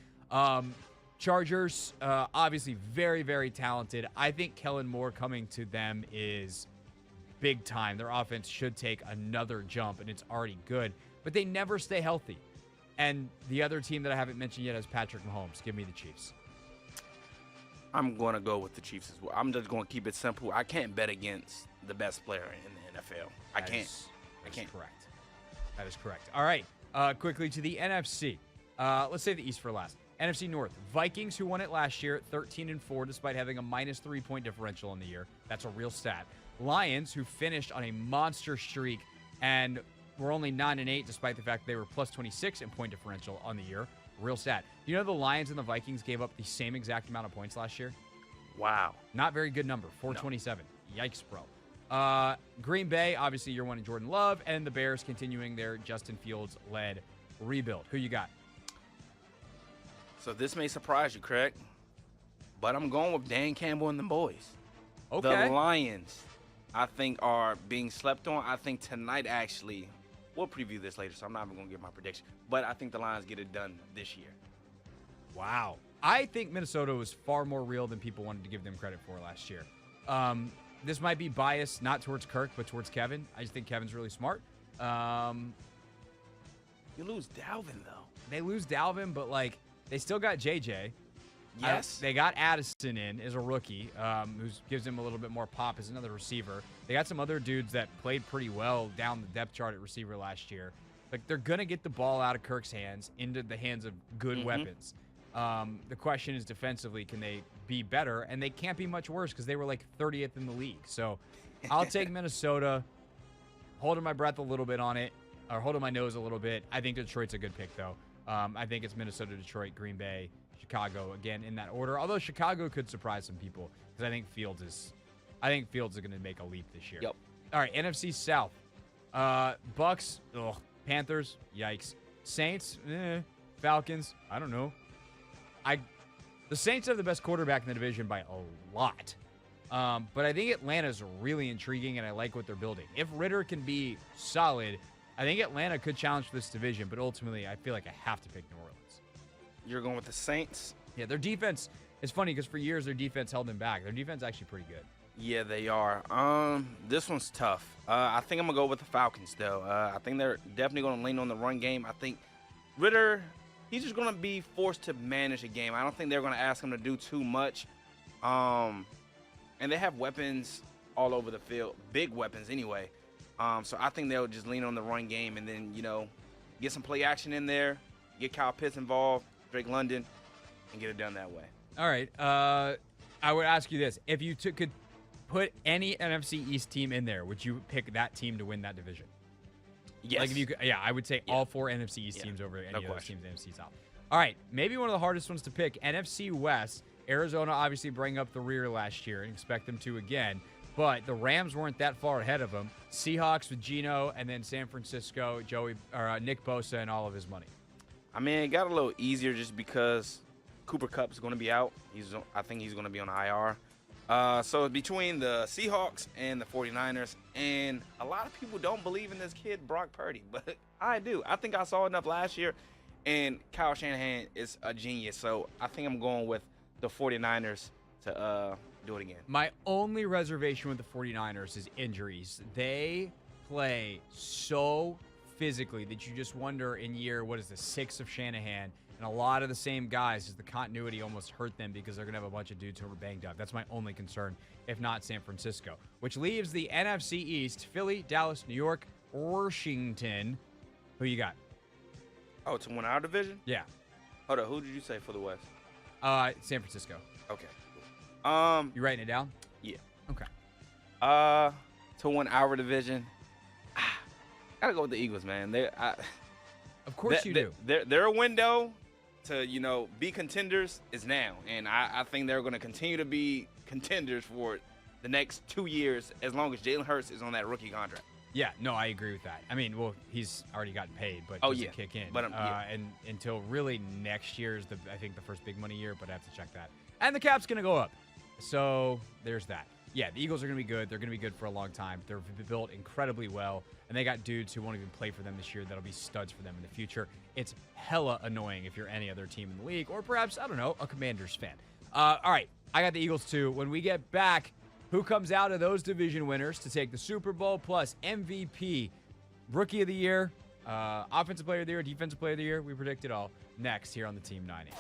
Chargers, obviously very, very talented. I think Kellen Moore coming to them is big time. Their offense should take another jump, and it's already good. But they never stay healthy. And the other team that I haven't mentioned yet is Patrick Mahomes. Give me the Chiefs. I'm going to go with the Chiefs as well. I'm just going to keep it simple. I can't bet against the best player in the NFL. I can't. Correct. That is correct. All right. Quickly to the NFC. Let's say the East for last. NFC North. Vikings, who won it last year, 13-4, despite having a minus 3-point differential in the year. That's a real stat. Lions, who finished on a monster streak and were only 9-8, despite the fact they were plus 26 in point differential on the year. Real stat. You know the Lions and the Vikings gave up the same exact amount of points last year? Wow. Not very good number. 427. No. Yikes, bro. Green Bay, obviously you're one in Jordan Love, and the Bears continuing their Justin Fields-led rebuild. Who you got? So this may surprise you, Craig, but I'm going with Dan Campbell and the boys. Okay. The Lions, I think, are being slept on. I think tonight, actually, we'll preview this later, so I'm not even going to give my prediction, but I think the Lions get it done this year. Wow. I think Minnesota was far more real than people wanted to give them credit for last year. This might be biased, not towards Kirk, but towards Kevin. I just think Kevin's really smart. You lose Dalvin, though. They lose Dalvin, but, they still got JJ. Yes. They got Addison in as a rookie, who gives him a little bit more pop as another receiver. They got some other dudes that played pretty well down the depth chart at receiver last year. They're going to get the ball out of Kirk's hands into the hands of good weapons. The question is defensively, can they be better? And they can't be much worse because they were like 30th in the league. So I'll take Minnesota, holding my breath a little bit on it, or holding my nose a little bit. I think Detroit's a good pick, though. I think it's Minnesota, Detroit, Green Bay, Chicago, again, in that order. Although Chicago could surprise some people because I think Fields is going to make a leap this year. Yep. All right, NFC South. Bucks, Panthers, yikes. Saints, Falcons, I don't know. The Saints have the best quarterback in the division by a lot. But I think Atlanta's really intriguing, and I like what they're building. If Ritter can be solid, I think Atlanta could challenge for this division, but ultimately I feel like I have to pick New Orleans. You're going with the Saints? Yeah, their defense is funny because for years their defense held them back. Their defense is actually pretty good. Yeah, they are. This one's tough. I think I'm going to go with the Falcons, though. I think they're definitely going to lean on the run game. I think Ritter, he's just going to be forced to manage a game. I don't think they're going to ask him to do too much. And they have weapons all over the field, big weapons anyway. So I think they'll just lean on the run game and then, get some play action in there, get Kyle Pitts involved, Drake London, and get it done that way. All right. I would ask you this. If you could put any NFC East team in there, would you pick that team to win that division? Yes. Like if you could, I would say all 4 NFC East teams over any of those teams in the NFC South. All right. Maybe one of the hardest ones to pick, NFC West. Arizona obviously bring up the rear last year and expect them to again. But the Rams weren't that far ahead of them. Seahawks with Geno, and then San Francisco, Nick Bosa and all of his money. I mean, it got a little easier just because Cooper Kupp is going to be out. I think he's going to be on IR. So between the Seahawks and the 49ers, and a lot of people don't believe in this kid, Brock Purdy, but I do. I think I saw enough last year, and Kyle Shanahan is a genius. So I think I'm going with the 49ers to do it again. My only reservation with the 49ers is injuries. They play so physically that you just wonder in year, 6 of Shanahan, and a lot of the same guys, as the continuity almost hurt them because they're going to have a bunch of dudes who are banged up. That's my only concern, if not San Francisco, which leaves the NFC East, Philly, Dallas, New York, Washington. Who you got? Oh, to win our division? Yeah. Hold on, who did you say for the West? San Francisco. Okay. You writing it down? Yeah. Okay. To win our division, gotta go with the Eagles, man. Of course you do. Their window to be contenders is now, and I think they're going to continue to be contenders for the next 2 years as long as Jalen Hurts is on that rookie contract. Yeah, no, I agree with that. I mean, well, he's already gotten paid, but doesn't kick in. But and until really next year is I think the first big money year, but I have to check that. And the cap's going to go up. So there's that. Yeah, the Eagles are going to be good. They're going to be good for a long time. They're built incredibly well, and they got dudes who won't even play for them this year that'll be studs for them in the future. It's hella annoying if you're any other team in the league, or perhaps, I don't know, a Commanders fan. All right, I got the Eagles too. When we get back, who comes out of those division winners to take the Super Bowl plus MVP, Rookie of the Year, Offensive Player of the Year, Defensive Player of the Year? We predict it all next here on the Team 90.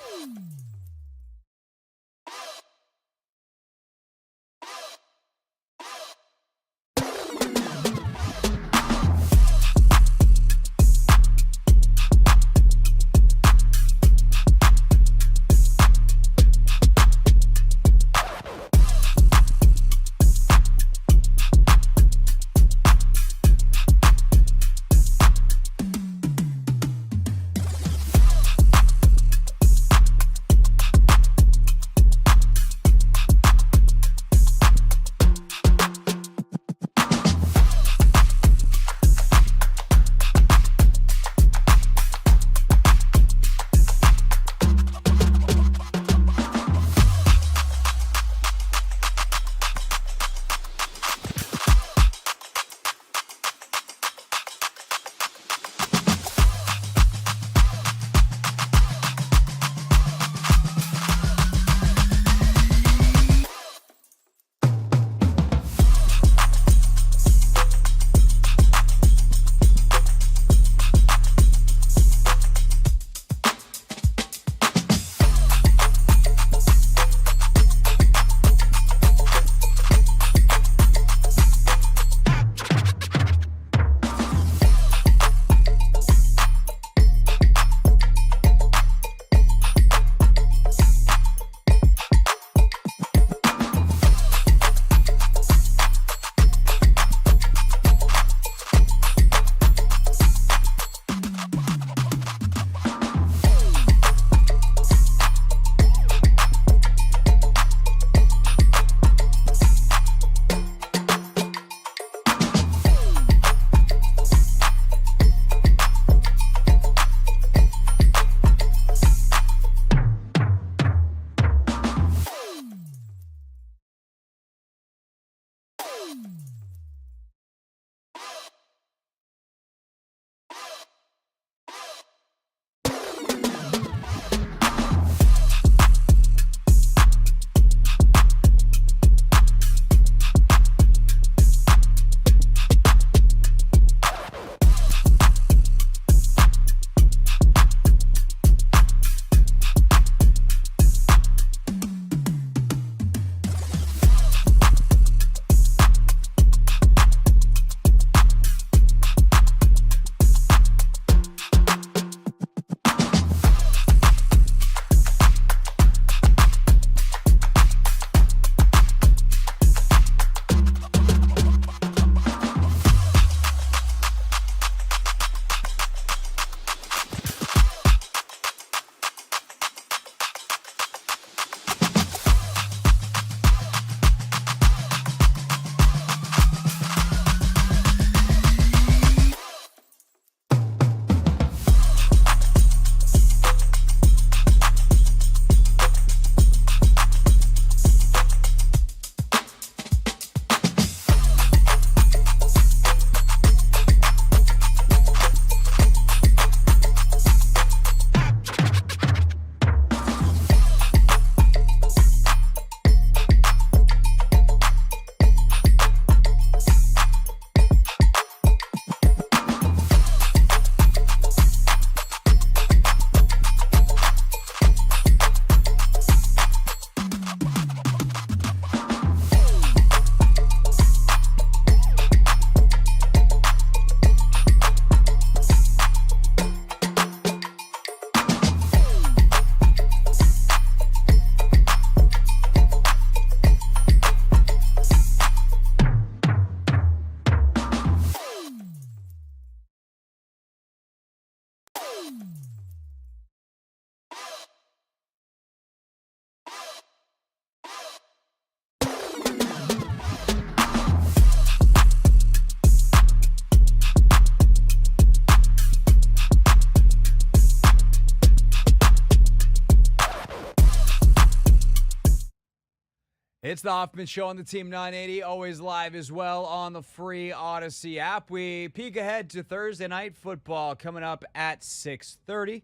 It's the Hoffman Show on the Team 980, always live as well on the free Odyssey app. We peek ahead to Thursday Night Football coming up at 6:30.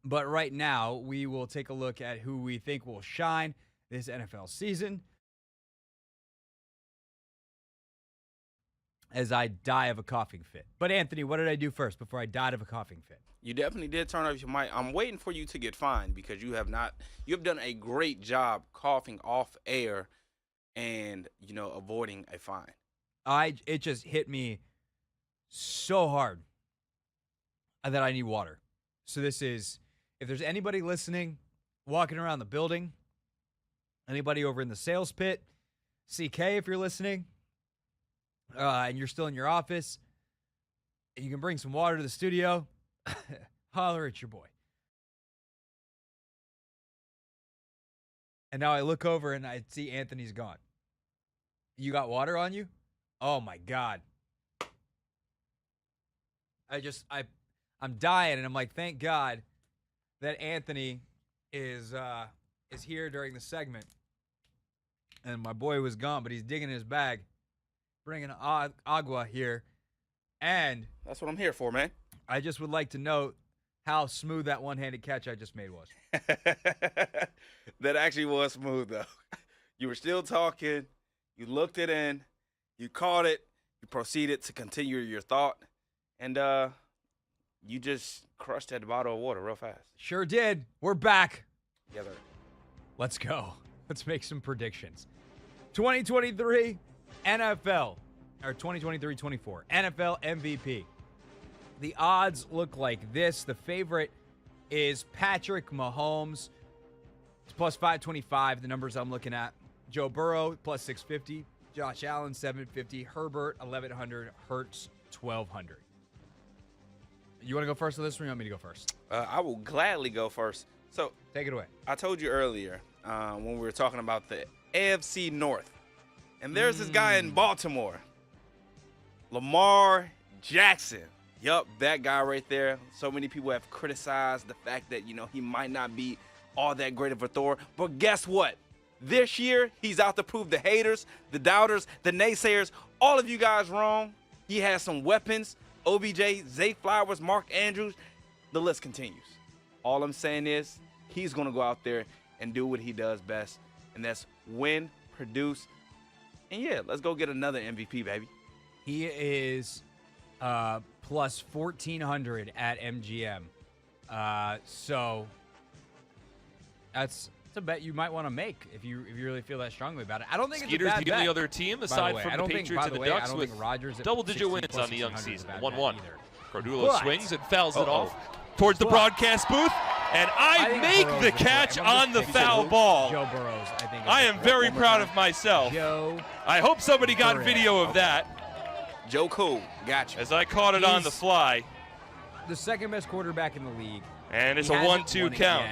But right now, we will take a look at who we think will shine this NFL season. As I die of a coughing fit. But Anthony, what did I do first before I died of a coughing fit? You definitely did turn off your mic. I'm waiting for you to get fined because you have done a great job coughing off air and, avoiding a fine. It just hit me so hard that I need water. So this is, if there's anybody listening, walking around the building, anybody over in the sales pit, CK if you're listening, and you're still in your office, and you can bring some water to the studio, holler at your boy. And now I look over and I see Anthony's gone. You got water on you? Oh my God. I'm dying, and I'm like, thank God that Anthony is here during the segment. And my boy was gone, but he's digging in his bag, bringing agua here. And that's what I'm here for, man. I just would like to note how smooth that one-handed catch I just made was. That actually was smooth, though. You were still talking. You looked it in. You caught it. You proceeded to continue your thought. And you just crushed that bottle of water real fast. Sure did. We're back. Together. Let's go. Let's make some predictions. 2023 NFL, or 2023-24, NFL MVP. The odds look like this. The favorite is Patrick Mahomes. It's plus 525, the numbers I'm looking at. Joe Burrow, plus 650. Josh Allen, 750. Herbert, 1,100. Hurts, 1,200. You want to go first on this, or you want me to go first? I will gladly go first. So take it away. I told you earlier when we were talking about the AFC North, and there's this guy in Baltimore, Lamar Jackson. Yup, that guy right there. So many people have criticized the fact that, he might not be all that great of a thrower. But guess what? This year, he's out to prove the haters, the doubters, the naysayers, all of you guys wrong. He has some weapons. OBJ, Zay Flowers, Mark Andrews. The list continues. All I'm saying is he's going to go out there and do what he does best, and that's win, produce. And, yeah, let's go get another MVP, baby. He is plus 1,400 at MGM. So that's a bet you might want to make if you really feel that strongly about it. I don't think Skeeter's it's a bad the bet. only other team aside from the Patriots and the Ducks with double-digit wins on the young season. 1-1. Cardullo swings and fouls it off towards the broadcast booth, and I make the catch on the foul ball. Joe Burrows, I think. I am very proud of myself. I hope somebody got video of that. Joe Cool, gotcha. As I caught it on the fly. The second best quarterback in the league. And it's a 1-2 count.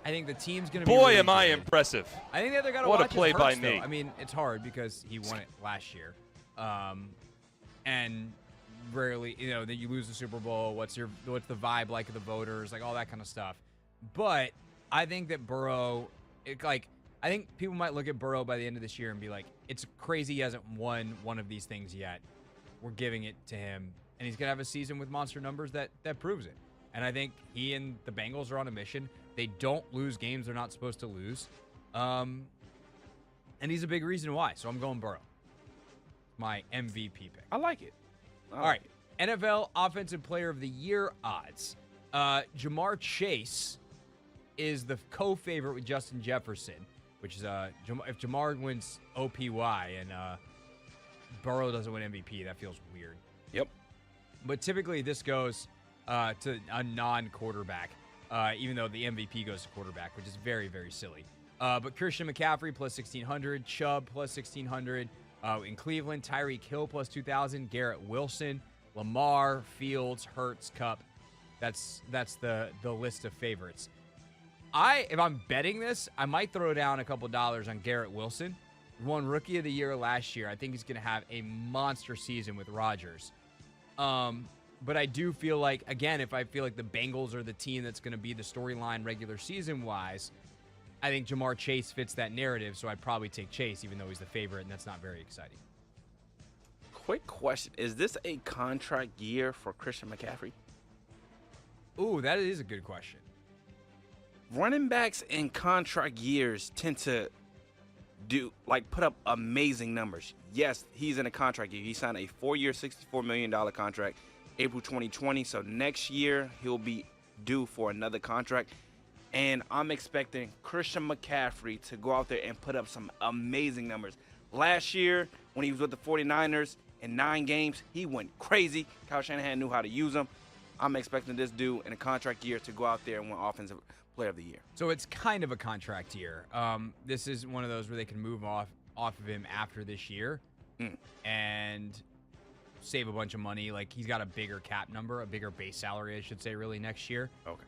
I think the team's going to be Boy, really am I good. impressive. I think that they're going to What a watch play his by Hurts, me. though. I mean, it's hard because he won it last year. And rarely, that you lose the Super Bowl. What's the vibe like of the voters? Like all that kind of stuff. But I think that Burrow, I think people might look at Burrow by the end of this year and be like, it's crazy he hasn't won one of these things yet. We're giving it to him. And he's going to have a season with monster numbers that proves it. And I think he and the Bengals are on a mission. They don't lose games they're not supposed to lose. And he's a big reason why. So I'm going Burrow. My MVP pick. I like it. All right. NFL Offensive Player of the Year odds. Jamar Chase is the co-favorite with Justin Jefferson, which is if Jamar wins OPY and Burrow doesn't win MVP, that feels weird. Yep. But typically this goes to a non-quarterback, even though the MVP goes to quarterback, which is very, very silly. But Christian McCaffrey plus 1,600, Chubb plus 1,600. In Cleveland, Tyreek Hill plus 2,000, Garrett Wilson, Lamar, Fields, Hurts, Cup. That's the list of favorites. If I'm betting this, I might throw down a couple dollars on Garrett Wilson. Won Rookie of the Year last year. I think he's going to have a monster season with Rodgers. But I do feel like, again, if I feel like the Bengals are the team that's going to be the storyline regular season-wise, I think Jamar Chase fits that narrative, so I'd probably take Chase, even though he's the favorite, and that's not very exciting. Quick question. Is this a contract year for Christian McCaffrey? Ooh, that is a good question. Running backs in contract years tend to put up amazing numbers. Yes, he's in a contract year. He signed a 4-year, $64 million contract, April 2020. So next year, he'll be due for another contract. And I'm expecting Christian McCaffrey to go out there and put up some amazing numbers. Last year, when he was with the 49ers, in 9 games, he went crazy. Kyle Shanahan knew how to use him. I'm expecting this dude in a contract year to go out there and win Offensive Player of the Year. So it's kind of a contract year. This is one of those where they can move off of him after this year and save a bunch of money. Like, he's got a bigger cap number, a bigger base salary, I should say, really, next year. Okay.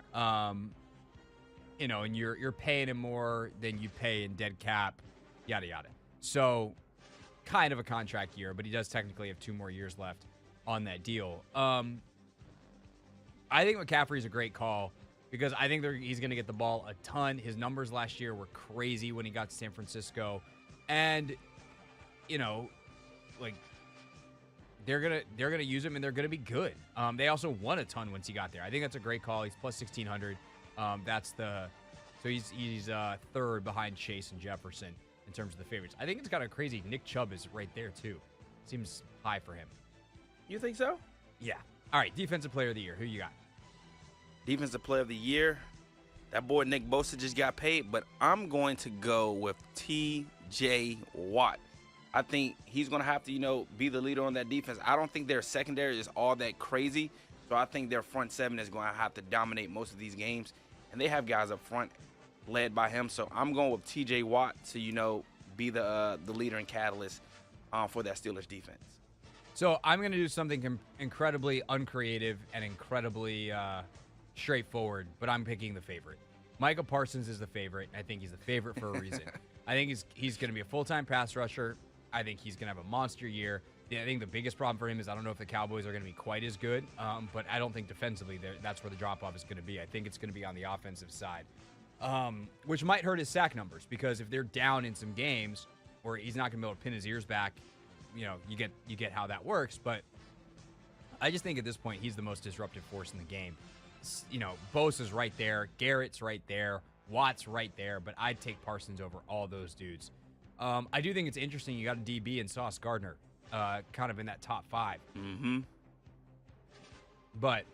You know, and you're paying him more than you pay in dead cap, yada, yada. So kind of a contract year, but he does technically have 2 more years left on that deal. I think McCaffrey's a great call because I think he's going to get the ball a ton. His numbers last year were crazy when he got to San Francisco. And, you know, like, they're gonna use him and they're gonna be good. They also won a ton once he got there. I think that's a great call. He's plus 1,600. So he's third behind Chase and Jefferson in terms of the favorites. I think it's kind of crazy. Nick Chubb is right there too. Seems high for him. You think so? Yeah. All right. Defensive Player of the Year. Who you got? Defensive Player of the Year. That boy Nick Bosa just got paid, but I'm going to go with T.J. Watt. I think he's going to have to, be the leader on that defense. I don't think their secondary is all that crazy, so I think their front seven is going to have to dominate most of these games. And they have guys up front led by him, so I'm going with T.J. Watt to, be the leader and catalyst for that Steelers defense. So I'm going to do something incredibly uncreative and incredibly straightforward, but I'm picking the favorite. Micah Parsons is the favorite. I think he's the favorite for a reason. I think he's going to be a full-time pass rusher. I think he's going to have a monster year. I think the biggest problem for him is I don't know if the Cowboys are going to be quite as good, but I don't think defensively that's where the drop-off is going to be. I think it's going to be on the offensive side, which might hurt his sack numbers because if they're down in some games or he's not going to be able to pin his ears back, you get how that works. But I just think at this point he's the most disruptive force in the game. Bosa's right there, Garrett's right there, Watt's right there, but I'd take Parsons over all those dudes. I do think it's interesting you got a DB in Sauce Gardner, kind of in that top 5. Mm-hmm. But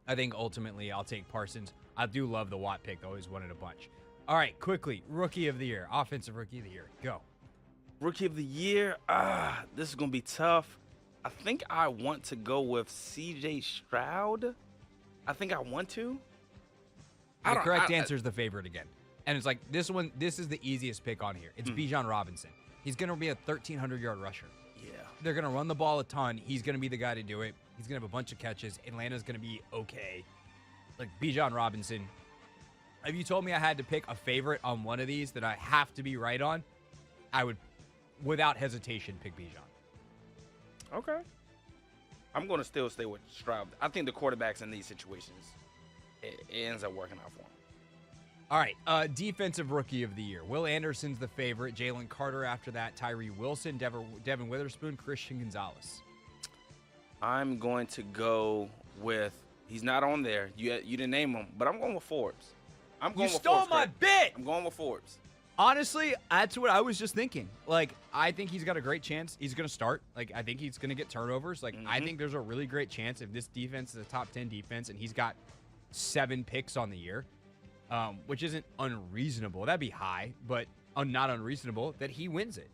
I think ultimately I'll take Parsons. I do love the Watt pick, though. He's won it a bunch. All right, quickly, Rookie of the Year, Offensive Rookie of the Year. Go. Rookie of the Year, this is going to be tough. I think I want to go with C.J. Stroud. I think I want to. The correct answer is the favorite again. And it's like, this is the easiest pick on here. It's Bijan Robinson. He's going to be a 1,300-yard rusher. Yeah. They're going to run the ball a ton. He's going to be the guy to do it. He's going to have a bunch of catches. Atlanta's going to be okay. Like, Bijan Robinson. If you told me I had to pick a favorite on one of these that I have to be right on, I would, without hesitation, pick Bijan. Okay. I'm going to still stay with Stroud. I think the quarterbacks in these situations, it ends up working out for them. All right, Defensive Rookie of the Year. Will Anderson's the favorite. Jalen Carter after that. Tyree Wilson, Devin Witherspoon, Christian Gonzalez. I'm going to go with, he's not on there. You didn't name him, but I'm going with Forbes. You stole my bit! I'm going with Forbes. Honestly, that's what I was just thinking. Like, I think he's got a great chance. He's going to start. Like, I think he's going to get turnovers. Like, I think there's a really great chance if this defense is a top 10 defense and he's got 7 picks on the year, which isn't unreasonable. That'd be high, but not unreasonable, that he wins it.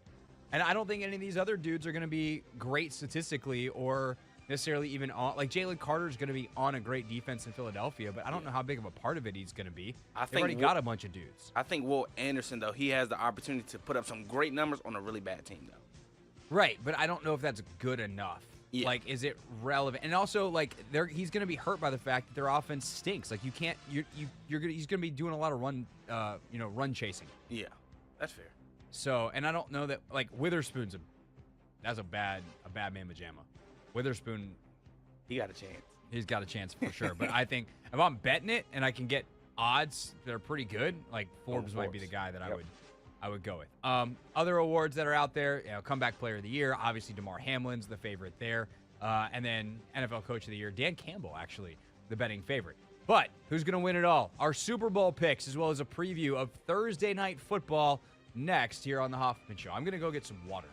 And I don't think any of these other dudes are going to be great statistically or necessarily even on. Like, Jalen Carter's going to be on a great defense in Philadelphia, but I don't know how big of a part of it he's going to be. They've already got a bunch of dudes. I think Will Anderson, though, he has the opportunity to put up some great numbers on a really bad team, though. Right, but I don't know if that's good enough. Yeah. Like, is it relevant? And also, like, he's going to be hurt by the fact that their offense stinks. Like, you can't. He's going to be doing a lot of run chasing. Yeah, that's fair. So, and I don't know that, like, Witherspoon's that's a bad man pajama. Witherspoon, he got a chance. He's got a chance for sure. But I think if I'm betting it and I can get odds, they're pretty good. Like Forbes might be the guy that I would go with. Other awards that are out there, comeback player of the year, obviously DeMar Hamlin's the favorite there. And then NFL Coach of the Year, Dan Campbell, actually, the betting favorite. But who's going to win it all? Our Super Bowl picks, as well as a preview of Thursday Night Football next here on The Hoffman Show. I'm going to go get some water.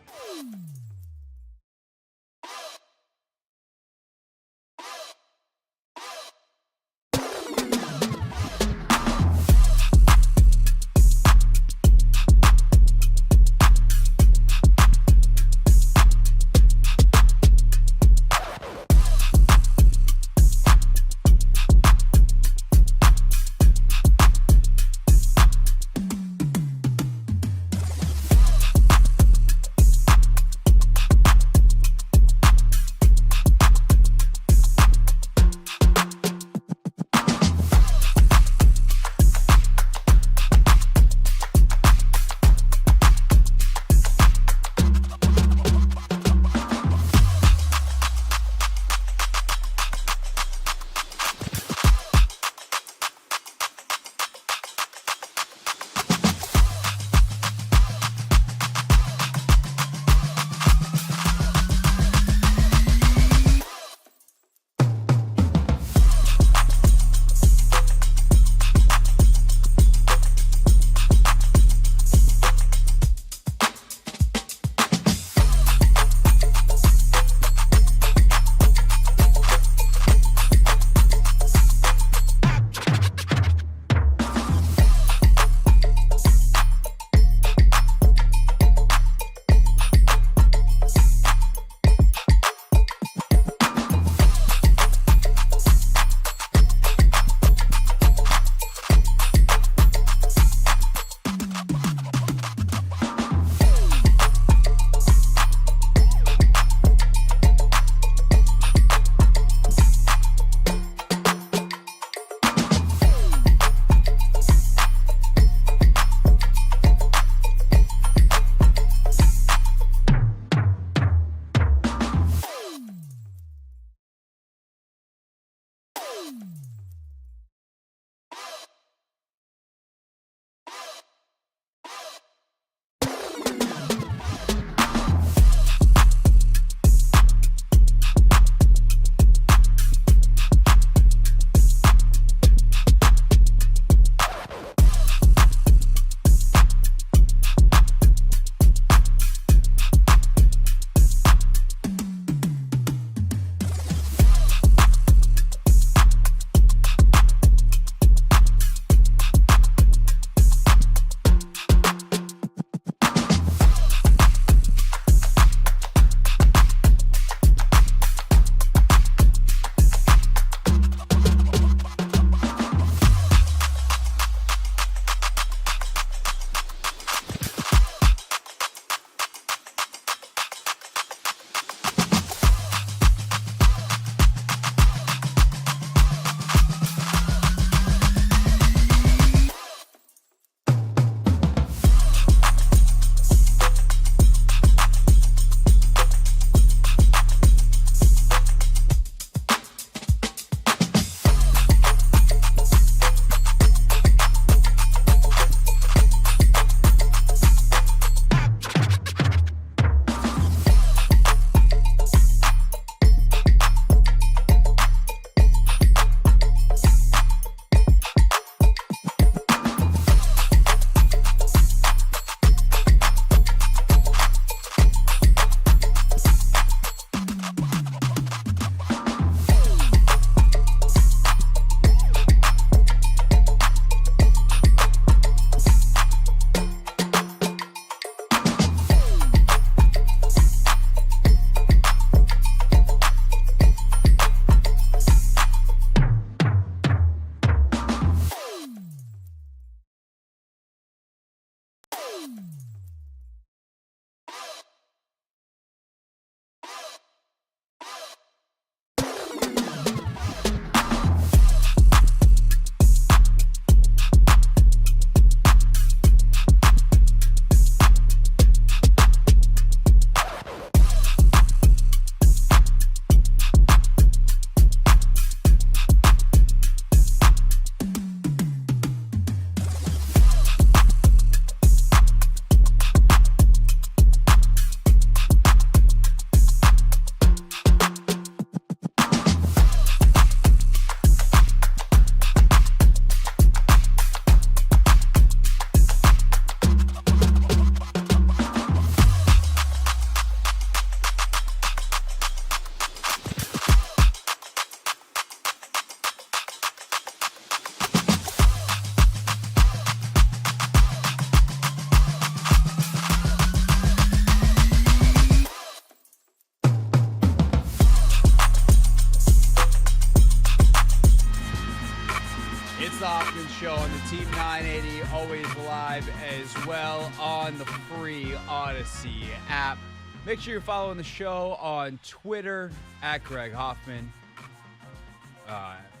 the Hoffman Show on the Team 980, always live as well on the free Odyssey app. Make sure you're following the show on Twitter at Greg Hoffman.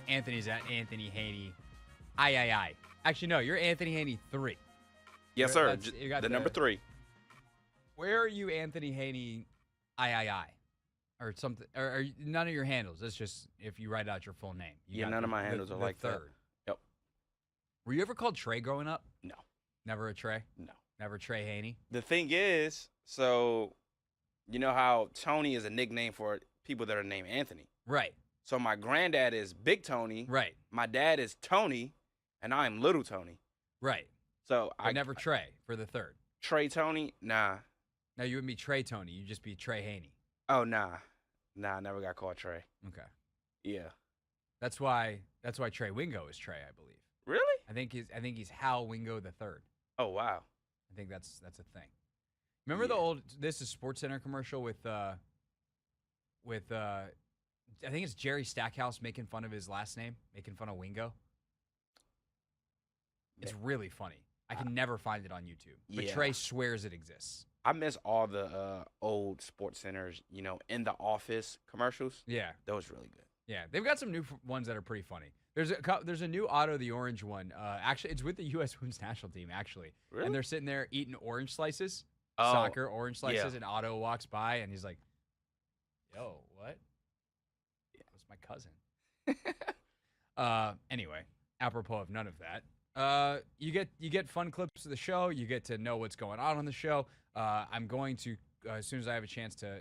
Anthony's at Anthony Haney. I. Actually, no, you're Anthony Haney 3. Yes, sir. You got the number 3. Where are you, Anthony Haney? I. Or something, or none of your handles. That's just if you write out your full name. None of my handles are like third. That. Yep. Were you ever called Trey growing up? No. Never a Trey? No. Never Trey Haney? The thing is, so you know how Tony is a nickname for people that are named Anthony? Right. So my granddad is Big Tony. Right. My dad is Tony, and I'm Little Tony. Right. So I never Trey for the third. Trey Tony? Nah. No, you wouldn't be Trey Tony. You'd just be Trey Haney. Oh, nah. Nah, I never got called Trey. Okay. Yeah. That's why Trey Wingo is Trey, I believe. Really? I think he's Hal Wingo the third. Oh, wow. I think that's a thing. Remember the old This is Sports Center commercial with I think it's Jerry Stackhouse making fun of his last name, making fun of Wingo. It's really funny. I can never find it on YouTube. But Trey swears it exists. I miss all the old Sports Centers, in the office commercials. Yeah. That was really good. Yeah, they've got some new ones that are pretty funny. There's a new Otto the Orange one. Actually, it's with the U.S. Women's National Team, actually. Really? And they're sitting there eating orange slices, Oh, soccer orange slices, yeah. and Otto walks by, and he's like, yo, what? Yeah, it was my cousin. Anyway, apropos of none of that, you get fun clips of the show. You get to know what's going on the show. I'm going to, as soon as I have a chance to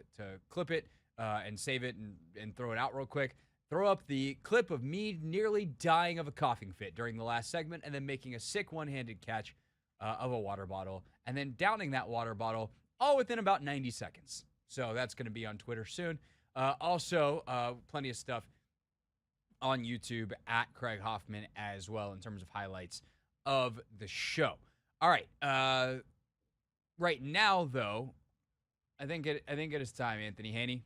clip it and save it and throw it out real quick, throw up the clip of me nearly dying of a coughing fit during the last segment and then making a sick one-handed catch of a water bottle and then downing that water bottle all within about 90 seconds. So that's going to be on Twitter soon. Also, plenty of stuff on YouTube at Craig Hoffman as well in terms of highlights of the show. All right. Right now, though, I think it is time, Anthony Haney.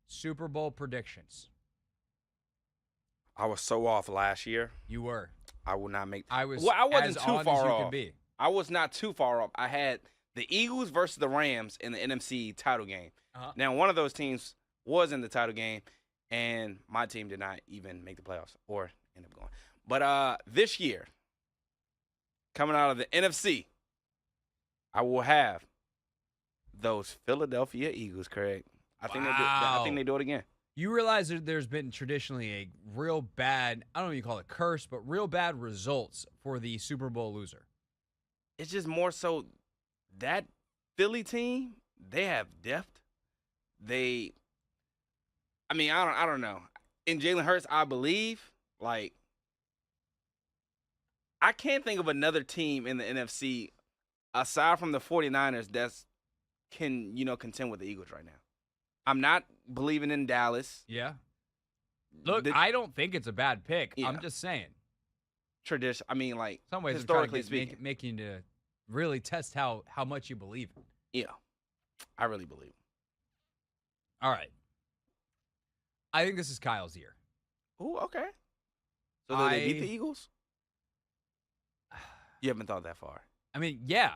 Super Bowl predictions. I was so off last year. You were. I will not make. I was. Well, I wasn't as too on far as you off. could be. I was not too far off. I had the Eagles versus the Rams in the NFC title game. Now, one of those teams was in the title game, and my team did not even make the playoffs or end up going. But this year, coming out of the NFC, I will have those Philadelphia Eagles, Craig. I think they do it again. You realize that there's been traditionally a real bad, I don't know if you call it curse, but real bad results for the Super Bowl loser. It's just more so that Philly team, they have depth. I don't know. In Jalen Hurts, I believe, I can't think of another team in the NFC aside from the 49ers that's can contend with the Eagles right now. I'm not believing in Dallas. Yeah. Look, I don't think it's a bad pick. Yeah. I'm just saying. Tradition. Some ways historically speaking, making you to really test how much you believe it. Yeah, I really believe it. All right. I think this is Kyle's year. Ooh, okay. So do they beat the Eagles? You haven't thought that far. I mean, yeah,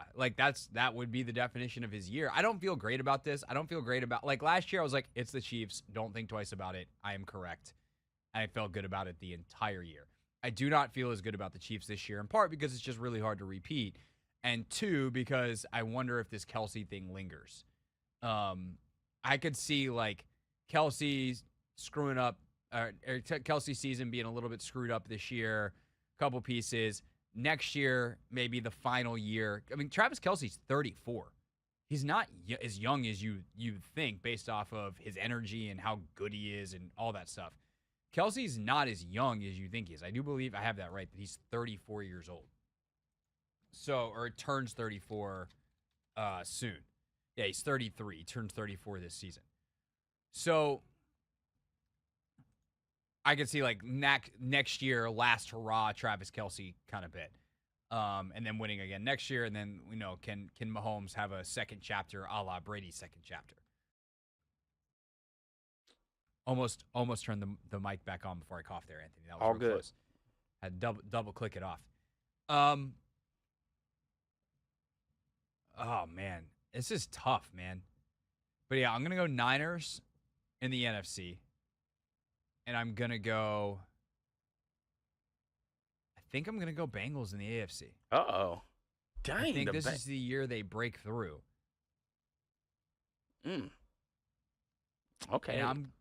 that would be the definition of his year. I don't feel great about this. I don't feel great about last year. I was like, it's the Chiefs. Don't think twice about it. I am correct. And I felt good about it the entire year. I do not feel as good about the Chiefs this year, in part because it's just really hard to repeat, and two, because I wonder if this Kelsey thing lingers. I could see Kelsey screwing up, or Kelsey's season being a little bit screwed up this year, couple pieces. Next year, maybe the final year. I mean, Travis Kelce's 34. He's not as young as you think based off of his energy and how good he is and all that stuff. Kelsey's not as young as you think he is. I do believe I have that right, that he's 34 years old. Or turns 34 soon. Yeah, he's 33. He turns 34 this season. So I could see next year, last hurrah, Travis Kelce kind of bit. And then winning again next year. And then, can Mahomes have a second chapter a la Brady's second chapter? Almost turned the mic back on before I coughed there, Anthony. That was all real good. Close. Had to double click it off. Oh man, this is tough, man. But yeah, I'm gonna go Niners in the NFC, and I'm gonna go. I think I'm gonna go Bengals in the AFC. Uh-oh. Dang. I think this is the year they break through. Okay. And I'm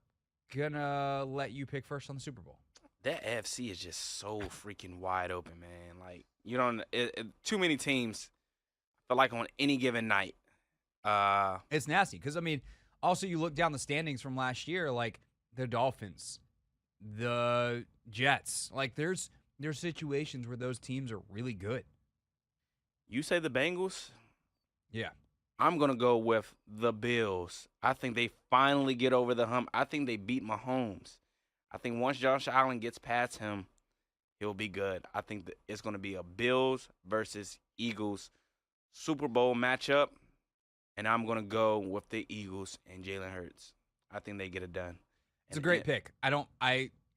gonna let you pick first on the Super Bowl. That AFC is just so freaking wide open, man. Like, you don't too many teams feel like on any given night. It's nasty because, I mean, also you look down the standings from last year, like the Dolphins, the Jets. Like, there's situations where those teams are really good. You say the Bengals? Yeah. I'm going to go with the Bills. I think they finally get over the hump. I think they beat Mahomes. I think once Josh Allen gets past him, he'll be good. I think that it's going to be a Bills versus Eagles Super Bowl matchup, and I'm going to go with the Eagles and Jalen Hurts. I think they get it done. It's a great pick.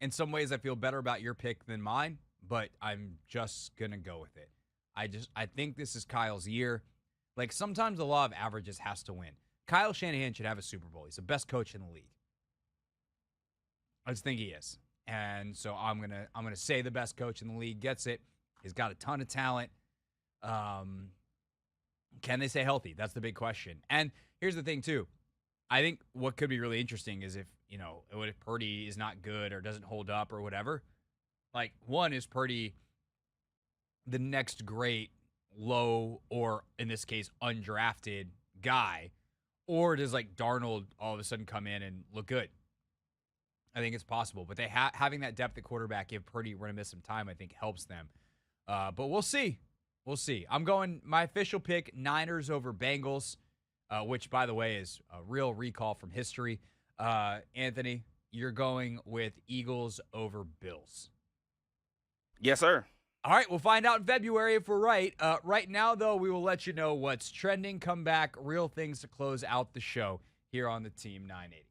In some ways, I feel better about your pick than mine, but I'm just going to go with it. I think this is Kyle's year. Like, sometimes the law of averages has to win. Kyle Shanahan should have a Super Bowl. He's the best coach in the league. I just think he is. And so I'm gonna say the best coach in the league gets it. He's got a ton of talent. Can they stay healthy? That's the big question. And here's the thing, too. I think what could be really interesting is if Purdy is not good or doesn't hold up or whatever. Like, one, is Purdy the next great low, or in this case, undrafted guy, or does like Darnold all of a sudden come in and look good? I think it's possible, but they having that depth at quarterback, if Purdy were to miss some time, I think helps them. But we'll see. We'll see. I'm going my official pick, Niners over Bengals, which, by the way, is a real recall from history. Anthony, you're going with Eagles over Bills. Yes, sir. All right, we'll find out in February if we're right. Right now, though, we will let you know what's trending. Come back, real things to close out the show here on the Team 980.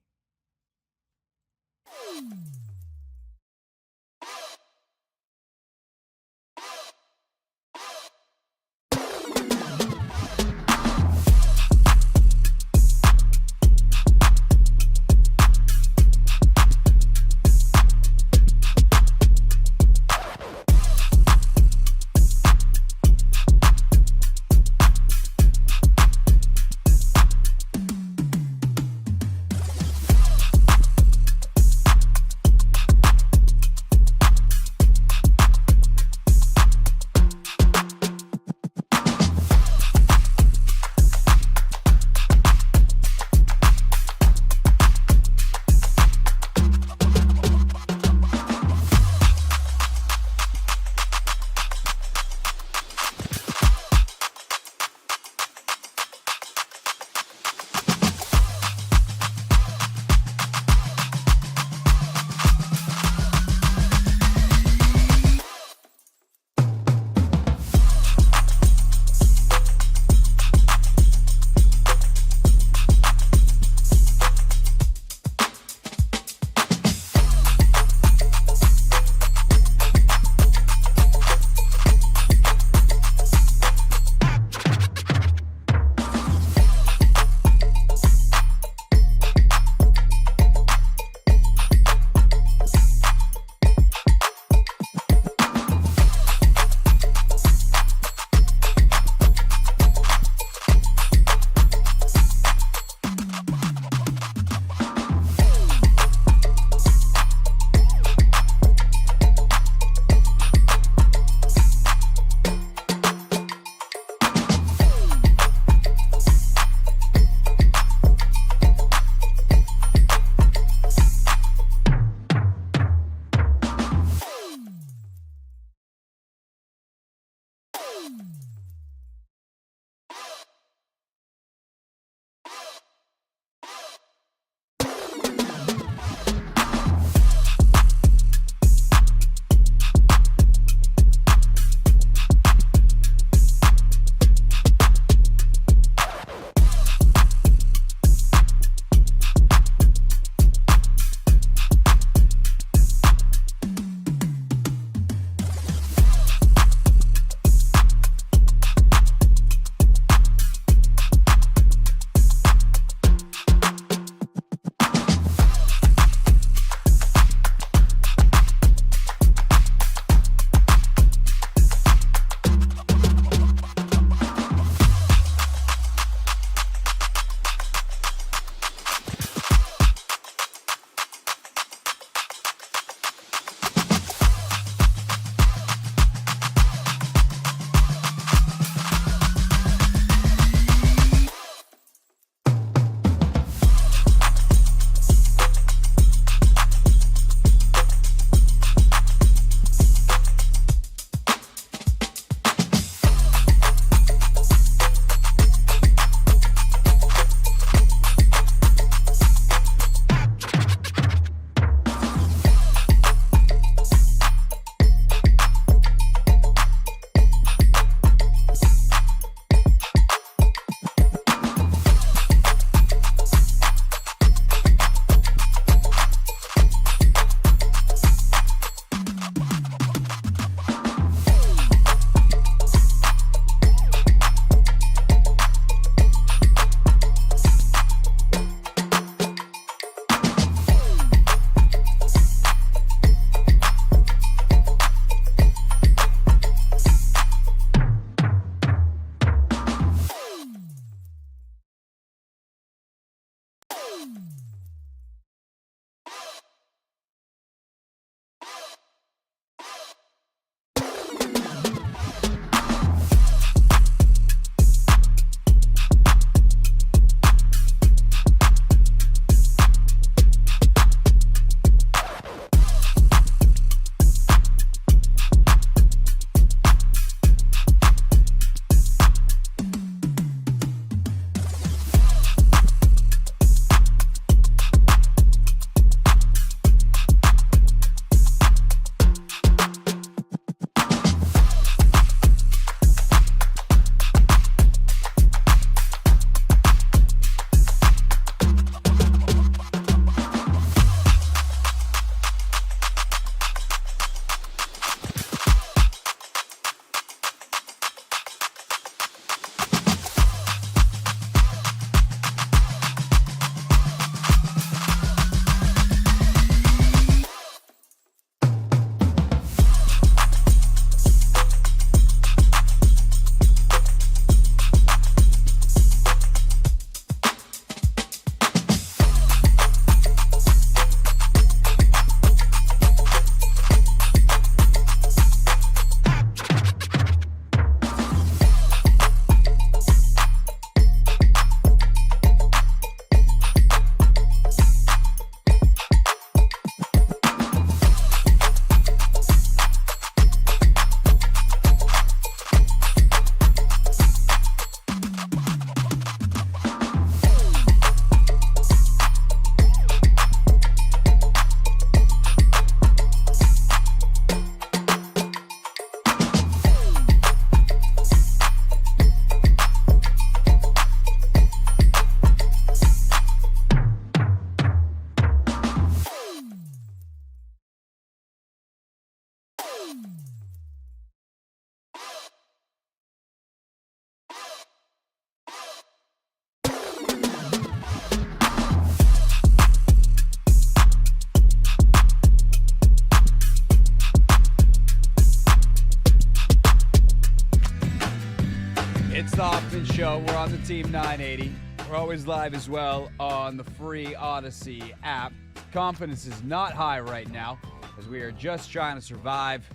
show. We're on the Team 980. We're always live as well on the free Odyssey app. Confidence is not high right now as we are just trying to survive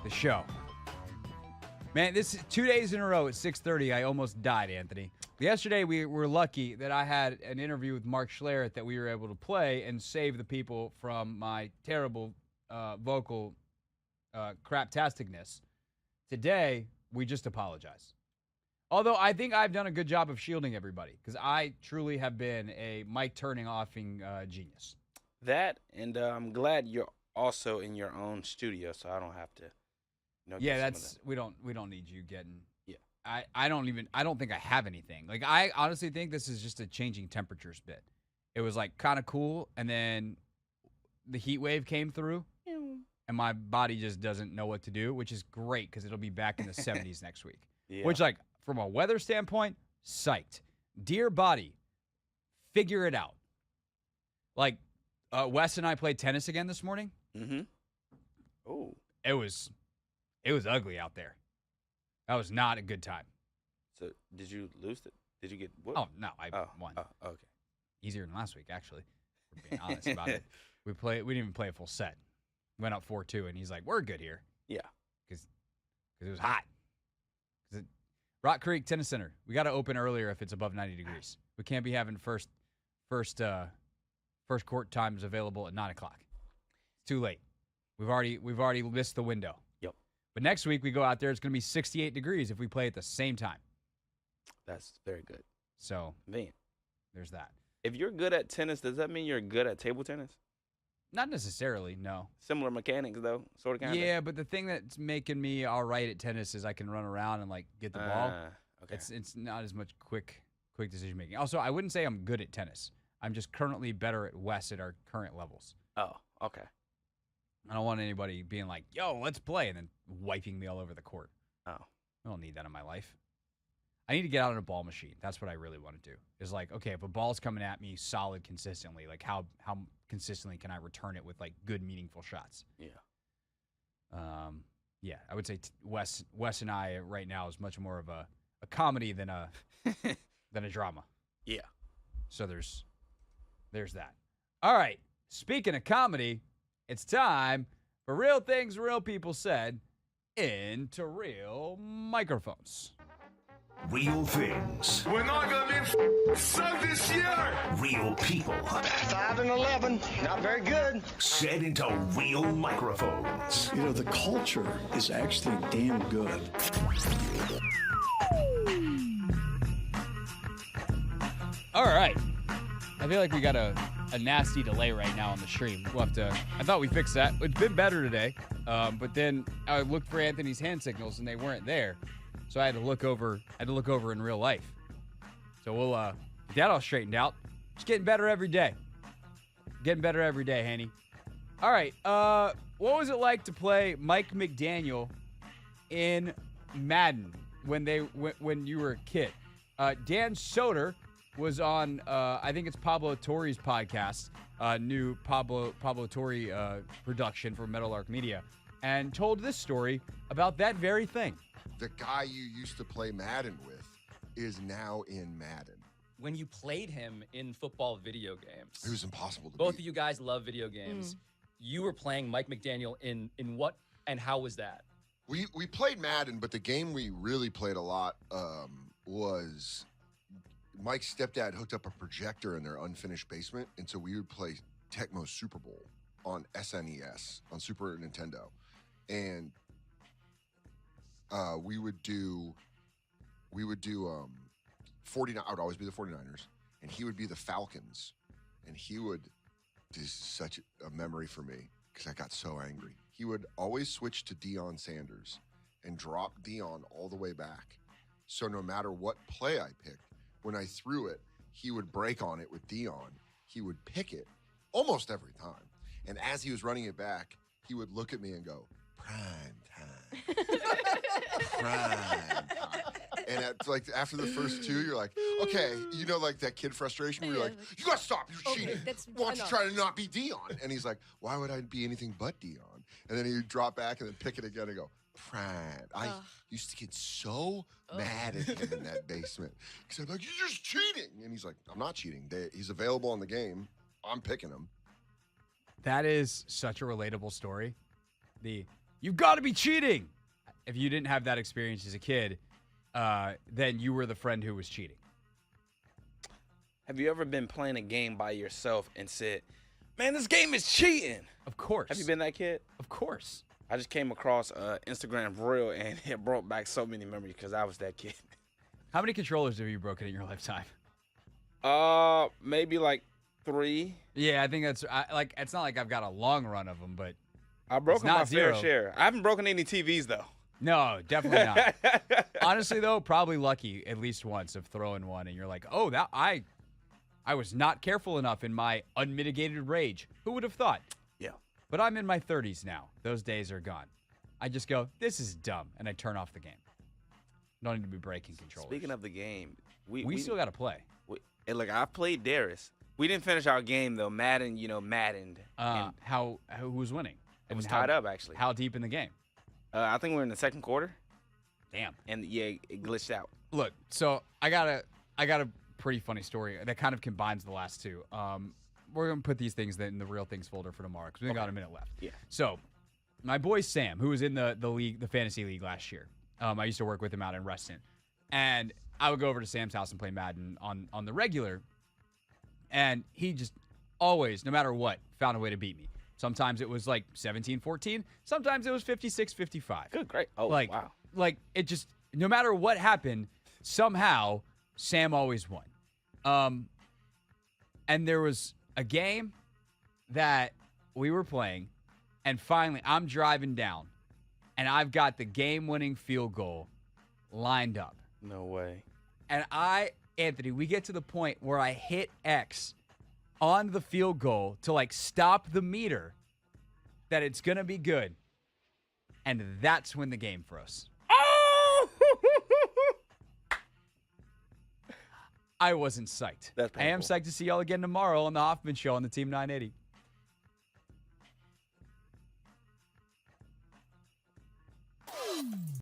the show. Man, this is 2 days in a row at 6:30. I almost died, Anthony. Yesterday, we were lucky that I had an interview with Mark Schlereth that we were able to play and save the people from my terrible vocal craptasticness. Today, we just apologize. Although I think I've done a good job of shielding everybody because I truly have been a mic turning offing genius. That, and I'm glad you're also in your own studio, so I don't have to. Yeah, that's we don't need you getting. Yeah, I don't think I have anything. Like I honestly think this is just a changing temperatures bit. It was like kind of cool, and then the heat wave came through, and my body just doesn't know what to do, which is great because it'll be back in the 70s next week. Yeah. Which, like, from a weather standpoint, psyched. Dear body, figure it out. Like, Wes and I played tennis again this morning. Mm-hmm. Oh, it was ugly out there. That was not a good time. So, did you lose it? Did you get what? Oh, no, I won. Oh, okay. Easier than last week, actually. For being honest about it. We didn't even play a full set. Went up 4-2, and he's like, we're good here. Yeah. Because it was hot. Rock Creek Tennis Center. We got to open earlier if it's above 90 degrees. We can't be having first court times available at 9 o'clock. It's too late. We've already missed the window. Yep. But next week we go out there. It's going to be 68 degrees if we play at the same time. That's very good. So, man, there's that. If you're good at tennis, does that mean you're good at table tennis? Not necessarily, no. Similar mechanics, though, sort of kind of. Yeah, but the thing that's making me all right at tennis is I can run around and like get the ball. Okay. It's not as much quick decision making. Also, I wouldn't say I'm good at tennis. I'm just currently better at Wes at our current levels. Oh, okay. I don't want anybody being like, "Yo, let's play," and then wiping me all over the court. Oh, I don't need that in my life. I need to get out on a ball machine. That's what I really want to do. Is like, okay, if a ball's coming at me solid consistently, like how consistently can I return it with like good meaningful shots? Yeah. Yeah, I would say Wes and I right now is much more of a comedy than a drama. Yeah. So there's that. All right. Speaking of comedy, it's time for Real Things Real People Said into Real Microphones. Real things. We're not going to be sucked this year. Real people. 5 and 11. Not very good. Said into real microphones. You know, the culture is actually damn good. All right. I feel like we got a nasty delay right now on the stream. We'll have to. I thought we fixed that. It's been better today. But then I looked for Anthony's hand signals and they weren't there. So I had to look over in real life. So we'll get that all straightened out. Just getting better every day. Getting better every day, Hanny. All right. What was it like to play Mike McDaniel in Madden when you were a kid? Dan Soder was on I think it's Pablo Torre's podcast, new Pablo Torre production for Metal Arc Media, and told this story about that very thing. The guy you used to play Madden with is now in Madden. When you played him in football video games, It was impossible to both beat. of you guys love video games. You were playing Mike McDaniel in what and how was that? We played Madden, but the game we really played a lot was Mike's stepdad hooked up a projector in their unfinished basement, and so we would play Tecmo Super Bowl on SNES, on Super Nintendo. And we would do 49. I would always be the 49ers, and he would be the Falcons, and he would. This is such a memory for me because I got so angry. He would always switch to Deion Sanders and drop Deion all the way back. So no matter what play I picked, when I threw it, he would break on it with Deion. He would pick it almost every time, and as he was running it back, he would look at me and go, "Prime time." Prime time. And after the first two, you're like, okay, you know, like that kid frustration where you're like, you gotta stop, you're cheating. Why don't you try to not be Deion? And he's like, why would I be anything but Deion? And then he'd drop back and then pick it again and go, Brad, I used to get so mad at him in that basement because I'm like, you're just cheating. And he's like, I'm not cheating. He's available in the game. I'm picking him. That is such a relatable story. You've got to be cheating. If you didn't have that experience as a kid, then you were the friend who was cheating. Have you ever been playing a game by yourself and said, man, this game is cheating? Of course. Have you been that kid? Of course. I just came across Instagram Reel, and it brought back so many memories because I was that kid. How many controllers have you broken in your lifetime? Maybe like 3. Yeah, I think that's it's not like I've got a long run of them, but I've broken my zero. fair share. I haven't broken any TVs though. No, definitely not. Honestly, though, probably lucky at least once of throwing one, and you're like, oh, that I was not careful enough in my unmitigated rage. Who would have thought? Yeah. But I'm in my 30s now. Those days are gone. I just go, this is dumb, and I turn off the game. Don't need to be breaking controllers. Speaking of the game, we still got to play. Look, I've played Darius. We didn't finish our game though. Madden, maddened. Who was winning? It was tied up actually. How deep in the game? I think we're in the second quarter. Damn. And yeah, it glitched out. Look, so I got a pretty funny story that kind of combines the last two. We're gonna put these things in the real things folder for tomorrow because we only got a minute left. Yeah. So, my boy Sam, who was in the league, the fantasy league last year, I used to work with him out in Reston, and I would go over to Sam's house and play Madden on the regular, and he just always, no matter what, found a way to beat me. Sometimes it was like 17-14. Sometimes it was 56-55. Good, great. Oh, wow. Like, it just, no matter what happened, somehow Sam always won. And there was a game that we were playing, and finally I'm driving down, and I've got the game-winning field goal lined up. No way. And Anthony, we get to the point where I hit X on the field goal to stop the meter that it's going to be good. And that's when the game froze. Oh! I wasn't psyched. I am psyched to see y'all again tomorrow on the Hoffman Show on the Team 980.